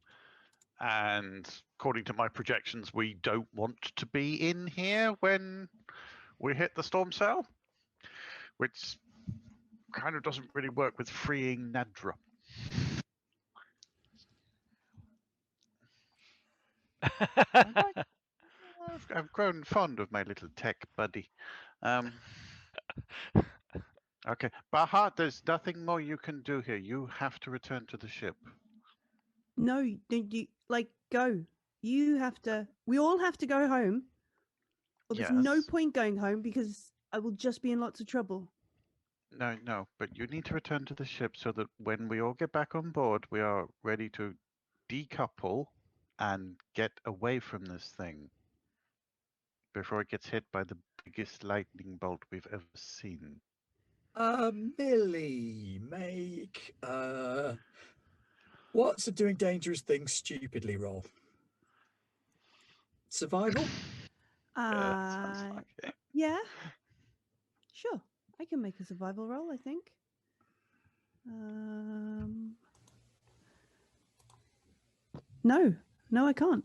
according to my projections, we don't want to be in here when we hit the storm cell. which kind of doesn't really work with freeing Nadra. I've grown fond of my little tech buddy. Okay, Baha, there's nothing more you can do here. You have to return to the ship. No, you go. You have to. We all have to go home. Well, there's no Yes. point going home because I will just be in lots of trouble. No, but you need to return to the ship so that when we all get back on board, we are ready to decouple and get away from this thing before it gets hit by the biggest lightning bolt we've ever seen. Millie, make what's a doing dangerous things stupidly roll? Survival? Okay. Yeah. Sure. I can make a survival roll, I think. No, I can't.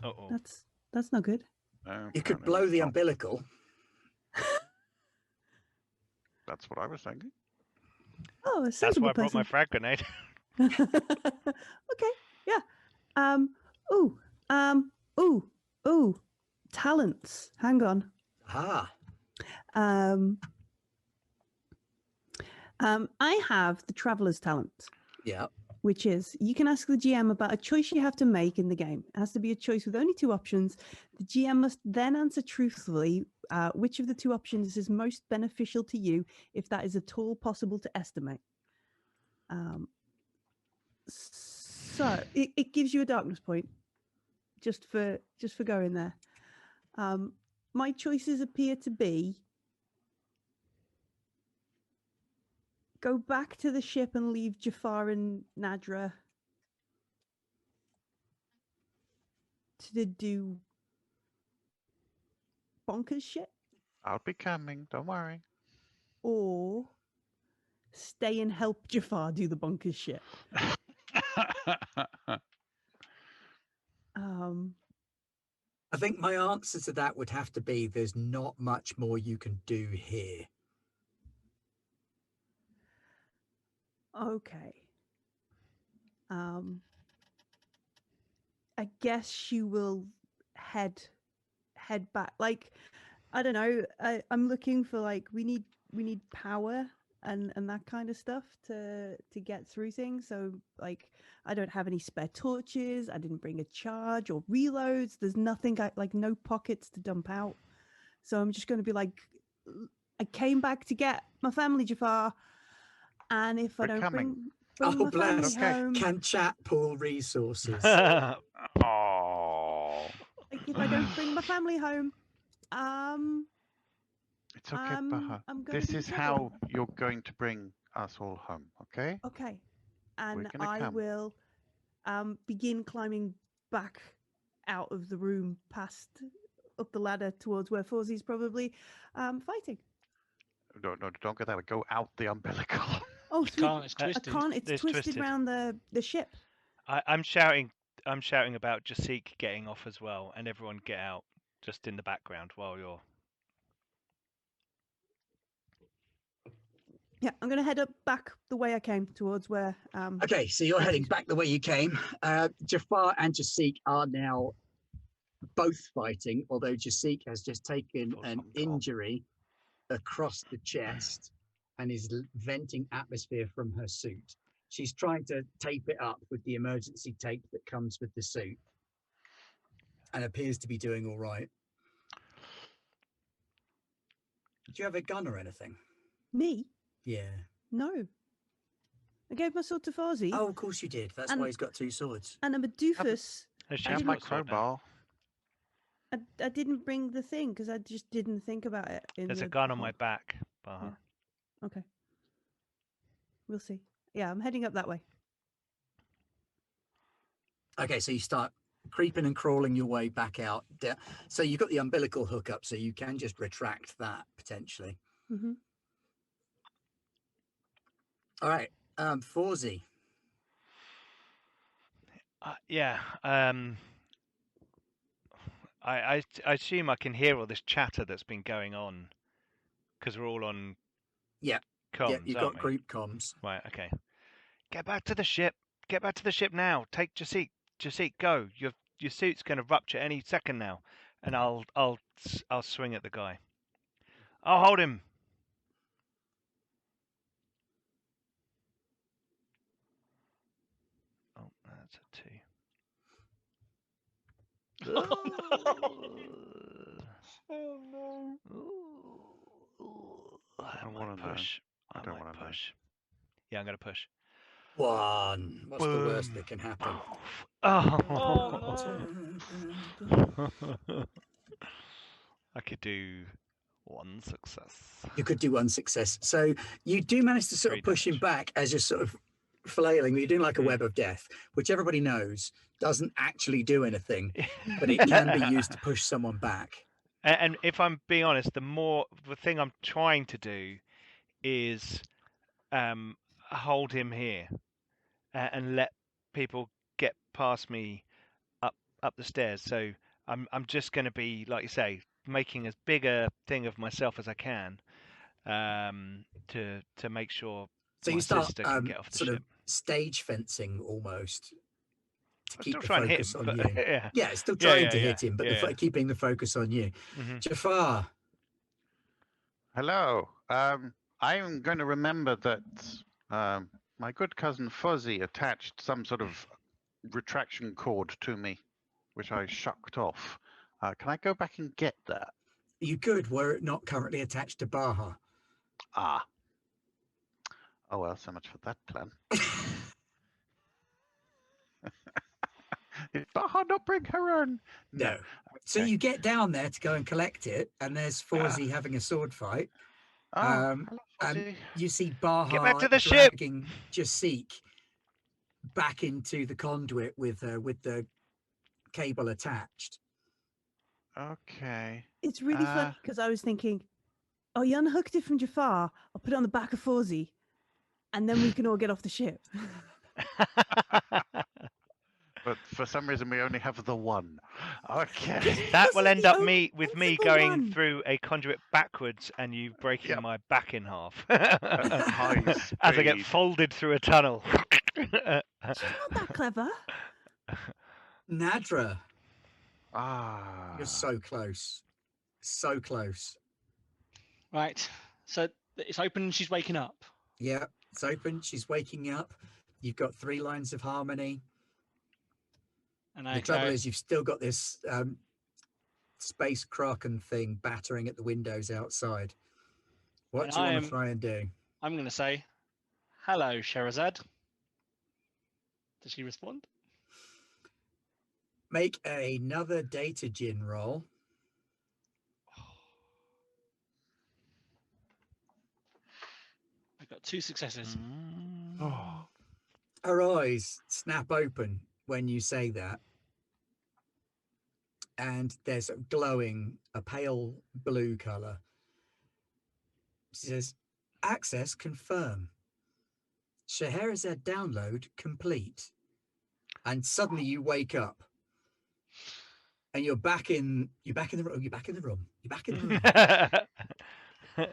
Uh-oh. That's not good. You could blow the umbilical. That's what I was thinking. Oh, a That's sensible why I brought person. my frag grenade. Okay, yeah. Ooh. Talents. Hang on. Ah, I have the Traveler's Talent, yeah. which is you can ask the GM about a choice you have to make in the game. It has to be a choice with only two options. The GM must then answer truthfully which of the two options is most beneficial to you, if that is at all possible to estimate. So it gives you a darkness point just for going there. My choices appear to be go back to the ship and leave Jafar and Nadra to do bonkers shit, I'll be coming, don't worry. or stay and help Jafar do the bonkers shit. I think my answer to that would have to be there's not much more you can do here. Okay. I guess she will head back. Like, I don't know. I'm looking for we need power and that kind of stuff to get through things. So I don't have any spare torches. I didn't bring a charge or reloads. There's nothing no pockets to dump out. So I'm just going to be I came back to get my family, Jafar, and if I don't bring Oh, my family bless. home, Can chat pool resources? Oh. if I don't bring my family home, It's okay, Baha. I'm gonna This be in is trouble. how you're going to bring us all home, okay? Okay, and gonna I come. will begin climbing back out of the room, past up the ladder towards where Fozzie's probably fighting. No, don't go that way. Go out the umbilical. Oh, You sweet. can't, it's twisted. I can't. It's twisted around the ship. I'm shouting about Jasik getting off as well, and everyone get out just in the background while you're. Yeah, I'm going to head up back the way I came towards where. Okay, so you're heading back the way you came. Jafar and Jasik are now both fighting, although Jasik has just taken an injury across the chest and is venting atmosphere from her suit. She's trying to tape it up with the emergency tape that comes with the suit and appears to be doing all right. Do you have a gun or anything? Me? Yeah. No. I gave my sword to Fozzie. Oh, of course you did. That's why he's got two swords. And I'm a doofus. She Have has my got a sword now. crowbar. I didn't bring the thing because I just didn't think about it. There's a gun on my back, Baha. Yeah. Okay. We'll see. Yeah, I'm heading up that way. Okay, so you start creeping and crawling your way back out. So you've got the umbilical hook up, so you can just retract that potentially. Mm-hmm. All right, Fawzi. Yeah. I assume I can hear all this chatter that's been going on because we're all on Yeah. comms, Yeah, you've aren't got we? group comms. Right, okay. Get back to the ship. Get back to the ship now. Take Jaseek. Jaseek, go. Your suit's going to rupture any second now. And I'll swing at the guy. I'll hold him. Oh, that's a 2. Oh no. I don't might wanna know. push. I I don't might wanna know. push. Yeah, I'm going to push. 1. What's the worst Boom. that can happen? Oh. no. I could do 1 success. You could do 1 success. So you do manage to sort 3 of push him damage. back as you're sort of flailing. You're doing like a Mm. web of death, which everybody knows doesn't actually do anything, but it can be used to push someone back. And if I'm being honest, the thing I'm trying to do is hold him here and let people get past me up the stairs. So I'm just going to be, like you say, making as big a thing of myself as I can to make sure So my you start sister can get off the sort ship. of stage fencing almost to I'm keep still the trying to hit focus him, on but you. yeah. Yeah, still Yeah, trying yeah, to yeah, hit him, but yeah, yeah. keeping the focus on you. Mhm. Jafar, Hello. I'm going to remember that my good cousin Fuzzy attached some sort of retraction cord to me, which I shucked off. Can I go back and get that? you could, were it not currently attached to Baha. Ah. Oh well, so much for that plan. Did Baha not bring her own? No. So Okay. you get down there to go and collect it, and there's Fawzi having a sword fight. Oh, and hello, Fuzzy. you see Get back Baha to the ship. dragging Jaseek back into the conduit with the cable attached. Okay. It's really funny because I was thinking, oh, you unhooked it from Jafar. I'll put it on the back of Fawzi, and then we can all get off the ship. But for some reason, we only have the one. Okay. That will Fuzzy's end the up only with me sensible going one. through a conduit backwards and you breaking Yep. my back in half At high as I get speed. folded through a tunnel. She's not that clever. Nadra, Ah. you're so close. So close. Right. So it's open and she's waking up. Yeah, it's open. She's waking up. You've got 3 lines of harmony. And The trouble is you've still got this space kraken thing battering at the windows outside. What And do you want I'm- to try and do? I'm going to say, hello, Scheherazade. Does she respond? Make another data gin roll. I've got 2 successes. Oh. Her eyes snap open when you say that. And they're sort of glowing a pale blue color. She says, access confirm. Scheherazade download complete. And suddenly you wake up. And you're back in the room. You're back in the room. You're back in the room.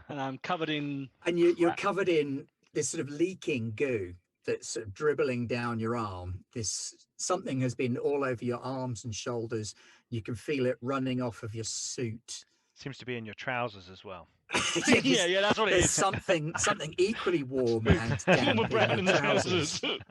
And I'm covered in... And you're covered in this sort of leaking goo that's sort of dribbling down your arm. Something has been all over your arms and shoulders. You can feel it running off of your suit. Seems to be in your trousers as well. yeah, that's what it There's is. something equally warm and damp Warmer brown in in your the trousers. trousers.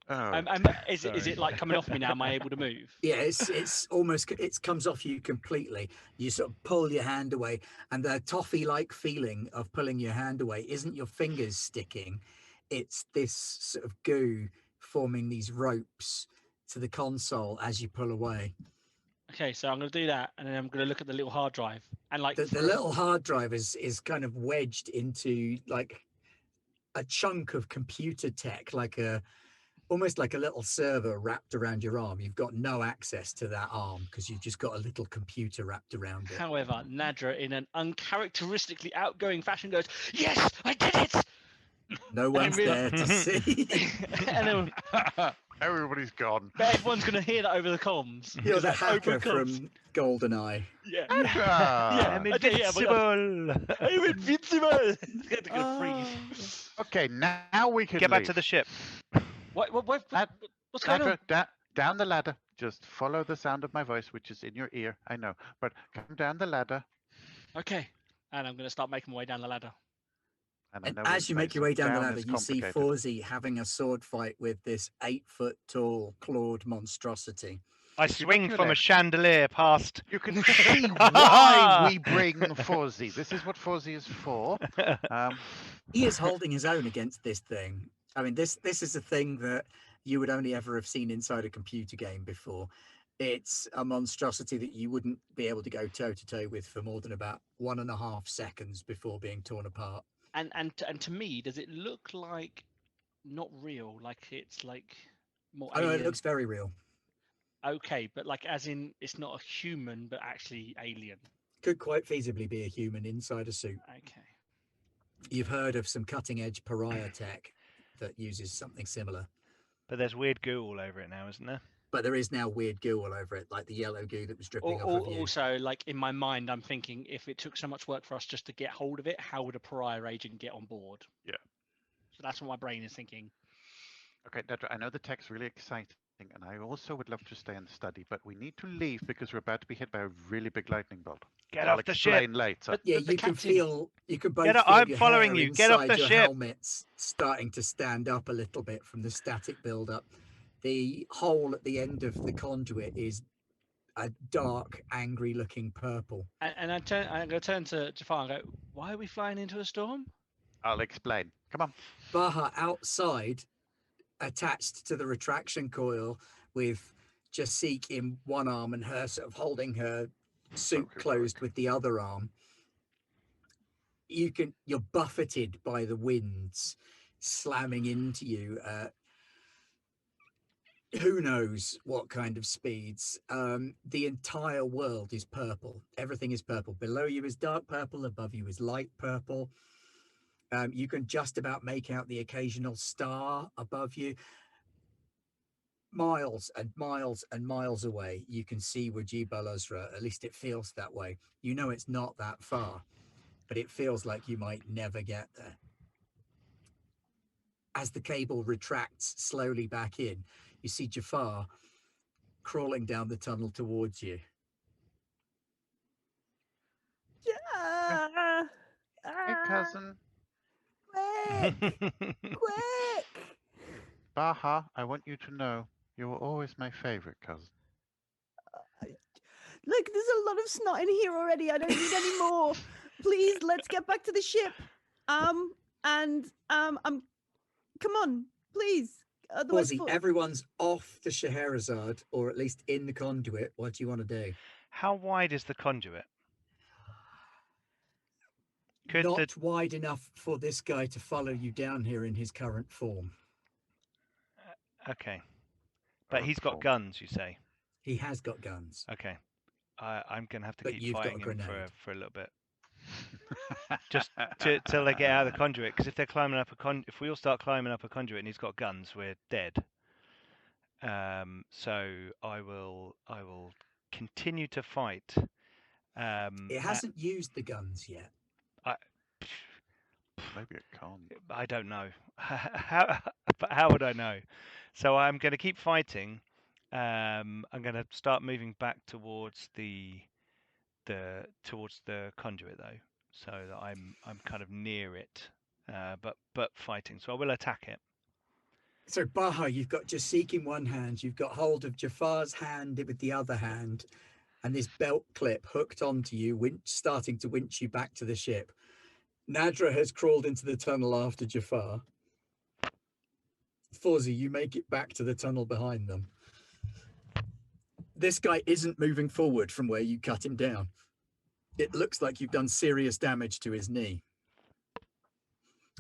Oh. Is it like coming off me now? Am I able to move? Yeah, it's almost, it comes off you completely. You sort of pull your hand away, and the toffee-like feeling of pulling your hand away isn't your fingers sticking. It's this sort of goo forming these ropes to the console as you pull away. Okay, so I'm going to do that, and then I'm going to look at the little hard drive. And like The little hard drive is kind of wedged into like a chunk of computer tech, almost like a little server wrapped around your arm. You've got no access to that arm because you've just got a little computer wrapped around it. However, Nadra, in an uncharacteristically outgoing fashion, goes, "Yes, I did it!" No one's really- there to see. And then, Everybody's gone. But everyone's going to hear that over the comms. You're 'cause the that's over hacker comms. from GoldenEye. Yeah. Nadra! I'm I do, yeah, but invincible. I'm invincible. It's going to freeze. Okay, now we can Get back to leave. the ship. What, Nad- what's going on? Nadra, down the ladder. Just follow the sound of my voice, which is in your ear. I know, but come down the ladder. Okay. And I'm going to start making my way down the ladder. And I And know as you we make say your way down the down ladder, is you see complicated. Fawzi having a sword fight with this 8-foot-tall clawed monstrosity. I If you look swing to your from a left- chandelier past. You can see why we bring Fawzi. This is what Fawzi is for. He is holding his own against this thing. I mean, this is a thing that you would only ever have seen inside a computer game before. It's a monstrosity that you wouldn't be able to go toe-to-toe with for more than about 1.5 seconds before being torn apart. And to me, does it look like not real? Like it's like more I know alien? it looks very real. Okay, but like as in it's not a human, but actually alien. Could quite feasibly be a human inside a suit. Okay. You've heard of some cutting-edge pariah tech that uses something similar. But there's weird goo all over it now, isn't there? But there is now weird goo all over it, like the yellow goo that was dripping off of you. Also, like in my mind, I'm thinking if it took so much work for us just to get hold of it, how would a pariah agent get on board? Yeah. So that's what my brain is thinking. Okay, Nadra, I know the tech's really exciting, and I also would love to stay and study, but we need to leave because we're about to be hit by a really big lightning bolt. Get I'll off the ship. explain later. But Yeah, the you can captain- feel, you can both Get up- feel I'm your following hair you. Get off inside the your ship. helmets starting to stand up a little bit from the static build-up. The hole at the end of the conduit is a dark, angry-looking purple. And I'm going to turn to Jafar and go, why are we flying into a storm? I'll explain. Come on. Baha outside, attached to the retraction coil, with Jasik in one arm and her sort of holding her suit Focus, closed Rick. with the other arm. You're buffeted by the winds slamming into you. Who knows what kind of speeds. The entire world is purple. Everything is purple. Below you is dark purple, above you is light purple. You can just about make out the occasional star above you. Miles and miles and miles away, you can see Wajib al-Azra. At least it feels that way. You know it's not that far, but it feels like you might never get there. As the cable retracts slowly back in, you see Jafar crawling down the tunnel towards you. Yeah. Hey, cousin. Quick! Quick! Baha, I want you to know you were always my favorite cousin. Look, there's a lot of snot in here already. I don't need any more. Please, let's get back to the ship. Come on, please. Otherwise, Fawzi, everyone's off the Scheherazade, or at least in the conduit. What do you want to do? How wide is the conduit? Could Not wide enough for this guy to follow you down here in his current form. Okay. But he's got Form. guns, you say? He has got guns. Okay. I'm going to have to But keep you've got a fighting him grenade. for a little bit. Just till they get out of the conduit. Because if they're climbing up if we all start climbing up a conduit and he's got guns, we're dead. So I will continue to fight. It hasn't used the guns yet. Maybe it can't. I don't know. How would I know? So I'm going to keep fighting. I'm going to start moving back towards the conduit though, so that I'm kind of near it, but fighting. So I will attack it. So Baha, you've got Jasik in one hand, you've got hold of Jafar's hand with the other hand, and this belt clip hooked onto you, starting to winch you back to the ship. Nadra has crawled into the tunnel after Jafar. Fawzi, you make it back to the tunnel behind them. This guy isn't moving forward from where you cut him down. It looks like you've done serious damage to his knee.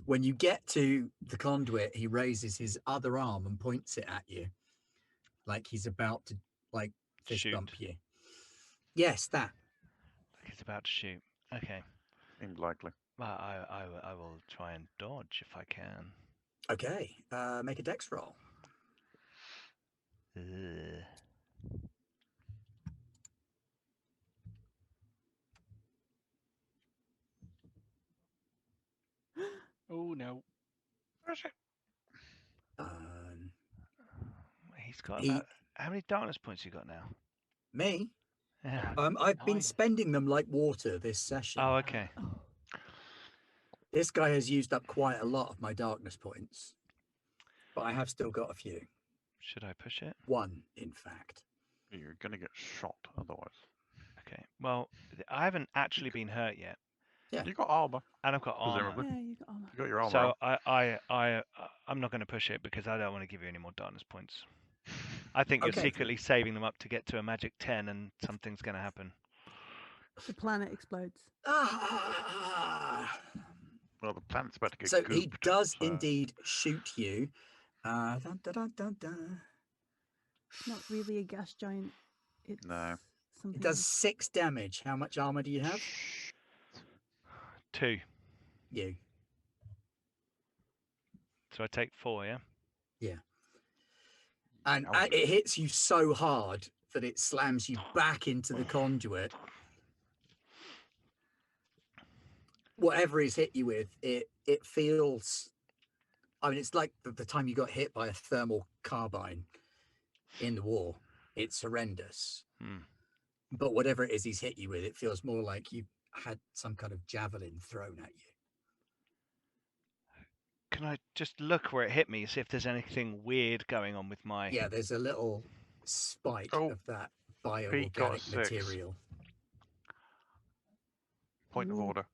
When you get to the conduit, he raises his other arm and points it at you, like he's about to fist bump you. Yes, that. Like he's about to shoot. Okay. Seems likely. I will try and dodge if I can. Okay, make a dex roll. Ugh. Oh no. Where is it? He's got He- about... How many darkness points you got now? Me? Yeah. I've been 9. spending them like water this session. Oh, okay. Oh, This guy has used up quite a lot of my darkness points, but I have still got a few. Should I push it? One, in fact. You're going to get shot otherwise. Okay. Well, I haven't actually been hurt yet, You got armor. and I've got armor. Presumably. yeah, you got armor. You got your armor. So on. I'm not going to push it because I don't want to give you any more darkness points. I think you're Okay. secretly saving them up to get to a magic 10, and something's going to happen. The planet explodes. Ah! Well, the planet's about to get So he gooped, does so- indeed shoot you. Dun, dun, dun, dun, dun. It's not really a gas giant. It's No. something It does else. 6 damage. How much armor do you have? 2. You. So I take 4, yeah? And Ouch. it hits you so hard that it slams you back into the conduit. Whatever he's hit you with, it feels... I mean, it's like the time you got hit by a thermal carbine in the war. It's horrendous. Hmm. But whatever it is he's hit you with, it feels more like you've had some kind of javelin thrown at you. Can I just look where it hit me, see if there's anything weird going on with my... Yeah, there's a little spike Oh, of that Pete got a bioorganic 6. material. Point of Ooh. order.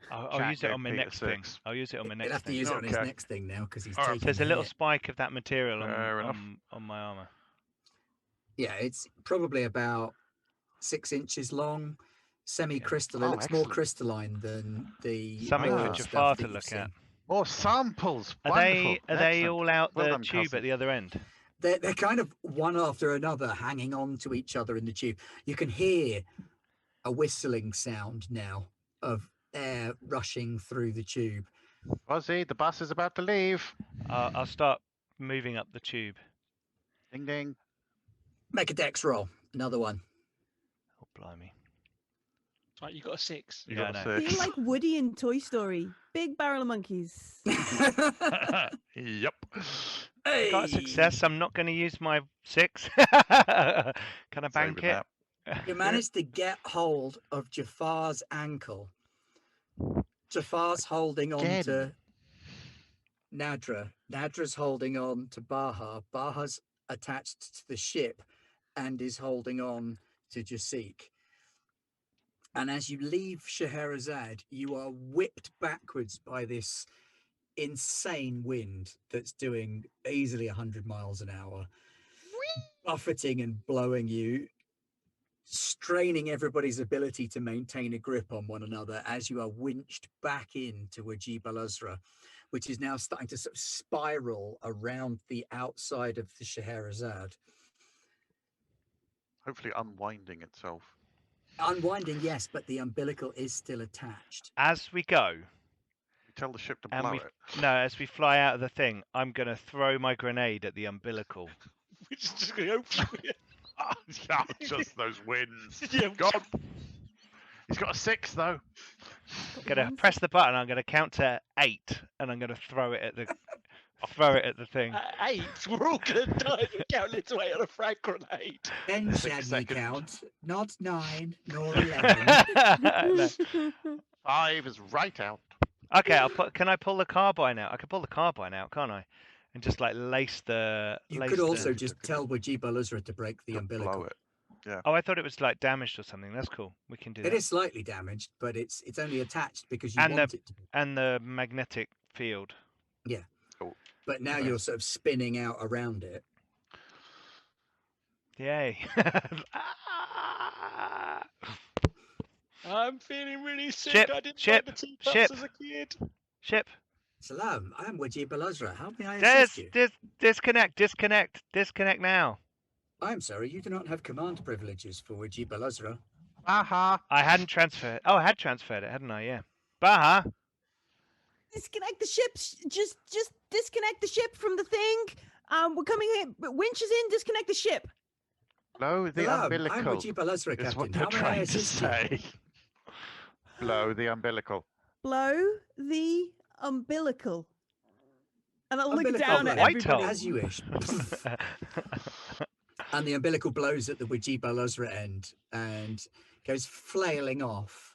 I'll Jack use it gave on my Pete a next thing. 6. I'll use it on my He'll next have to thing. use it on his Okay. next thing now because he's Alright, taking There's a the little hit. spike of that material Fair enough. on my armor. Yeah, it's probably about 6 inches long, semi-crystalline. Oh, It looks more excellent. crystalline than the Something for other Ah. stuff Jafar that to you've look at. seen. More samples. Are Wonderful. they Excellent. all out Well the done, tube cousin. at the other end? They're kind of one after another hanging on to each other in the tube. You can hear a whistling sound now of air rushing through the tube. Fuzzy, the bus is about to leave. I'll start moving up the tube. Ding ding. Make a dex roll. Another one. Oh, blimey. Right, you got a 6. You Yeah, got I a know. Be 6. like Woody in Toy Story. Big barrel of monkeys. Yep. I got a Hey! success. I'm not going to use my 6. Can I bank Saving it? You managed to get hold of Jafar's ankle. Jafar's holding on Again. to Nadra. Nadra's holding on to Baha. Baha's attached to the ship and is holding on to Jasik. And as you leave Scheherazade, you are whipped backwards by this insane wind that's doing easily 100 miles an hour, buffeting and blowing you, straining everybody's ability to maintain a grip on one another as you are winched back into Wajib al-Azra, which is now starting to sort of spiral around the outside of the Scheherazade. Hopefully unwinding itself. Unwinding, yes, but the umbilical is still attached. As we go, You tell the ship to and blow we it. no, as we fly out of the thing, I'm going to throw my grenade at the umbilical. Which is just going to open you. Yeah, just those winds. Yeah. God. He's got a 6 though. I'm going to press the button. I'm going to count to 8, and I'm going to throw it at the thing. 8. We're all going to die if we count it to 8 on a frag grenade. 10 6 shall ye seconds. count, not 9 nor 11. No. 5 is right out. Okay, can I pull the carbine out? I can pull the carbine out, can't I? And just like lace the. You lace could also the... just tell Wajib al-Azra to break the To umbilical. blow it. Oh, I thought it was like damaged or something. That's cool. We can do It that. is slightly damaged, but it's only attached because you And want it to be. And the magnetic field. But now Yeah. you're sort of spinning out around it. Yay! I'm feeling really sick. Ship, I didn't ship, like the teacups ship. as a kid. Ship. Salam, I am Wajib al-Azra. How may I assist you? Disconnect now. I'm sorry, you do not have command privileges for Wajib al-Azra. Aha. I hadn't transferred. Oh, I had transferred it, hadn't I? Yeah. Baha. Disconnect the ship. Just disconnect the ship from the thing. We're coming in. Winch is in. Disconnect the ship. Blow the Hello, I'm umbilical. Rajiv Balazra, Is what Captain. they're How may I trying to assist you? say. Blow the umbilical. Blow the umbilical. And I'll look Umbilical down at blow. everybody. As you wish. And the umbilical blows at the Wajib al-Azra end and goes flailing off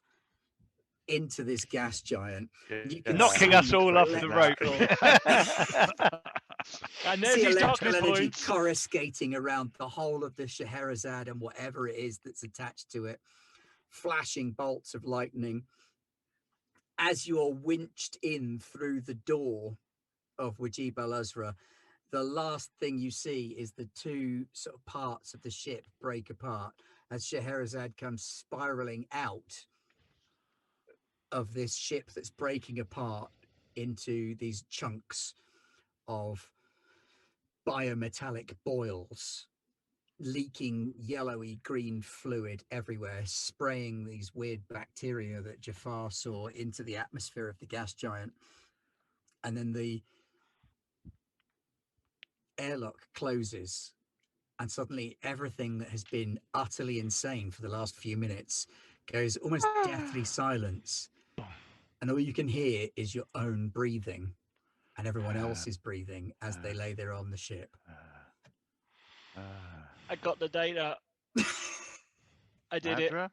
into this gas giant. You can Knocking see us all off the rope. And You there's see his electrical darkness energy points. coruscating around the whole of the Scheherazade and whatever it is that's attached to it, flashing bolts of lightning. As you are winched in through the door of Wajib al-Azra, the last thing you see is the two sort of parts of the ship break apart as Scheherazade comes spiraling out of this ship that's breaking apart into these chunks of biometallic boils, leaking yellowy green fluid everywhere, spraying these weird bacteria that Jafar saw into the atmosphere of the gas giant. And then the airlock closes, and suddenly everything that has been utterly insane for the last few minutes goes almost deathly silence. And all you can hear is your own breathing and everyone else's breathing as they lay there on the ship. I got the data. I did it. Nadra,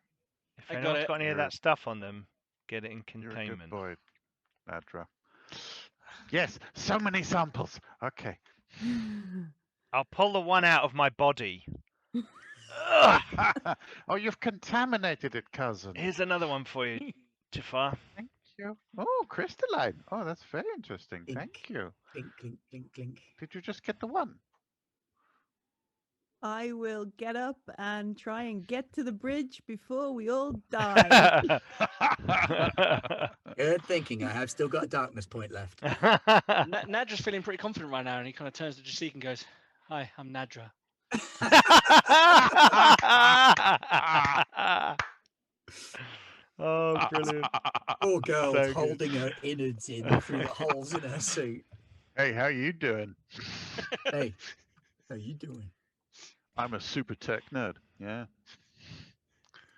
If I got anyone's it. got any of You're- that stuff on them, get it in you're a good containment. boy, Nadra. Yes, so many samples. Okay. I'll pull the one out of my body. Ugh. Oh, you've contaminated it, cousin. Here's another one for you, Jafar. Thank you. Oh, crystalline. Oh, that's very interesting. Ink. Thank you. Clink, clink, clink, clink. Did you just get the one? I will get up and try and get to the bridge before we all die. Good thinking. I have still got a darkness point left. Nadra's feeling pretty confident right now, and he kind of turns to Jasik and goes, "Hi, I'm Nadra." Oh, brilliant. Poor girl So good. holding her innards in through the holes in her suit. Hey, how you doing? Hey, how you doing? I'm a super tech nerd. Yeah.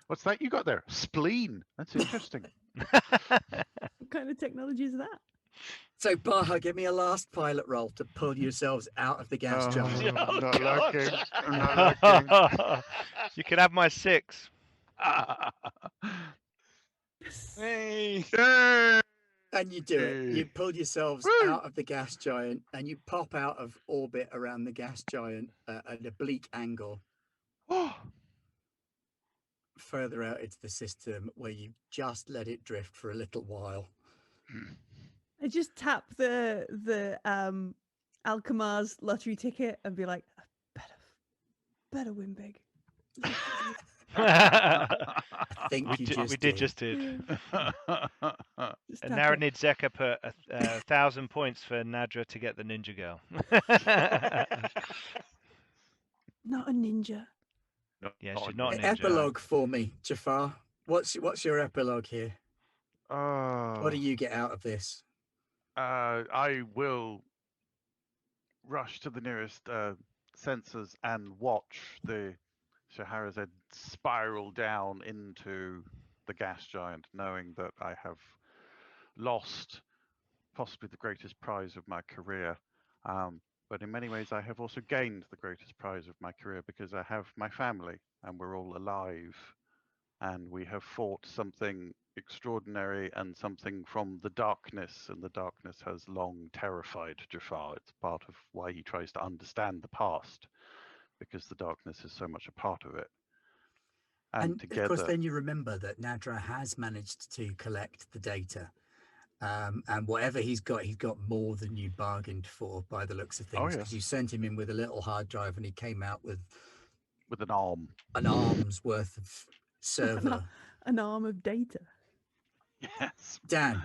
What's that you got there? Spleen. That's interesting. What kind of technology is that? So, Baha, give me a last pilot roll to pull yourselves out of the gas giant. Oh, I'm not God. looking. I'm not looking. You can have my 6. Hey. Yay! And you do it. You Hey. pull yourselves Woo! out of the gas giant and you pop out of orbit around the gas giant at an oblique angle Oh, further out into the system where you just let it drift for a little while. I just tap the Alchemar's lottery ticket and be like, better win big. I think you we did just did. Just And tap now it. Nidzeka put 1,000 points for Nadra to get the ninja girl. Not a ninja. Yeah, not she's a not a ninja. ninja. Epilogue for me, Jafar. What's your epilogue here? Oh, What do you get out of this? I will rush to the nearest sensors and watch the Scheherazade spiral down into the gas giant, knowing that I have lost possibly the greatest prize of my career. But in many ways, I have also gained the greatest prize of my career because I have my family and we're all alive. And we have fought something extraordinary and something from the darkness, and the darkness has long terrified Jafar. It's part of why he tries to understand the past, because the darkness is so much a part of it. And together, of course, then you remember that Nadra has managed to collect the data. And whatever he's got more than you bargained for by the looks of things. Because yes. you sent him in with a little hard drive and he came out with with an arm. an arm's worth of server. An arm of data. Yes. Dan,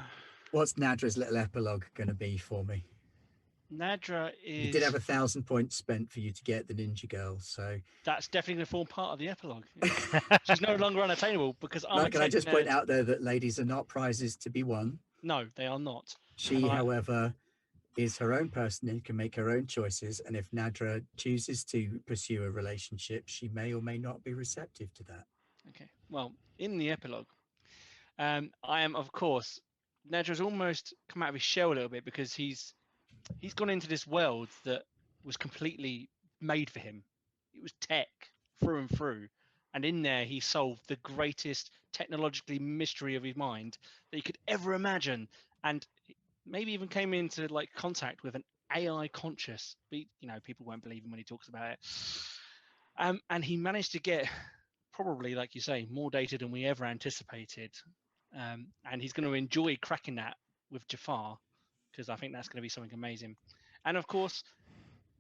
what's Nadra's little epilogue going to be for me? Nadra You is. did have 1,000 points spent for you to get the ninja girl, so That's definitely going to form part of the epilogue. She's no longer unattainable because I'm. can I just point out there that ladies are not prizes to be won. No, they are not. She, Right. however, is her own person and can make her own choices. And if Nadra chooses to pursue a relationship, she may or may not be receptive to that. Okay. Well, in the epilogue, I am, of course, Nedra's almost come out of his shell a little bit because he's gone into this world that was completely made for him. It was tech through and through. And in there, he solved the greatest technologically mystery of his mind that he could ever imagine. And maybe even came into like contact with an AI conscious. But, you know, people won't believe him when he talks about it. And he managed to get probably, like you say, more data than we ever anticipated. And he's going to enjoy cracking that with Jafar, because I think that's going to be something amazing. And of course,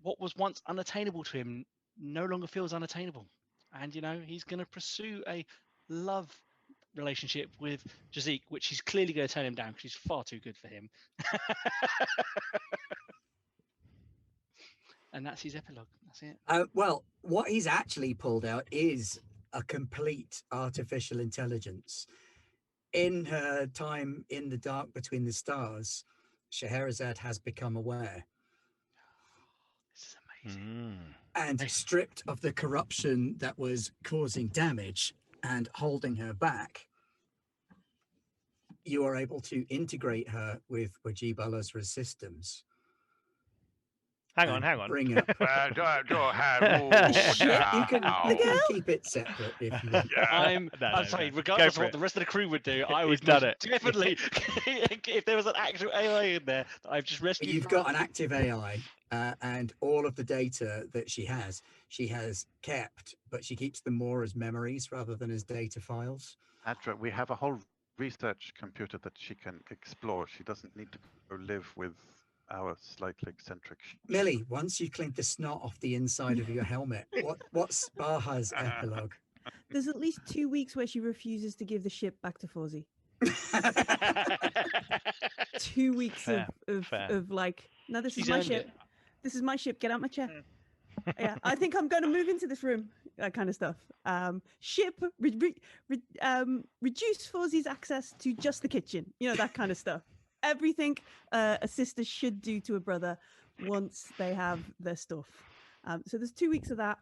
what was once unattainable to him no longer feels unattainable. And, you know, he's going to pursue a love relationship with Jazik, which he's clearly going to turn him down because she's far too good for him. And that's his epilogue. That's it. Well, what he's actually pulled out is a complete artificial intelligence. In her time in the dark between the stars, Scheherazade has become aware. This is amazing. And stripped of the corruption that was causing damage and holding her back, you are able to integrate her with Wajib al-Azra's systems. Hang on. Bring up. You can keep it separate if you want. I'm sorry, regardless of what the rest of the crew would do, I would definitely, if there was an actual AI in there that I've just rescued. You've got an active AI, and all of the data that she has kept, but she keeps them more as memories rather than as data files. Nadra, we have a whole research computer that she can explore. She doesn't need to go live with our slightly eccentric. Millie, once you cleaned the snot off the inside of your helmet, what's Baha's epilogue? There's at least 2 weeks where she refuses to give the ship back to Fawzi. 2 weeks of like, no, this is my ship. This is my ship. Get out my chair. Yeah, I think I'm going to move into this room. That kind of stuff. Ship, reduce Fawzi's access to just the kitchen. You know, that kind of stuff. Everything a sister should do to a brother once they have their stuff. So there's 2 weeks of that.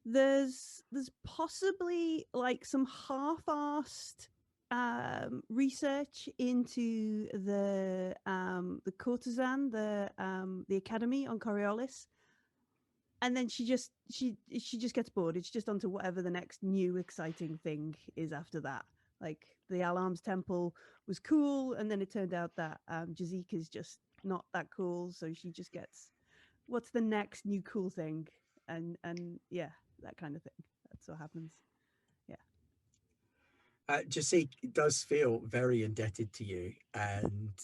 There's possibly like some half-assed research into the courtesan, the academy on Coriolis, and then she just gets bored. It's just onto whatever the next new exciting thing is after that. Like the Alarms Temple was cool, and then it turned out that Jazik is just not that cool, so she just gets what's the next new cool thing, and yeah, that kind of thing. That's what happens. Yeah. Jazik does feel very indebted to you, and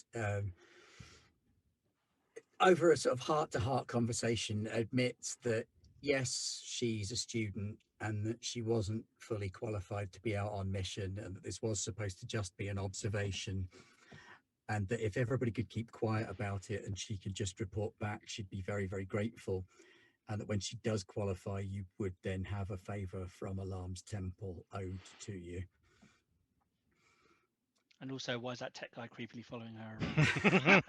over a sort of heart-to-heart conversation admits that yes, she's a student and that she wasn't fully qualified to be out on mission, and that this was supposed to just be an observation, and that if everybody could keep quiet about it and she could just report back, she'd be very, very grateful, and that when she does qualify, you would then have a favor from Alarm's Temple owed to you. And also, why is that tech guy creepily following her around?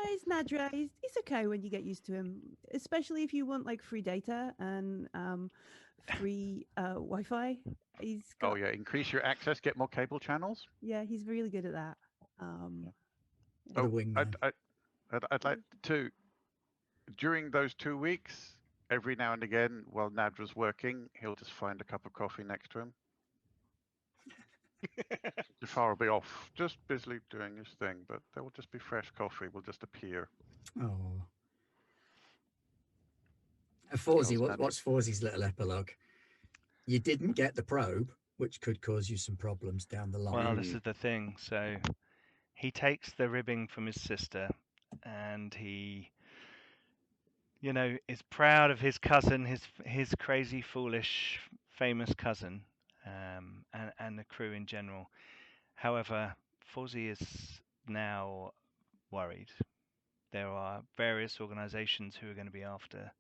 He's Nadra. He's okay when you get used to him, especially if you want like free data and free Wi-Fi. He's got, increase your access, get more cable channels. Yeah, he's really good at that. I'd like to, during those 2 weeks, every now and again, while Nadra's working, he'll just find a cup of coffee next to him. Jafar will be off, just busily doing his thing, but there will just be fresh coffee will just appear. Oh. Fawzi, what's Fawzi's little epilogue? You didn't get the probe, which could cause you some problems down the line. Well, this is the thing. So he takes the ribbing from his sister, and he, you know, is proud of his cousin, his crazy, foolish, famous cousin, and the crew in general. However, Fawzi is now worried. There are various organizations who are going to be after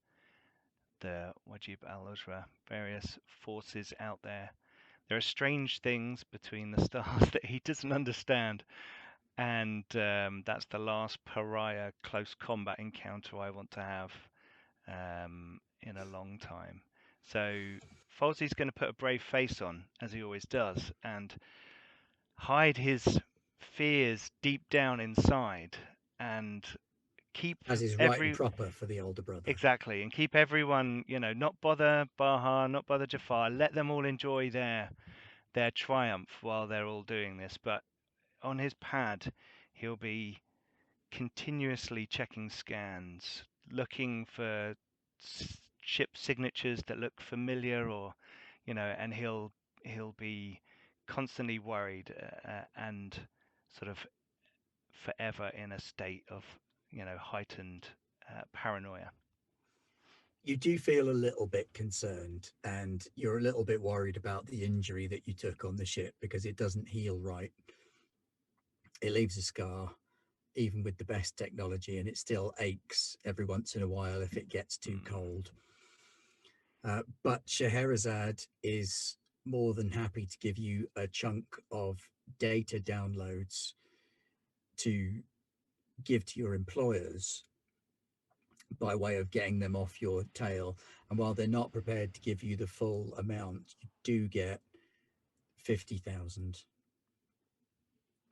the Wajib al-Azra, various forces out there. There are strange things between the stars that he doesn't understand. and that's the last pariah close combat encounter I want to have in a long time. So Falsey's going to put a brave face on, as he always does, and hide his fears deep down inside, and keep As is right and proper for the older brother. Exactly, and keep everyone, not bother Baha, not bother Jafar. Let them all enjoy their triumph while they're all doing this. But on his pad, he'll be continuously checking scans, looking for ship signatures that look familiar, or and he'll be constantly worried and sort of forever in a state of heightened paranoia. You do feel a little bit concerned, and you're a little bit worried about the injury that you took on the ship, because it doesn't heal right. It leaves a scar, even with the best technology, and it still aches every once in a while if it gets too cold. But Scheherazade is more than happy to give you a chunk of data downloads to give to your employers by way of getting them off your tail. And while they're not prepared to give you the full amount, you do get 50,000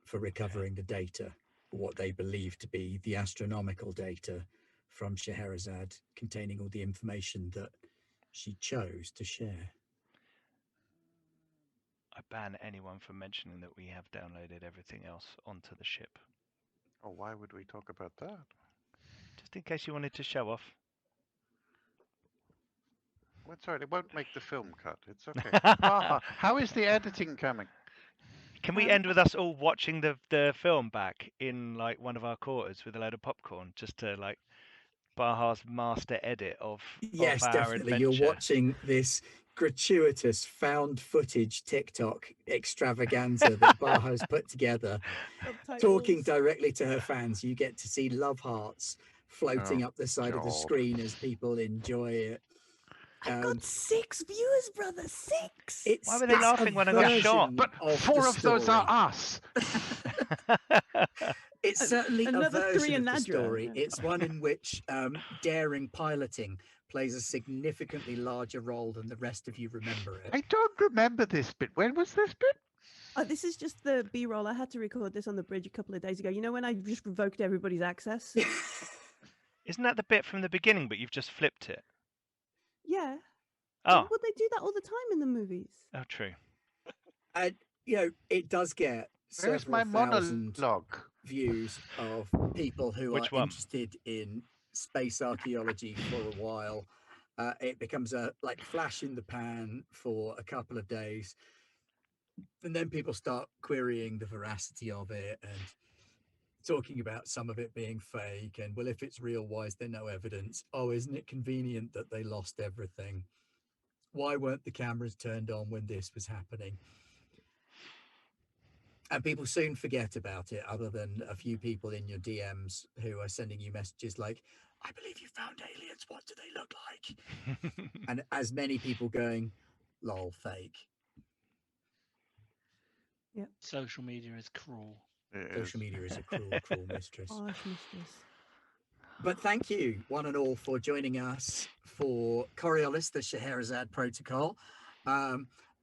for recovering the data, what they believe to be the astronomical data from Scheherazade, containing all the information that she chose to share. I ban anyone from mentioning that we have downloaded everything else onto the ship. Oh, why would we talk about that? Just in case you wanted to show off. Well, it's all right. It won't make the film cut. It's okay. How is the editing coming? Can we end with us all watching the film back in like one of our quarters with a load of popcorn, just to like Baha's master edit of Yes, our definitely. adventure? You're watching this gratuitous found footage TikTok extravaganza that Baha's put together, talking directly to her fans. You get to see love hearts floating up the side of the screen as people enjoy it. I've got 6 viewers, brother. 6. Why were they laughing when I got shot? But 4 of those are us. It's certainly Another a 3 version in of the Nadra. story. It's one in which daring piloting plays a significantly larger role than the rest of you remember it. I don't remember this bit. When was this bit? Oh, this is just the B-roll. I had to record this on the bridge a couple of days ago. You know when I just revoked everybody's access? Isn't that the bit from the beginning, but you've just flipped it? Yeah. Oh. Well, they do that all the time in the movies. Oh, true. And, it does get Where's my monologue? Views of people who are interested in space archaeology for a while. It becomes a flash in the pan for a couple of days, and then people start querying the veracity of it and talking about some of it being fake, and well, if it's real, why is there no evidence? Oh, isn't it convenient that they lost everything? Why weren't the cameras turned on when this was happening? And people soon forget about it, other than a few people in your DMs who are sending you messages like, I believe you found aliens, what do they look like? And as many people going, lol, fake. Yeah. Social media is cruel. Social media is a cruel, cruel mistress. Harsh mistress. But thank you, one and all, for joining us for Coriolis, the Scheherazade Protocol.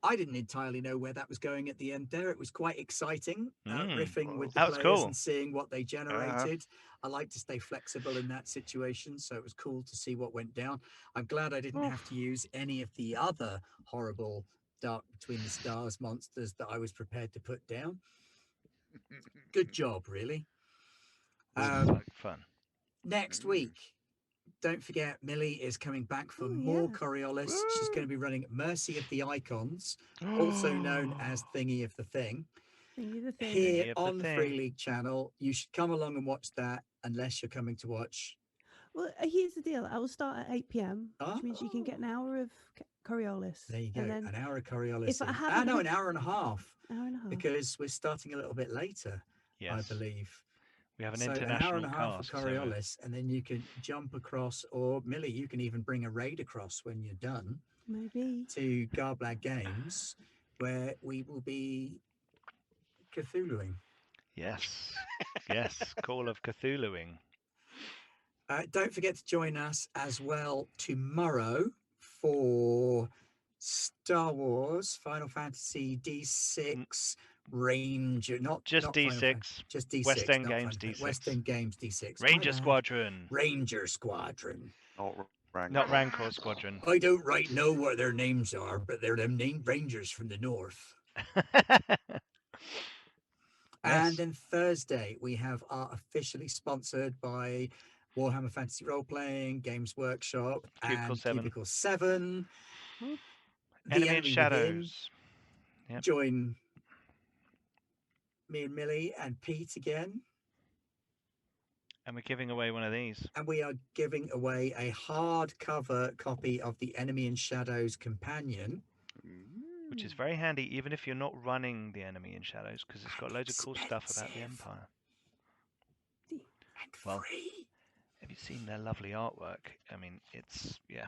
I didn't entirely know where that was going at the end there. It was quite exciting, riffing with the players and seeing what they generated. I like to stay flexible in that situation, so it was cool to see what went down. I'm glad I didn't have to use any of the other horrible Dark Between the Stars monsters that I was prepared to put down. Good job, really. Fun. Next week, don't forget, Millie is coming back for more Coriolis. She's going to be running Mercy of the Icons, also known as Thingy of the Thing, here on the Free League channel. You should come along and watch that, unless you're coming to watch. Well, here's the deal. I will start at 8 p.m, which means you can get an hour of Coriolis. There you go, an hour of Coriolis. If I an hour and a half. Hour and a half. Because we're starting a little bit later, I believe. We have an international an hour and a half cast, of Coriolis, and then you can jump across, or Millie, you can even bring a raid across when you're done. Maybe. To Garblag Games, where we will be Cthulhuing. Yes. Yes. Call of Cthulhuing. Don't forget to join us as well tomorrow for Star Wars Final Fantasy D6 Ranger, not Just Final Fantasy, D6. just D6, West End not Games Final Fantasy, D6. West End Games D6. My Ranger bad. Squadron. Ranger Squadron. Not Rancor Squadron. I don't right know what their names are, but they're them named Rangers from the north. Yes. And then Thursday, we have our officially sponsored by Warhammer Fantasy Role Playing, Games Workshop, Cubicle and 7. Cubicle 7. Whoop. The Enemy in Enemy Within. Shadows. Yep. Join me and Millie and Pete again. And we're giving away one of these. And we are giving away a hardcover copy of the Enemy in Shadows Companion. Which is very handy, even if you're not running the Enemy in Shadows, because it's got loads of cool stuff about the Expensive. Empire. And Well, free. have you seen their lovely artwork? I mean, it's, yeah.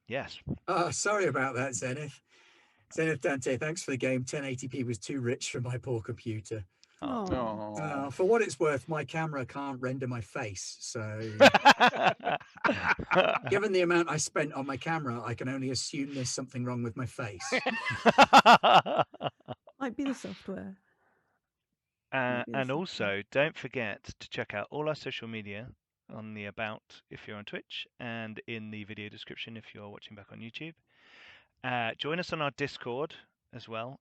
Yes. Oh, sorry about that, Zenith. Zenith Dante, thanks for the game. 1080p was too rich for my poor computer. Oh. For what it's worth, my camera can't render my face. So given the amount I spent on my camera, I can only assume there's something wrong with my face. Might be the software. And also, don't forget to check out all our social media on the About if you're on Twitch, and in the video description if you're watching back on YouTube. Join us on our Discord as well.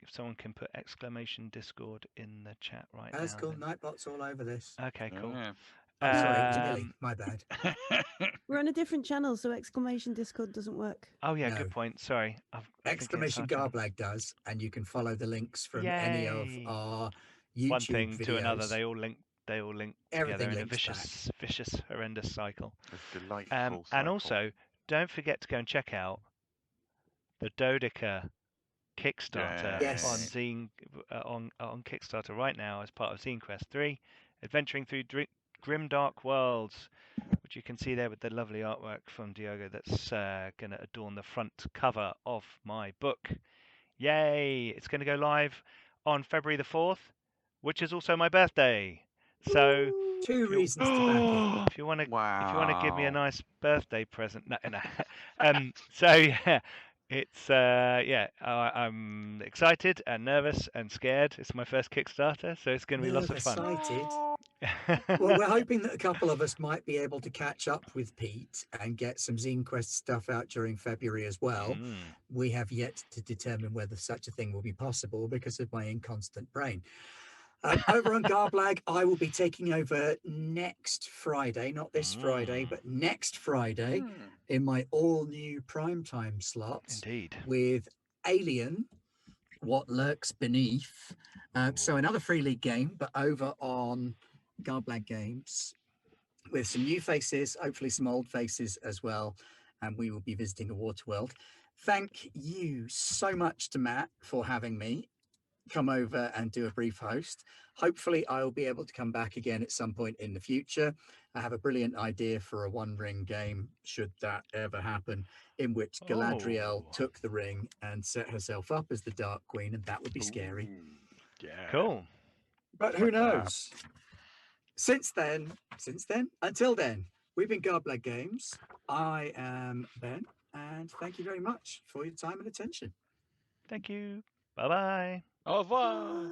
If someone can put exclamation Discord in the chat right now. That's cool. Nightbot's all over this. Okay, cool. Yeah. Oh, sorry, it was Millie. My bad. We're on a different channel, so exclamation Discord doesn't work. Oh yeah, No. good point. Sorry. I was thinking it's Exclamation our channel. Garblag does, and you can follow the links from any of Yay. our YouTube One thing videos. to another, they all link together Everything in a links vicious, horrendous cycle. A delightful And cycle. also, don't forget to go and check out the Dodica Kickstarter Yes. on Zine on Kickstarter right now as part of Zine Quest 3, adventuring through grim dark worlds, which you can see there with the lovely artwork from Diogo that's going to adorn the front cover of my book. Yay! It's going to go live on February the 4th, which is also my birthday. So Two reasons to back it. if you want to Wow. give me a nice birthday present, no. So yeah, it's I'm excited and nervous and scared. It's my first Kickstarter, so it's going to be lots of fun. Excited. Well, we're hoping that a couple of us might be able to catch up with Pete and get some Zine Quest stuff out during February as well. We have yet to determine whether such a thing will be possible because of my inconstant brain. Over on Garblag, I will be taking over next Friday, not this Friday, but next Friday in my all-new primetime slots. Indeed. With Alien, What Lurks Beneath. So another Free League game, but over on Garblag Games with some new faces, hopefully some old faces as well. And we will be visiting the water world. Thank you so much to Matt for having me come over and do a brief host. Hopefully I'll be able to come back again at some point in the future. I have a brilliant idea for a one ring game, should that ever happen, in which Galadriel took the ring and set herself up as the Dark Queen, and that would be scary. Yeah. Cool. But who knows? Since then, until then, we've been Garblag Games. I am Ben, and thank you very much for your time and attention. Thank you. Bye-bye. Au revoir. Bye.